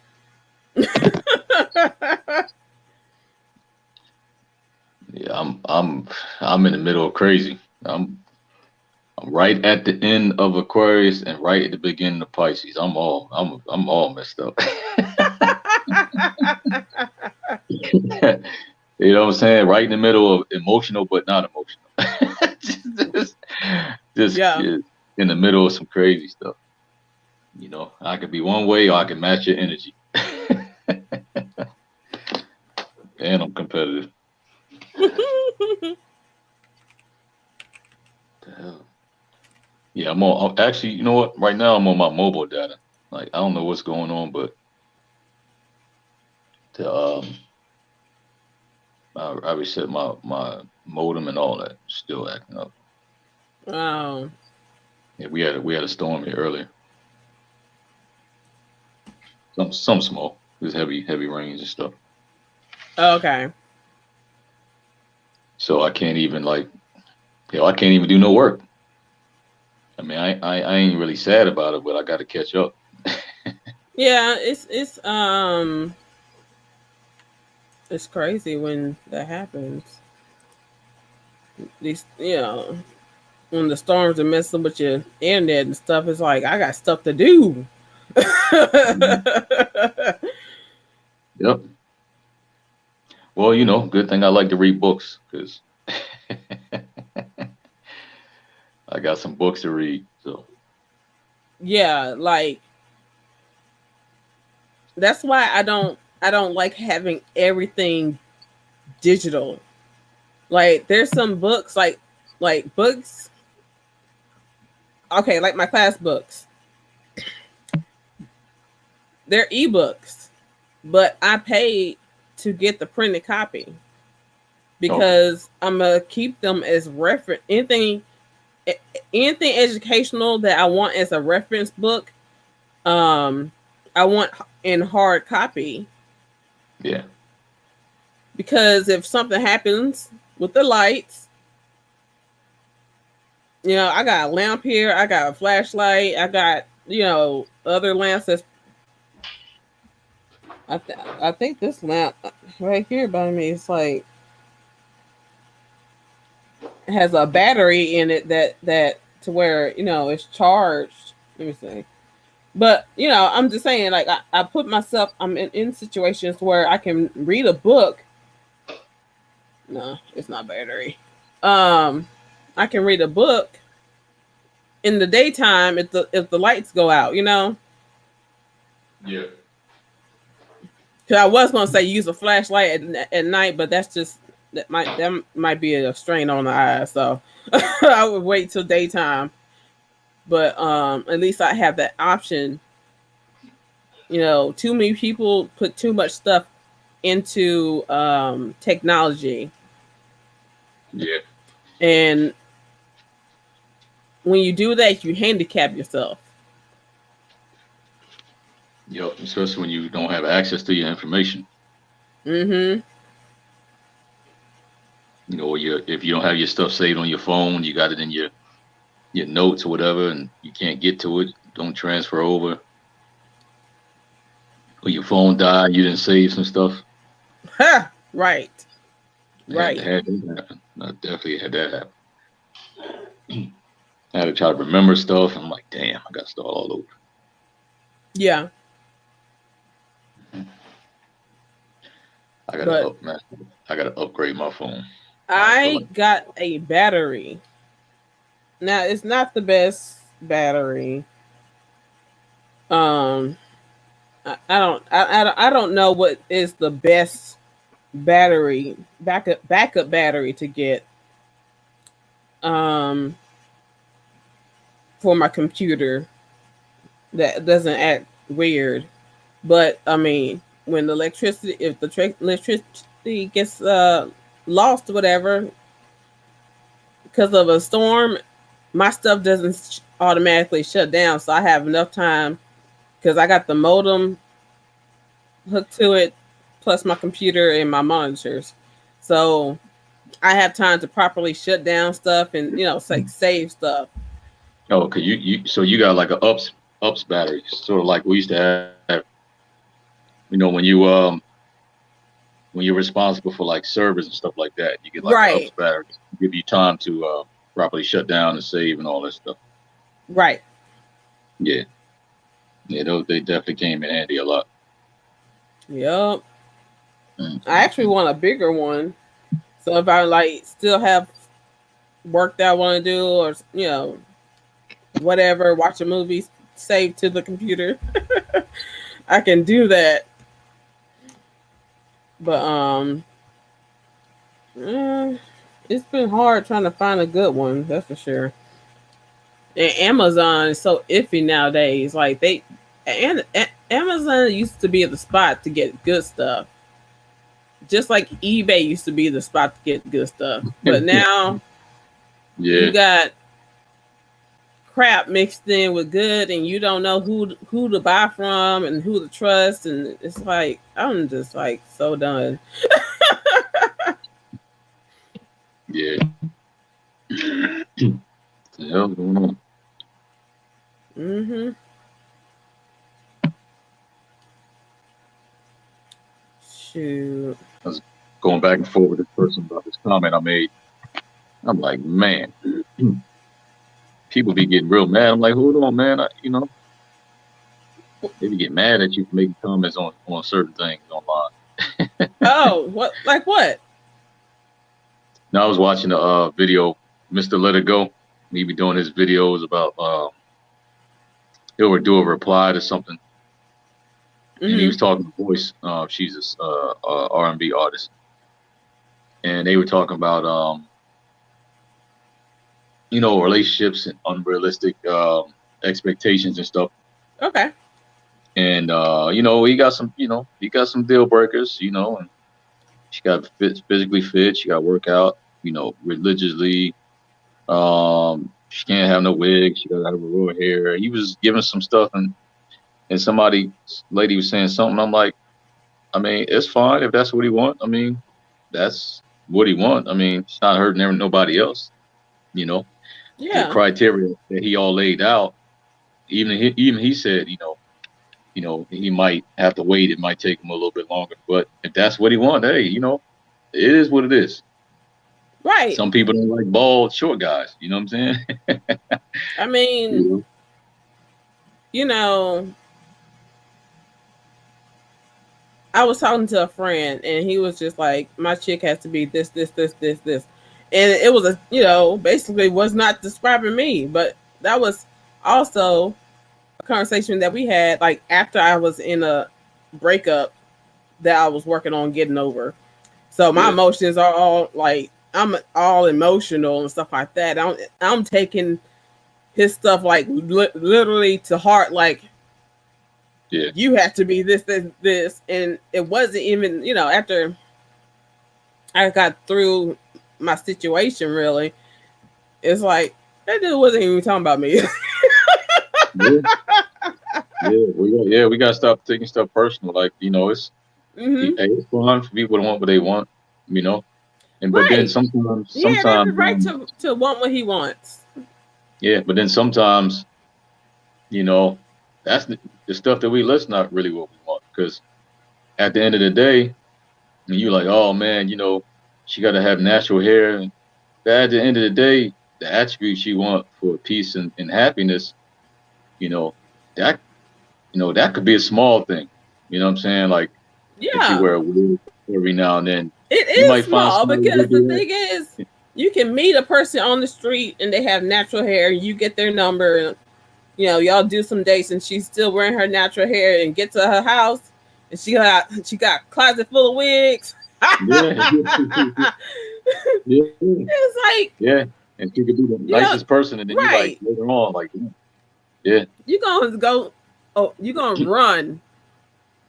Yeah, I'm in the middle of crazy. I'm right at the end of Aquarius and right at the beginning of Pisces. I'm all messed up. You know what I'm saying? Right in the middle of emotional but not emotional. just, Yeah. just in the middle of some crazy stuff. I could be one way or I can match your energy. And I'm competitive. The hell? Yeah, actually, you know what? Right now I'm on my mobile data. Like I don't know what's going on, but the I reset my modem and all that. Still acting up. Oh, Yeah, we had a storm here earlier. Some small. There's heavy rains and stuff. okay. So I can't even I can't even do no work. I mean, I ain't really sad about it, but I got to catch up. Yeah, it's crazy when that happens. These, when the storms are messing with your internet and stuff, it's like I got stuff to do. Mhm. Yep. Well, good thing I like to read books because I got some books to read. So Yeah, like that's why I don't like having everything digital. Like there's some books like books, okay, like my class books. They're ebooks, but I paid to get the printed copy okay, because I'm gonna keep them as reference. Anything educational that I want as a reference book, um, I want in hard copy yeah, because if something happens with the lights, I got a lamp here, I got a flashlight, I got other lamps that's I think this lamp right here by me is like has a battery in it that to where it's charged. Let me see. But I'm just saying, like I put myself, I'm in situations where I can read a book. No, it's not battery. Um, I can read a book in the daytime if the lights go out. Yeah. Because I was gonna say use a flashlight at night, but that might be a strain on the eyes. So I would wait till daytime. But at least I have that option. Too many people put too much stuff into technology, Yeah. and when you do that, you handicap yourself. Yep. Especially when you don't have access to your information. Mm-hmm. Or if you don't have your stuff saved on your phone, you got it in your notes or whatever, and you can't get to it. Don't transfer over. Or your phone died, you didn't save some stuff. Ha! Right. Had Right. had that happen. I definitely had that happen. I had to try to remember stuff. I'm like, damn, I got to start all over. Yeah. I gotta But up, man. I gotta upgrade my phone. I feel I like, got a battery. Now it's not the best battery. Um, I don't know what is the best battery backup battery to get um for my computer that doesn't act weird. But I mean, when the electricity, if the electricity gets lost or whatever because of a storm, my stuff doesn't automatically shut down. So I have enough time because I got the modem hooked to it, plus my computer and my monitors. So I have time to properly shut down stuff and like save stuff. oh, cause so you got like a ups battery, sort of like we used to have. When you're responsible for like servers and stuff like that, you get like an ups Right. battery, give you time to properly shut down and save and all that stuff. Right. Yeah, yeah, those they definitely came in handy a lot. Yep. I actually Mm-hmm. want a bigger one. So if I like still have work that I want to do, or whatever, watch a movie, save to the computer, I can do that. But it's been hard trying to find a good one. That's for sure. And Amazon is so iffy nowadays. Like and Amazon used to be the spot to get good stuff, just like eBay used to be the spot to get good stuff. But now you Yeah, got crap mixed in with good, and you don't know who to buy from and who to trust, and it's like I'm just like so done. yeah. The hell's going on? Mm-hmm. Shoot. I was going back and forth with this person about this comment I made. I'm like, man, people be getting real mad. I'm like, hold on, man. They be getting mad at you for making comments on certain things online. Oh, what? Like what? Now I was watching a video, Mr. Let It Go. He be doing his videos about he'll do a reply to something, and he Mm-hmm. was talking to Voice. She's a R&B artist, and they were talking about relationships and unrealistic expectations and stuff. Okay. And he got some deal breakers, and she got physically fit, she got to work out, religiously. She can't have no wig, she gotta have her real hair. He was giving some stuff, and lady was saying something. I'm like, I mean, it's fine if that's what he want. I mean, that's what he want. I mean, it's not hurting nobody else. You know, the Yeah. criteria that he all laid out. Even he said, he might have to wait. It might take him a little bit longer. But if that's what he wants, hey, it is what it is. Right. Some people don't like bald, short guys. You know what I'm saying? I mean, You you know, I was talking to a friend and he was just like, my chick has to be this, this, this, this, this. And it was basically was not describing me, but that was also a conversation that we had like after I was in a breakup that I was working on getting over. So my Yeah. emotions are all like, I'm all emotional and stuff like that. I'm taking his stuff like literally to heart, like, Yeah. you have to be this, this, this. And it wasn't even, after I got through my situation, really, it's like, that dude wasn't even talking about me. Yeah. We gotta stop taking stuff personal. Like, it's Hmm. it's fun for people to want what they want, you know. But then Right. sometimes He had every sometimes right to want what he wants. yeah, but then sometimes, you know, that's the stuff that we list not really what we want. Because at the end of the day, when you like, oh man, she gotta have natural hair. But at the end of the day, the attributes you want for peace and happiness, you know, that that could be a small thing. You know what I'm saying? Like if she Yeah, wear a wig every now and then, it you is might find small somebody who because the do thing is, you can meet a person on the street and they have natural hair. You get their number, and y'all do some dates, and she's still wearing her natural hair. And get to her house, and she got a closet full of wigs. that. Yeah, yeah, It's like, yeah. And she could be the you know, nicest person, and then you like right? later on, like, yeah. You gonna go? Oh, you gonna run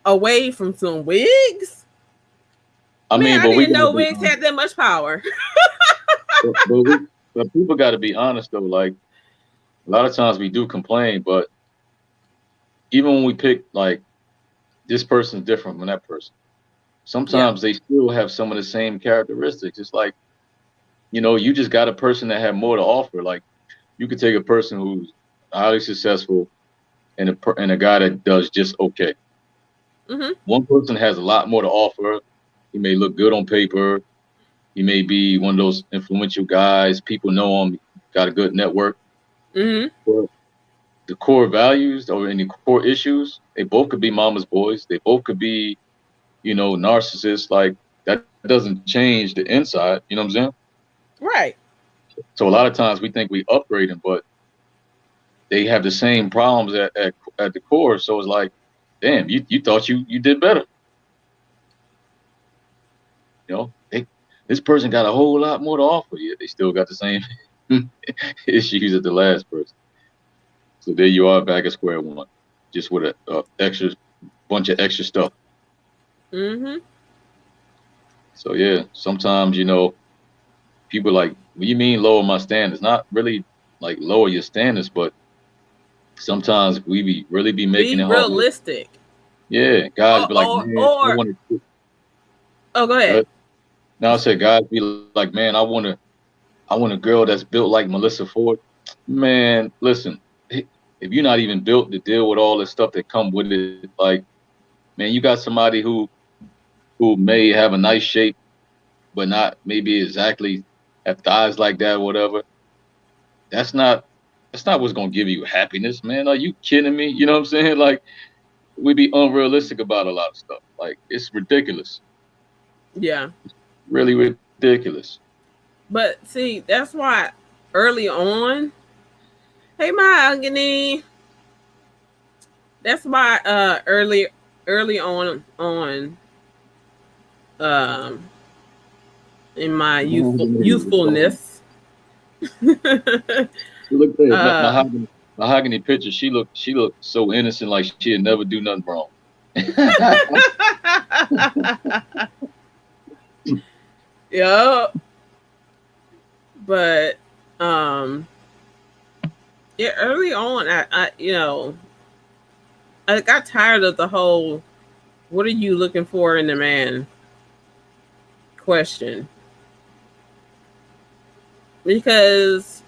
away from some wigs? I Man, mean, I but we didn't gotta know be wigs honest. had that much power. But people got to be honest though. Like a lot of times we do complain, but even when we pick like this person's different from that person, Yeah. sometimes they still have some of the same characteristics. It's like you just got a person that had more to offer. Like you could take a person who's highly successful and a guy that does just okay. Hmm. One person has a lot more to offer. He may look good on paper. He may be one of those influential guys. People know him. Got a good network. Hmm. But the core values or any core issues, they both could be mama's boys. They both could be, narcissists. Like that doesn't change the inside. You know what I'm saying? Right. So a lot of times we think we upgrade them, but they have the same problems at the core. So it's like, damn, you thought you did better. This person got a whole lot more to offer. Yet they still got the same issues as the last person. So there you are back at square one, just with a extra bunch of extra stuff. Hmm. So yeah, sometimes people like, what do you mean lower my standards? Not really like lower your standards, but sometimes we really be making Be it hard. Like, realistic. yeah, guys Or be like, or man, I or want to. oh, go ahead. Now I said, guys be like, man, I want a girl that's built like Melissa Ford. Man, listen, if you're not even built to deal with all the stuff that come with it, like, man, you got somebody who may have a nice shape, but not maybe exactly have thighs like that, or whatever. That's not that's not what's gonna give you happiness, man. Are you kidding me? You know what I'm saying? Like we be unrealistic about a lot of stuff. Like it's ridiculous, Yeah. really ridiculous. But see, that's why early on, hey Mahogany, that's why early on um in my youthfulness. Look at uh mahogany picture. She looked so innocent, like she'd never do nothing wrong. yeah, but um yeah, early on I got tired of the whole what are you looking for in a man question, because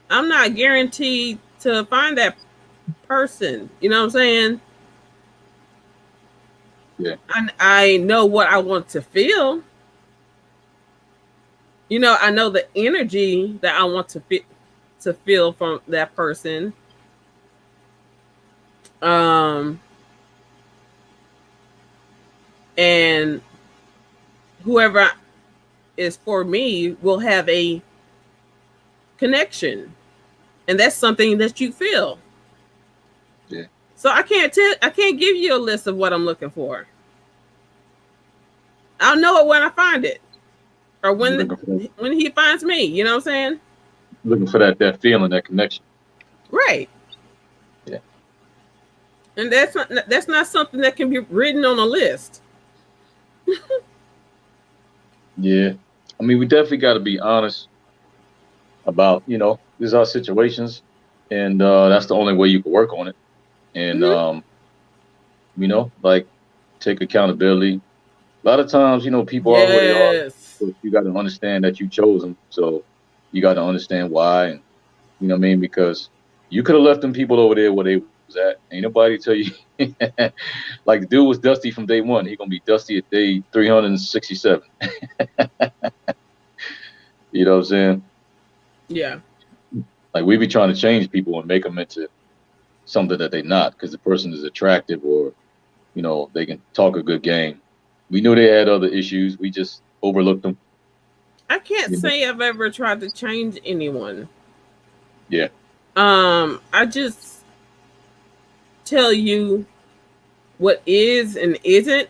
I'm not guaranteed to find that person. You know what I'm saying? Yeah. I know what I want to feel. You know, I know the energy that I want to feel from that person. Um, and whoever is for me will have a connection, and that's something that you feel. Yeah. So I can't give you a list of what I'm looking for. I'll know it when I find it, or You're looking for when he finds me. You know what I'm saying? that feeling, that connection. Right. Yeah. And that's not something that can be written on a list. Yeah. I mean, we definitely got to be honest about, these are situations, and that's the only way you can work on it. And Hmm. like, take accountability. A lot of times, people are who they are, Yes. but you got to understand that you chose them. So you got to understand why, and you know what I mean, because you could have left them people over there where they was at. Ain't nobody tell you. Like, the dude was dusty from day one. He gonna be dusty at day 367. You know what I'm saying? Yeah. Like, we be trying to change people and make them into something that they not, because the person is attractive, or they can talk a good game. We knew they had other issues. We just overlooked them. I can't You know? say I've ever tried to change anyone. Yeah. I just tell you what is and isn't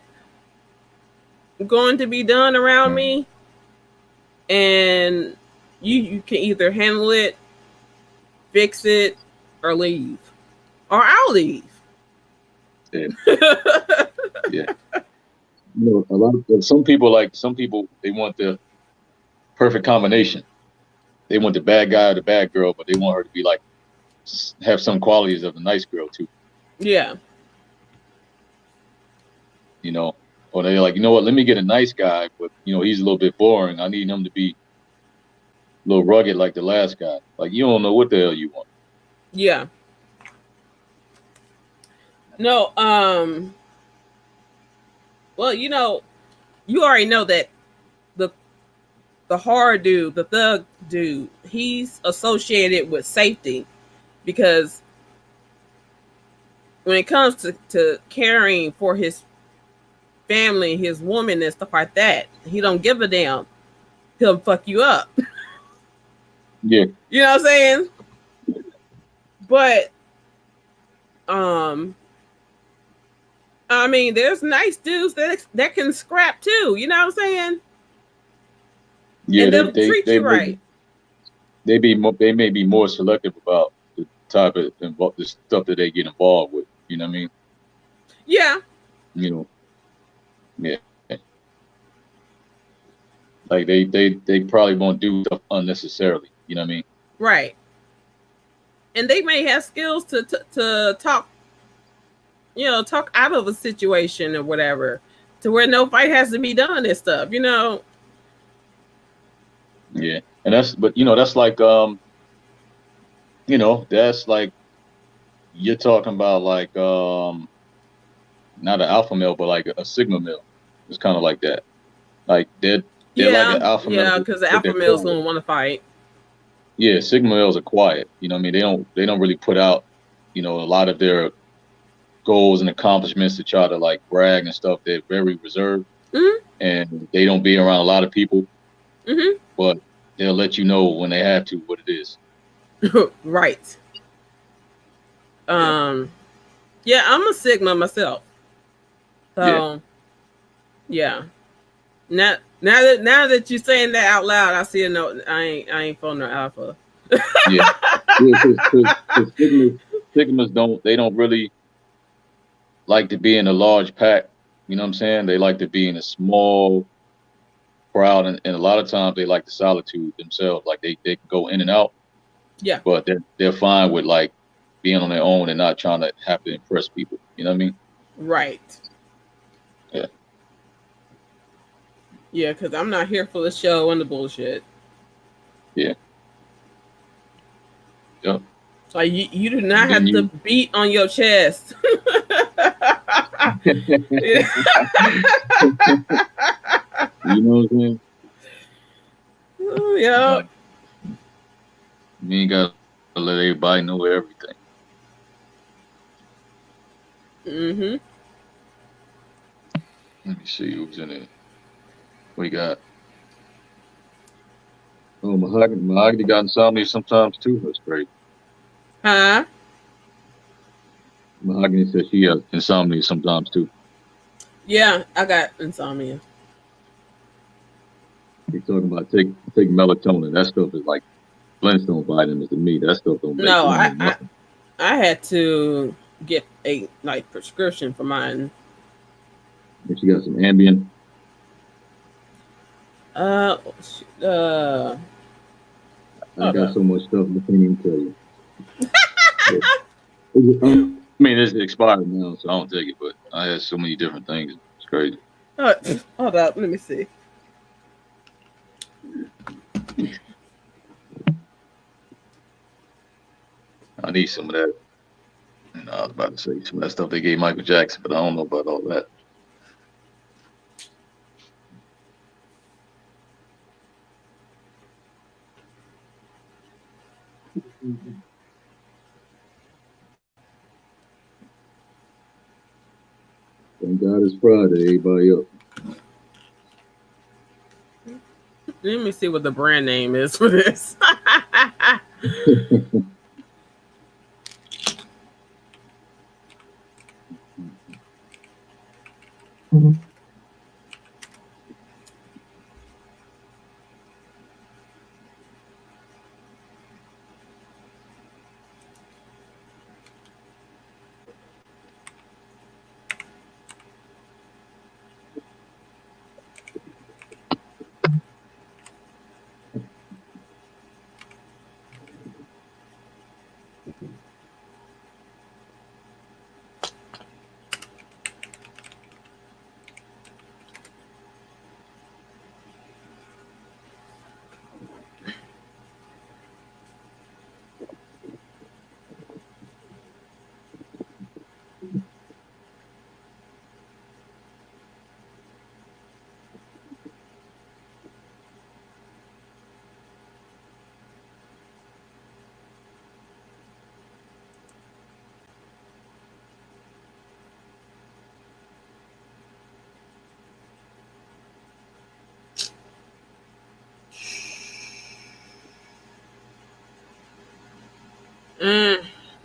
going to be done around Mhm. me, and you can either handle it, fix it, or leave, or I'll leave. Yeah. Yeah. A lot of some people they want the perfect combination. They want the bad guy or the bad girl, but they want her to be like, have some qualities of the nice girl too. Yeah. You know, or they're like, what? Let me get a nice guy, but he's a little bit boring. I need him to be a little rugged like the last guy. Like, you don't know what the hell you want. Yeah. No. Well, you already know that the the hard dude, the thug dude, he's associated with safety, because when it comes to caring for his family, his woman, and stuff like that, he don't give a damn. He'll fuck you up. Yeah. You know what I'm saying? But um, I mean, there's nice dudes that can scrap too. You know what I'm saying? Yeah. And They they'll they treat they you may right. be they may be more selective about the type of the stuff that they get involved with. You know what I mean? Yeah. You know. Yeah. Like, they probably won't do stuff unnecessarily. You know what I mean? Right. And they may have skills to talk, talk out of a situation or whatever, to where no fight has to be done and stuff. Yeah. And that's like that's like, you're talking about, like, not an alpha male, but like a sigma male. It's kind of like that. Like, they're like an Yeah, alpha male, yeah, because the but alpha they're males quiet. don't want to fight. Yeah, sigma males are quiet. You know what I mean? They don't really put out, a lot of their goals and accomplishments to try to, like, brag and stuff. They're very reserved, Hmm. and they don't be around a lot of people, Hmm. but they'll let you know when they have to what it is. Right. Yeah. Um. Yeah, I'm a Sigma myself. Yeah. So yeah. Now that you're saying that out loud, I see a no. I ain't for no alpha. Yeah. Yeah. Because sigmas don't really like to be in a large pack. You know what I'm saying? They like to be in a small crowd, and a lot of times they like the solitude themselves. Like, they can go in and out, Yeah. but they're fine with, like, being on their own and not trying to have to impress people. You know what I mean? Right. Yeah. Yeah, because I'm not here for the show and the bullshit. Yeah. Yep. Like you do not And then have to you beat on your chest. You know what I'm saying? Yeah. Like, you ain't gotta let everybody know everything. Mm-hmm. Let me see who's in it. We got Mahogany got insomnia sometimes too. That's great. Huh? Mahogany says she has insomnia sometimes too. Yeah, I got insomnia. He's talking about take melatonin. That stuff is like Flintstone vitamins to me. That stuff don't make No, you I, know I nothing. I had to get a like prescription for mine. And she got some Ambien. Uh, I hold got up. so much stuff I can't even tell you. I mean, it's expired now, so I don't take it. But I had so many different things. It's crazy. Hold up. Let me see. I need some of that. And I was about to say some of that stuff they gave Michael Jackson, but I don't know about all that. Thank God it's Friday. Everybody up. Let me see what the brand name is for this.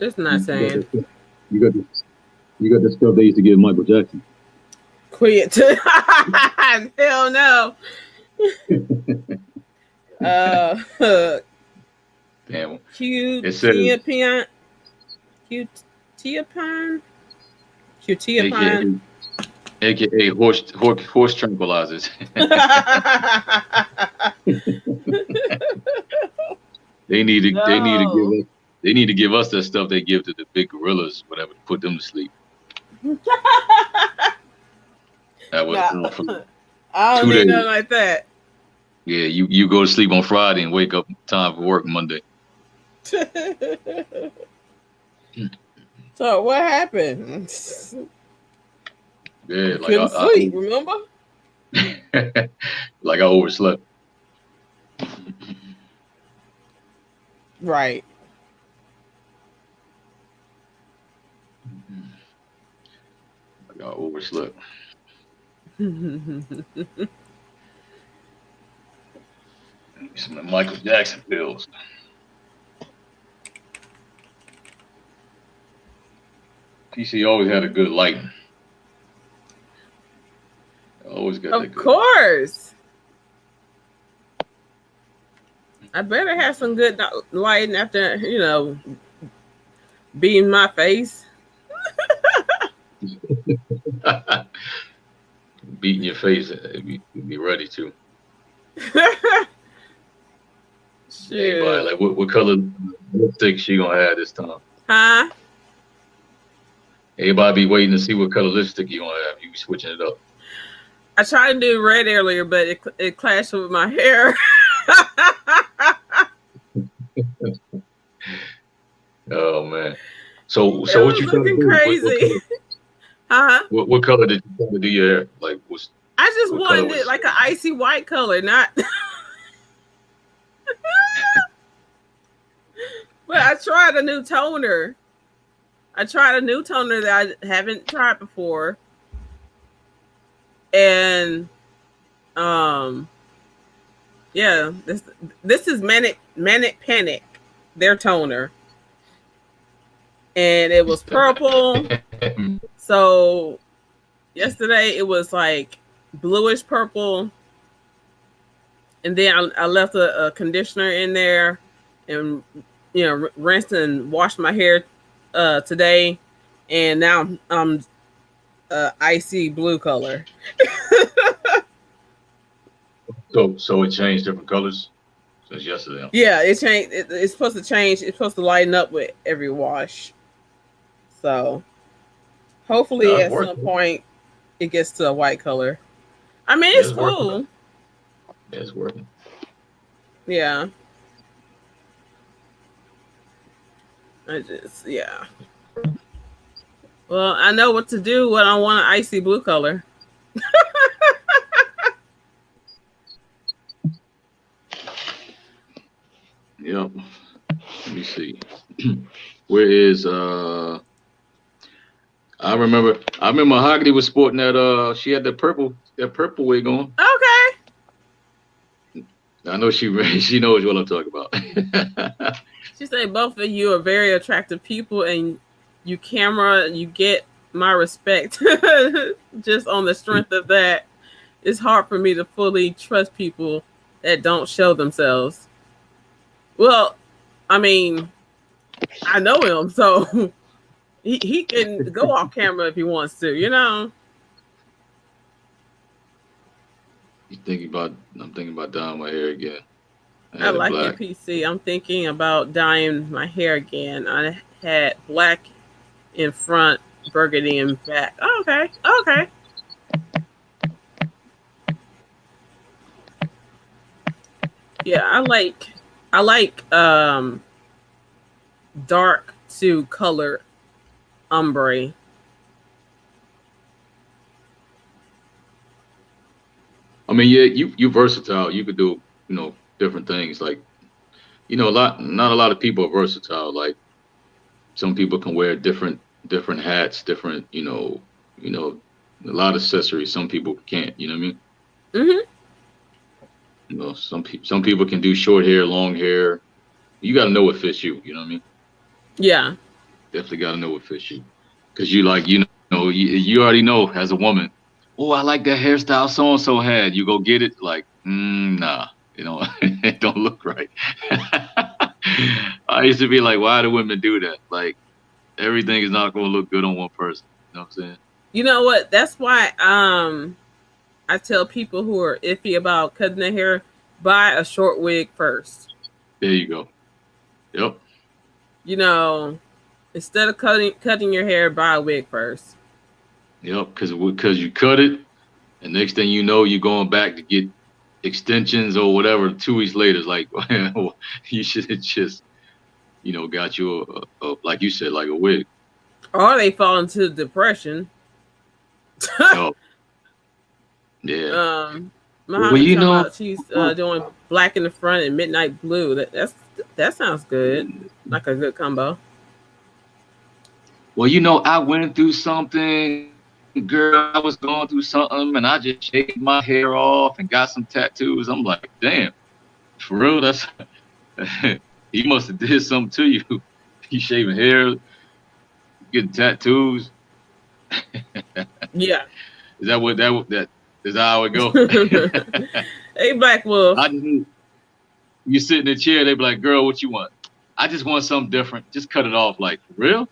It's not You got saying. that stuff. You got this. You got the stuff they used to give Michael Jackson. Quit. Hell no. Damn. Q It says Tiapian. Q Tiapan. Q Tiapan. AKA horse tranquilizers. No. They need to give us that stuff they give to the big gorillas, whatever, to put them to sleep. That was No. for I don't 2 need days. nothing like that. Yeah, you go to sleep on Friday and wake up time for work Monday. So what happened? Yeah, You like couldn't sleep, remember? like I overslept. Right. Like I overslept. Some of the Michael Jackson pills. PC always had a good lighting. Always got that Of good light. course. I better have some good lighting after, beating my face. Beating your face, be ready to. Everybody like, what color lipstick she gonna have this time? Huh? Everybody be waiting to see what color lipstick you gonna have. You be switching it up. I tried to do red earlier, but it clashed with my hair. Oh man. So It what was you trying to looking do? crazy. Huh? What color did you do your hair? Like, I just what color wanted it was? like an icy white color, not. But I tried a new toner. I tried a new toner that I haven't tried before, and um, yeah, this is manic panic, their toner, and it was purple. So yesterday it was like bluish purple, and then I left a conditioner in there, and rinsed and washed my hair today, and now I'm icy blue color. So it changed different colors since yesterday. Yeah, it changed. It's supposed to change. It's supposed to lighten up with every wash. So hopefully, That's at some working. point, it gets to a white color. I mean, it's cool. It's working. Yeah. Well, I know what to do when I want an icy blue color. Yep. Let me see. Where is I remember Mahogany was sporting that she had that purple wig on. Okay. I know she knows what I'm talking about. She said both of you are very attractive people, and you get my respect just on the strength of that. It's hard for me to fully trust people that don't show themselves. Well, I mean, I know him, so he can go off camera if he wants to, I'm thinking about dyeing my hair again. I like your PC. I'm thinking about dyeing my hair again. I had black in front, burgundy in back. Oh, okay. Yeah, I like dark to color ombre. I mean, yeah, you versatile. You could do different things. Like not a lot of people are versatile. Like some people can wear different hats, different a lot of accessories. Some people can't. You know what I mean? Mm-hmm. Some people can do short hair, long hair. You got to know what fits you. You know what I mean? Yeah. Definitely got to know what fits you, because you already know as a woman. Oh, I like that hairstyle so and so had. You go get it. Like, nah, it don't look right. I used to be like, why do women do that? Like, everything is not going to look good on one person. You know what I'm saying? You know what? That's why I tell people who are iffy about cutting their hair, buy a short wig first. There you go. Yep. Instead of cutting your hair, buy a wig first. Yep, because you cut it, and next thing you know, you're going back to get extensions or whatever. 2 weeks later, it's like you should have just, got you a like you said, like a wig. Or they fall into depression. Oh. Yeah. Well, she's doing black in the front and midnight blue. That sounds good. Like a good combo. Well, I went through something, girl. I was going through something, and I just shaved my hair off and got some tattoos. I'm like, damn, for real? That's he must have did something to you. You shaving hair, getting tattoos. Yeah. Is that is that how it go? Hey, Black Wolf. You sit in the chair, they be like, girl, what you want? I just want something different. Just cut it off. Like, for real?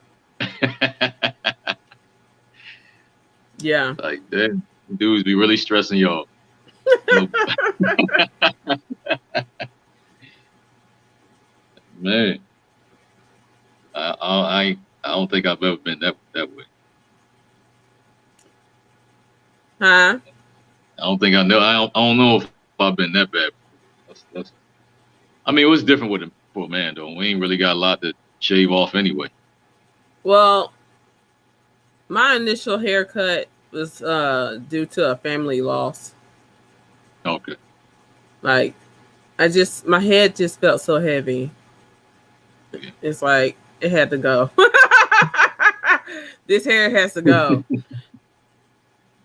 Yeah. Like, that dudes be really stressing y'all. Man. I don't think I've ever been that way. Huh? I don't think I know. I don't know if I've been that bad. I mean, it was different for a man, though. We ain't really got a lot to shave off anyway. Well, My initial haircut was due to a family loss. Okay. Like my head just felt so heavy. Yeah. It's like it had to go. This hair has to go. You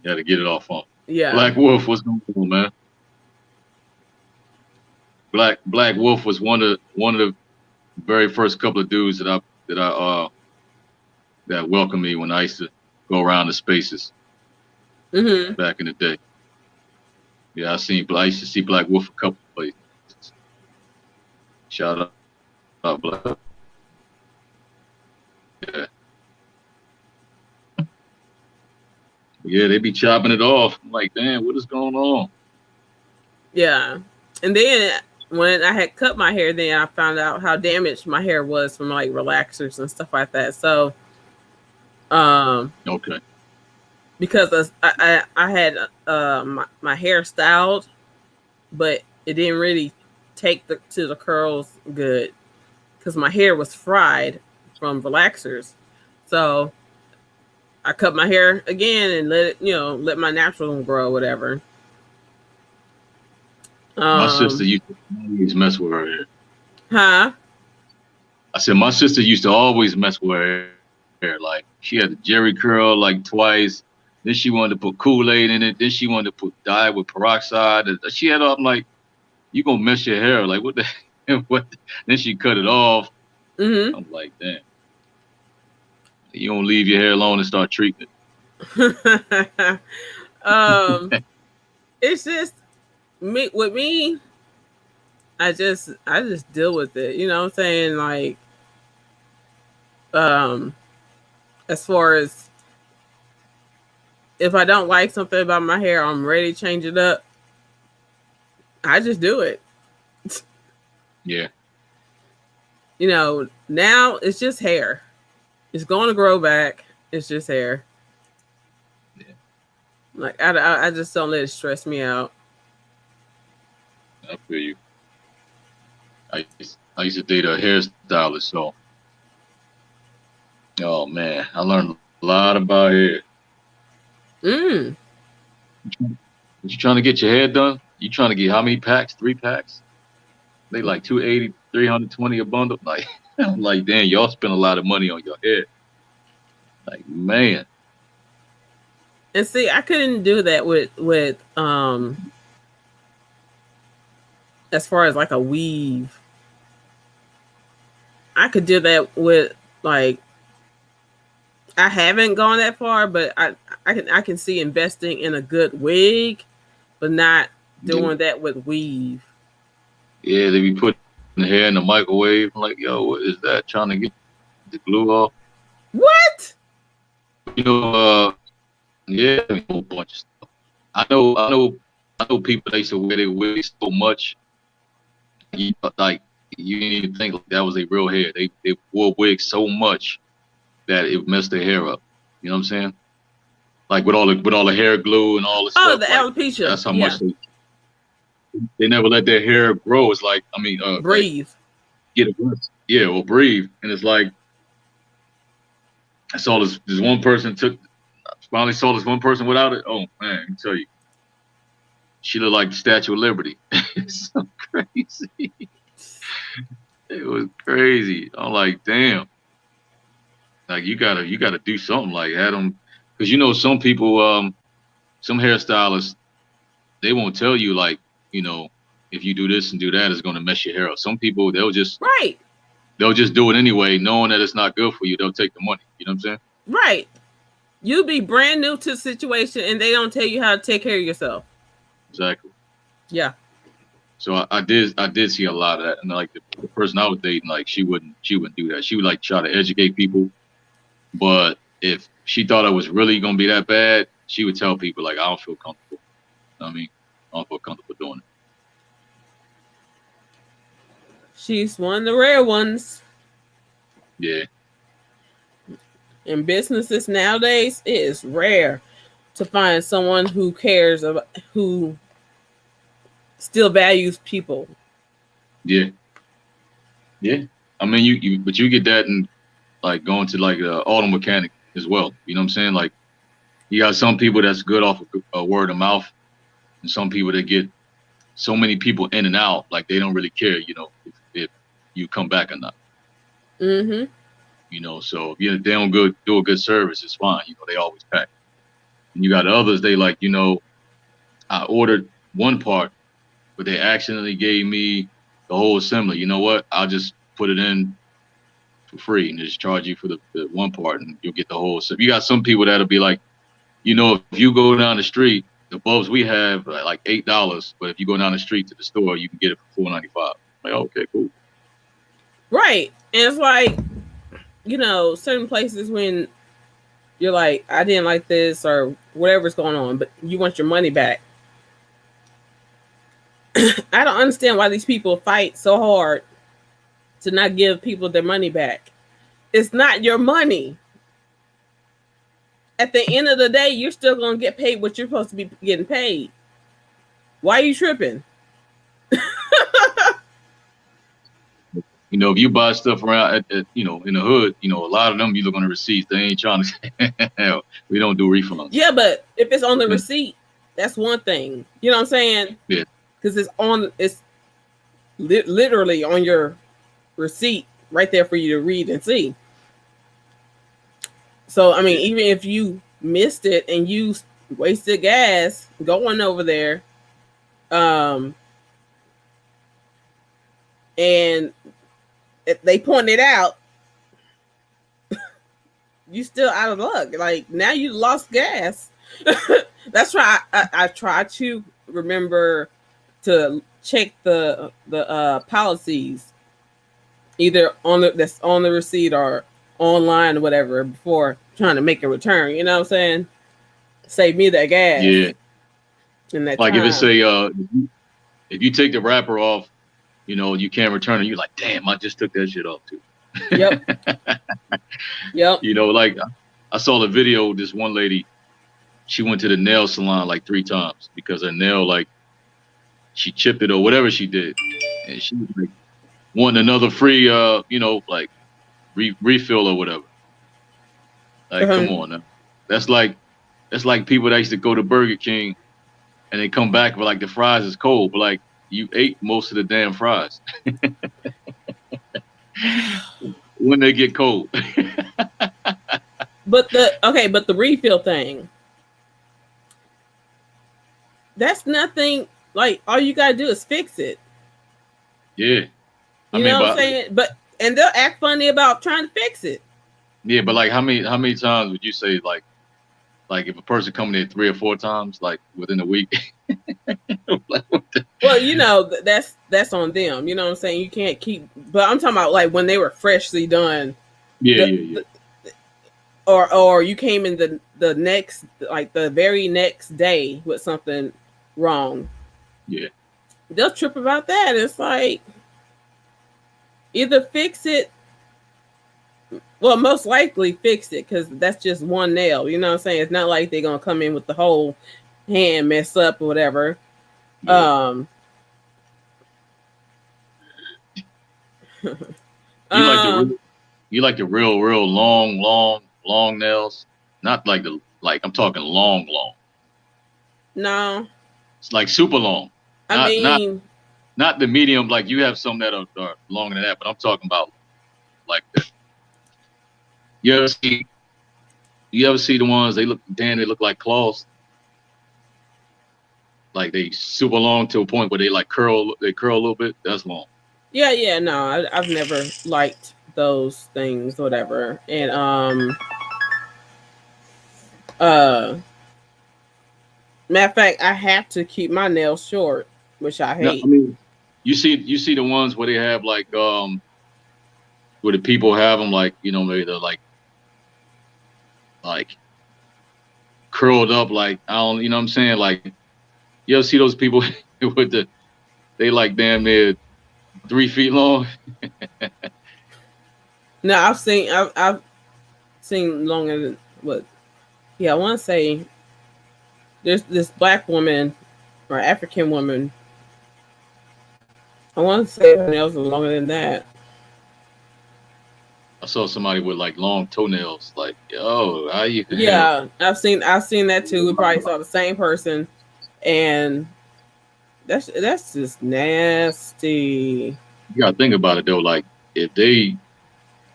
had to get it off on. Yeah. Black Wolf, what's going on, man? Black Wolf was one of the very first couple of dudes that welcomed me when I used to go around the spaces back in the day. Yeah, I used to see Black Wolf a couple of places. Shout out Black. Yeah. Yeah, they be chopping it off. I'm like, damn, what is going on? Yeah. And then when I had cut my hair, then I found out how damaged my hair was from like relaxers and stuff like that. So, okay. Because I had my hair styled, but it didn't really take to the curls good because my hair was fried from relaxers. So I cut my hair again and let my natural one grow, whatever. My sister used to always mess with her hair. Huh? I said my sister used to always mess with her hair. Like she had the Jerry curl like twice. Then she wanted to put Kool-Aid in it. Then she wanted to put dye with peroxide. She had I'm like, you gonna mess your hair? Like what the what? Then she cut it off. I'm like, damn. You don't leave your hair alone and start treating it. It's just me. With me, I just deal with it. You know what I'm saying? Like, as far as if I don't like something about my hair, I'm ready to change it up. I just do it. Yeah. You know, now it's just hair. It's going to grow back. It's just hair. Yeah. Like I just don't let it stress me out. I feel you. I used to date a hairstylist, so oh man, I learned a lot about hair. You trying to get your hair done? You trying to get how many packs? 3 packs? They like $280, $320 a bundle. Like I'm like, damn, y'all spend a lot of money on your hair. Like, man. And see, I couldn't do that with as far as like a weave. I could do that with like I haven't gone that far, but I can see investing in a good wig, but not doing that with weave. Yeah, they be putting the hair in the microwave. I'm like, yo, what is that? Trying to get the glue off. What? You know, yeah, a whole bunch of stuff. I know people they used to wear their wigs so much. You didn't even think like that was a real hair. They wore wigs so much that it messed their hair up. You know what I'm saying? Like with all the hair glue and all the stuff. Oh, the alopecia. That's how much they never let their hair grow. It's like, I mean, breathe. Like, yeah, or breathe. And it's like, I saw this one person finally saw this one person without it. Oh man, I can tell you. She looked like the Statue of Liberty. It's so crazy. It was crazy. I'm like, damn. Like you gotta do something like that. Because you know some people, some hairstylists, they won't tell you like, you know, if you do this and do that, it's gonna mess your hair up. Some people they'll just do it anyway, knowing that it's not good for you. They'll take the money. You know what I'm saying? Right. You be brand new to the situation and they don't tell you how to take care of yourself. Exactly. Yeah. So I did see a lot of that, and like the person I was dating, like she wouldn't do that. She would like try to educate people, but if she thought it was really gonna be that bad, she would tell people like, I don't feel comfortable. I mean, I don't feel comfortable doing it. She's one of the rare ones. Yeah. In businesses nowadays, it is rare to find someone who cares about, who still values people. Yeah. Yeah. I mean, you get that in like going to like an auto mechanic. as well. You know what I'm saying? Like you got some people that's good off of word of mouth, and some people that get so many people in and out, like they don't really care, you know, if you come back or not. Mm-hmm. You know, so if they don't do a good service, it's fine. You know, they always pack. And you got others, they like, you know, I ordered one part, but they accidentally gave me the whole assembly. You know what? I'll just put it in for free and just charge you for the one part, and you'll get the whole. So you got some people that'll be like, you know, if you go down the street, the bulbs we have are like $8, but if you go down the street to the store, you can get it for $4.95. Like, okay, cool. Right. And it's like, you know, certain places when you're like, I didn't like this or whatever's going on, but you want your money back. I don't understand why these people fight so hard to not give people their money back. It's not your money. At the end of the day, you're still going to get paid what you're supposed to be getting paid. Why are you tripping? You know, if you buy stuff around, you know, in the hood, you know, a lot of them you look on the receipts. They ain't trying to. Hell, we don't do refunds. Yeah, but if it's on the receipt, that's one thing. You know what I'm saying? Yeah. Because it's literally on your receipt right there for you to read and see. So I mean, even if you missed it and you wasted gas going over there, and if they point it out, you still out of luck. Like now you lost gas. That's why I try to remember to check the policies either that's on the receipt or online or whatever before trying to make a return. You know what I'm saying? Save me that gas. Yeah. In that like time. if it say if you take the wrapper off, you know, you can't return it. You're like, damn, I just took that shit off too. Yep. Yep. You know, like I saw the video. This one lady, she went to the nail salon like 3 times because her nail, like, she chipped it or whatever she did, and she was like wanting another free, you know, like refill or whatever. Like, come on now. That's like people that used to go to Burger King and they come back but like the fries is cold, but like you ate most of the damn fries. When they get cold. But the refill thing, that's nothing. Like all you gotta do is fix it. Yeah. You know what I'm saying? And they'll act funny about trying to fix it. Yeah, but like how many times would you say like if a person coming in 3 or 4 times like within a week? Like, well, you know, that's on them. You know what I'm saying? You can't keep, but I'm talking about like when they were freshly done. Yeah. Or you came in the next, like the very next day with something wrong. Yeah. They'll trip about that. It's like either fix it. Well, most likely fix it because that's just one nail. You know what I'm saying? It's not like they're gonna come in with the whole hand mess up or whatever. Yeah. You like the real long nails, not like I'm talking long. No, it's like super long. Not the medium. Like you have some that are longer than that, but I'm talking about like the. You ever see the ones they look like claws? Like they super long to a point where they curl a little bit. That's long. Yeah. No, I've never liked those things, whatever. And matter of fact, I have to keep my nails short, which I hate. No, I mean, you see the ones where they have like where the people have them like, you know, maybe they're like curled up, like I don't, you know what I'm saying? Like you ever see those people with they like damn near 3 feet long? No, I've seen longer than what? Yeah, I want to say there's this black woman or African woman. I want to say her nails are longer than that. I saw somebody with like long toenails. Like, yo, how you? Yeah, I've seen that too. We probably saw the same person, and that's just nasty. You gotta think about it though. Like, if they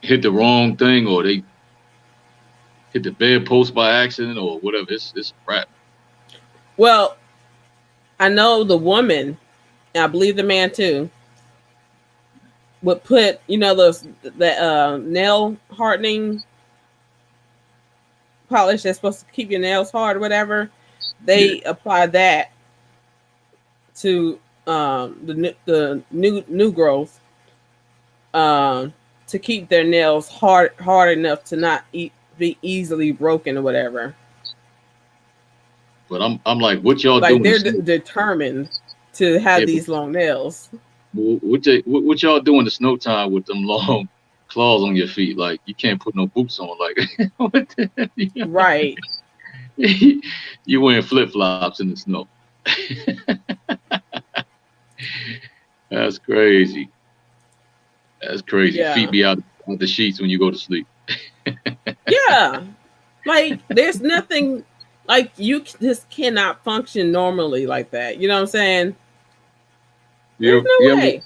hit the wrong thing or they hit the bedpost by accident or whatever, it's a wrap. Well, I know the woman, and I believe the man too, would put the nail hardening polish that's supposed to keep your nails hard or whatever. They apply that to the new growth to keep their nails hard enough to not be easily broken or whatever. But I'm like, what y'all Like doing? they're determined to have these long nails. What y'all doing the snow time with them long claws on your feet? Like, you can't put no boots on. Like, what the hell? Right. You wearing flip flops in the snow. That's crazy. That's crazy. Yeah. Feet be out the sheets when you go to sleep. Yeah. Like there's nothing, like you just cannot function normally like that. You know what I'm saying? There's no way.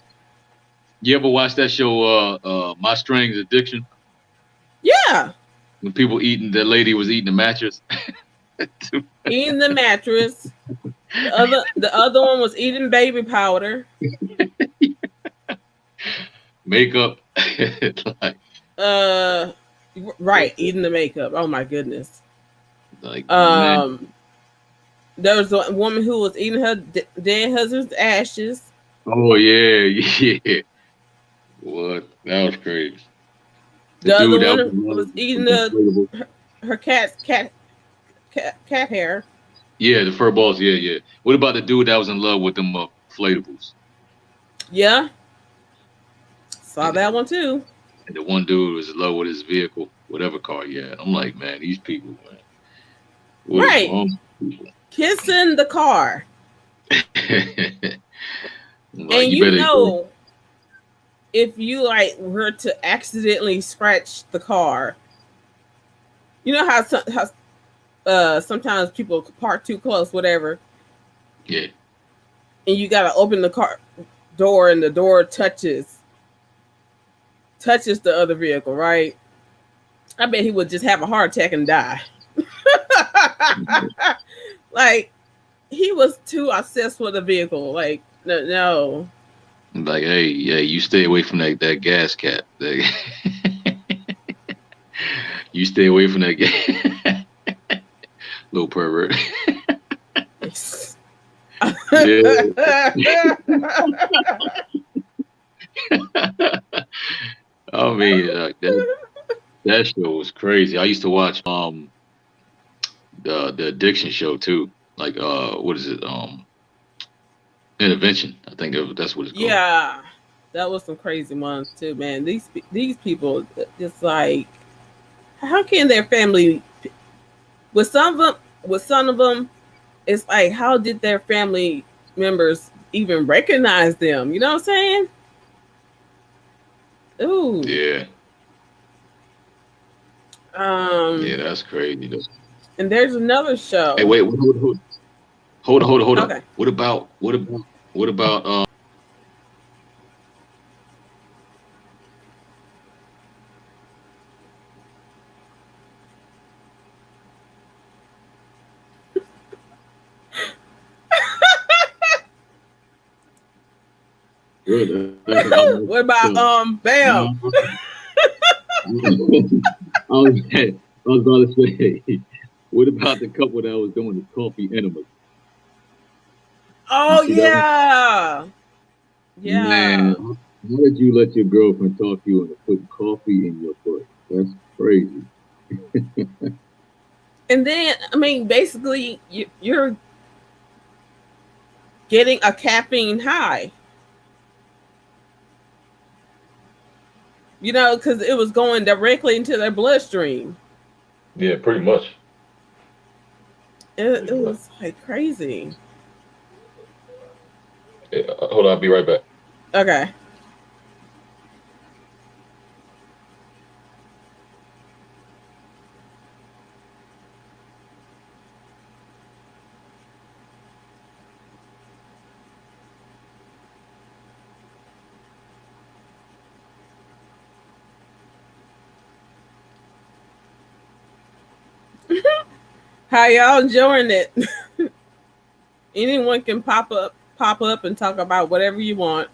You ever watch that show, My Strange Addiction? Yeah. When the lady was eating the mattress. Eating the mattress. The other one was eating baby powder. Makeup. Like, right, eating the makeup. Oh my goodness. Like, there was a woman who was eating her dead husband's ashes. Oh yeah. What? That was crazy. The other one was eating her cat's cat hair. Yeah, the fur balls. Yeah. What about the dude that was in love with them inflatables? Yeah. Saw that one too. And the one dude was in love with his vehicle, whatever car he had. I'm like, man, these people, man. What is wrong with people? Kissing the car. Like, and you know, if you like were to accidentally scratch the car, you know how sometimes people park too close, whatever. Yeah. And you gotta open the car door, and the door touches the other vehicle, right? I bet he would just have a heart attack and die. Like he was too obsessed with the vehicle. Like no. Like, hey, you stay away from that gas cap. You stay away from that gas. Little pervert. I mean, that show was crazy. I used to watch the addiction show too. Like what is it? Intervention. I think that's what it's called. Yeah, that was some crazy ones too, man. These people, it's like, how can their family? With some of them, it's like, how did their family members even recognize them? You know what I'm saying? Ooh. Yeah. Yeah, that's crazy though. And there's another show. Hey, wait, hold on. Okay. What about what about Bam? I was about to say, what about the couple that was doing the coffee enemas? Oh yeah. Yeah. Man, how did you let your girlfriend talk you into putting coffee in your butt? That's crazy. And then, I mean, basically, you're getting a caffeine high. You know, because it was going directly into their bloodstream. Yeah, pretty much. It was like crazy. Yeah, hold on, I'll be right back. Okay. How y'all enjoying it? Anyone can pop up and talk about whatever you want.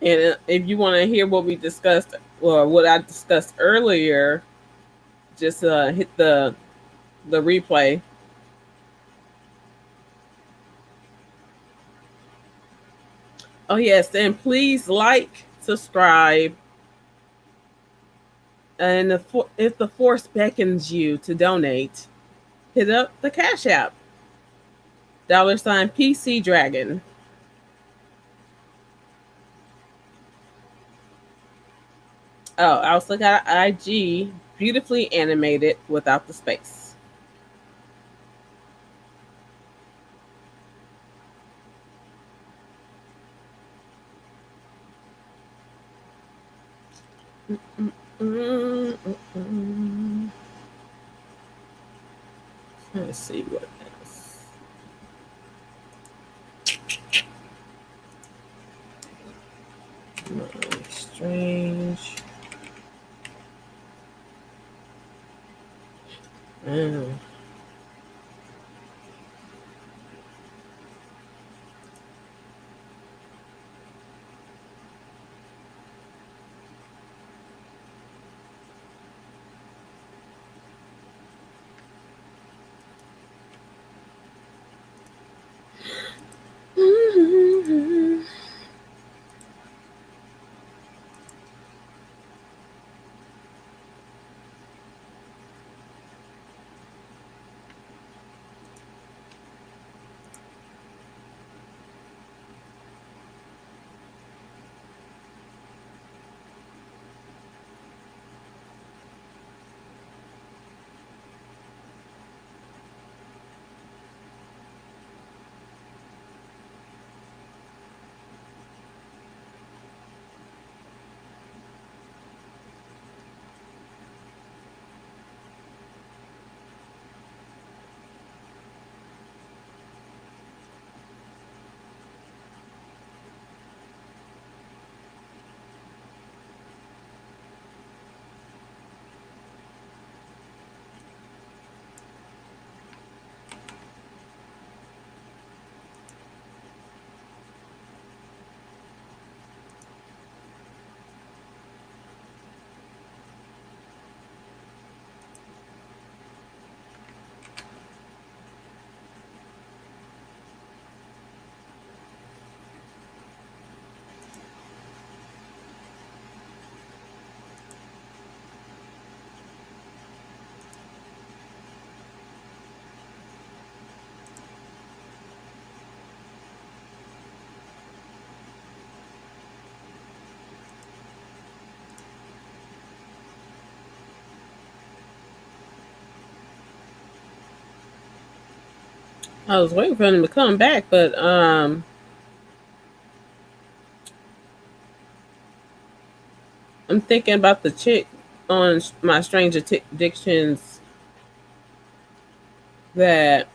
And if you want to hear what we discussed or what I discussed earlier, just hit the replay. Oh yes, and please like, subscribe, and if the force beckons you to donate, hit up the Cash App $ PC Dragon. Oh, I also got IG, beautifully animated without the space. Let's see what else. Strange. Mm. I was waiting for him to come back, but I'm thinking about the chick on my Strange Addictions that,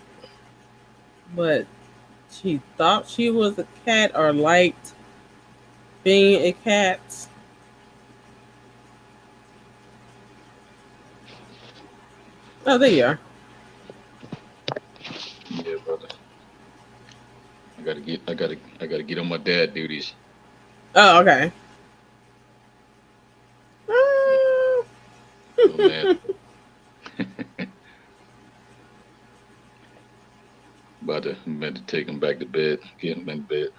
but she thought she was a cat or liked being a cat. Oh, there you are. Yeah, brother. I gotta get on my dad duties. Oh, okay. Oh, man. I'm about to take him back to bed, get him in bed.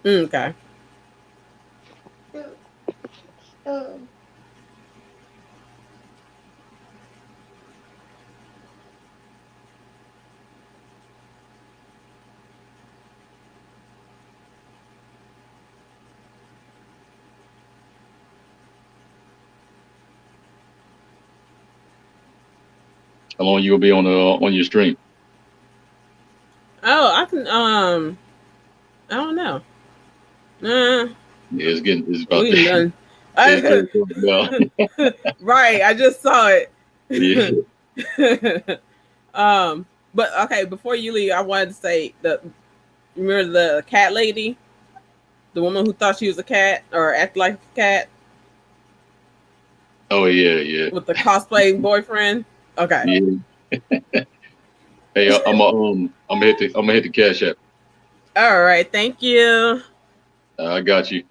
Okay. How long you gonna be on your stream? Oh, I can. I don't know. Yeah, it's about We done. yeah. Right. I just saw it. Yeah. But okay. Before you leave, I wanted to say remember the cat lady. The woman who thought she was a cat or acted like a cat Oh yeah. with the cosplay boyfriend. Okay. Yeah. Hey, I'm gonna hit the cash app. All right. Thank you. I got you.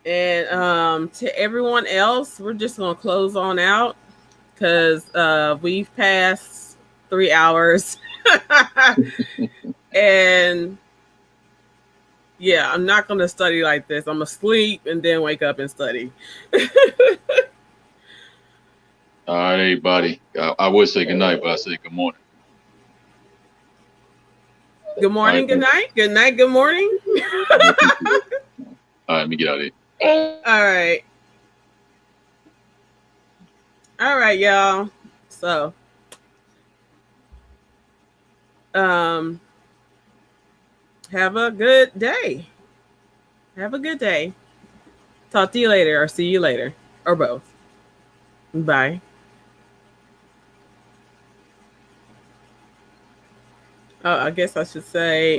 And to everyone else, we're just gonna close on out because we've passed 3 hours. And yeah, I'm not gonna study like this. I'm gonna sleep and then wake up and study. All right, everybody. I would say good night, but I say good morning. Good morning, good night, good night, good morning. All right, let me get out of here. All right, y'all. So, have a good day. Have a good day. Talk to you later or see you later or both. Bye. Oh, I guess I should say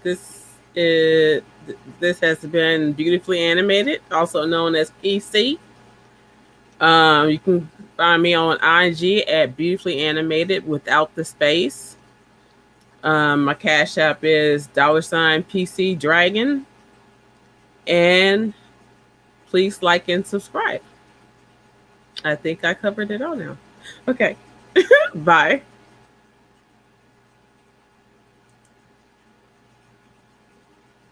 this has been Beautifully Animated, also known as PC. You can find me on IG at Beautifully Animated without the space. My Cash App is $PC Dragon. And please like and subscribe. I think I covered it all now. Okay. Bye.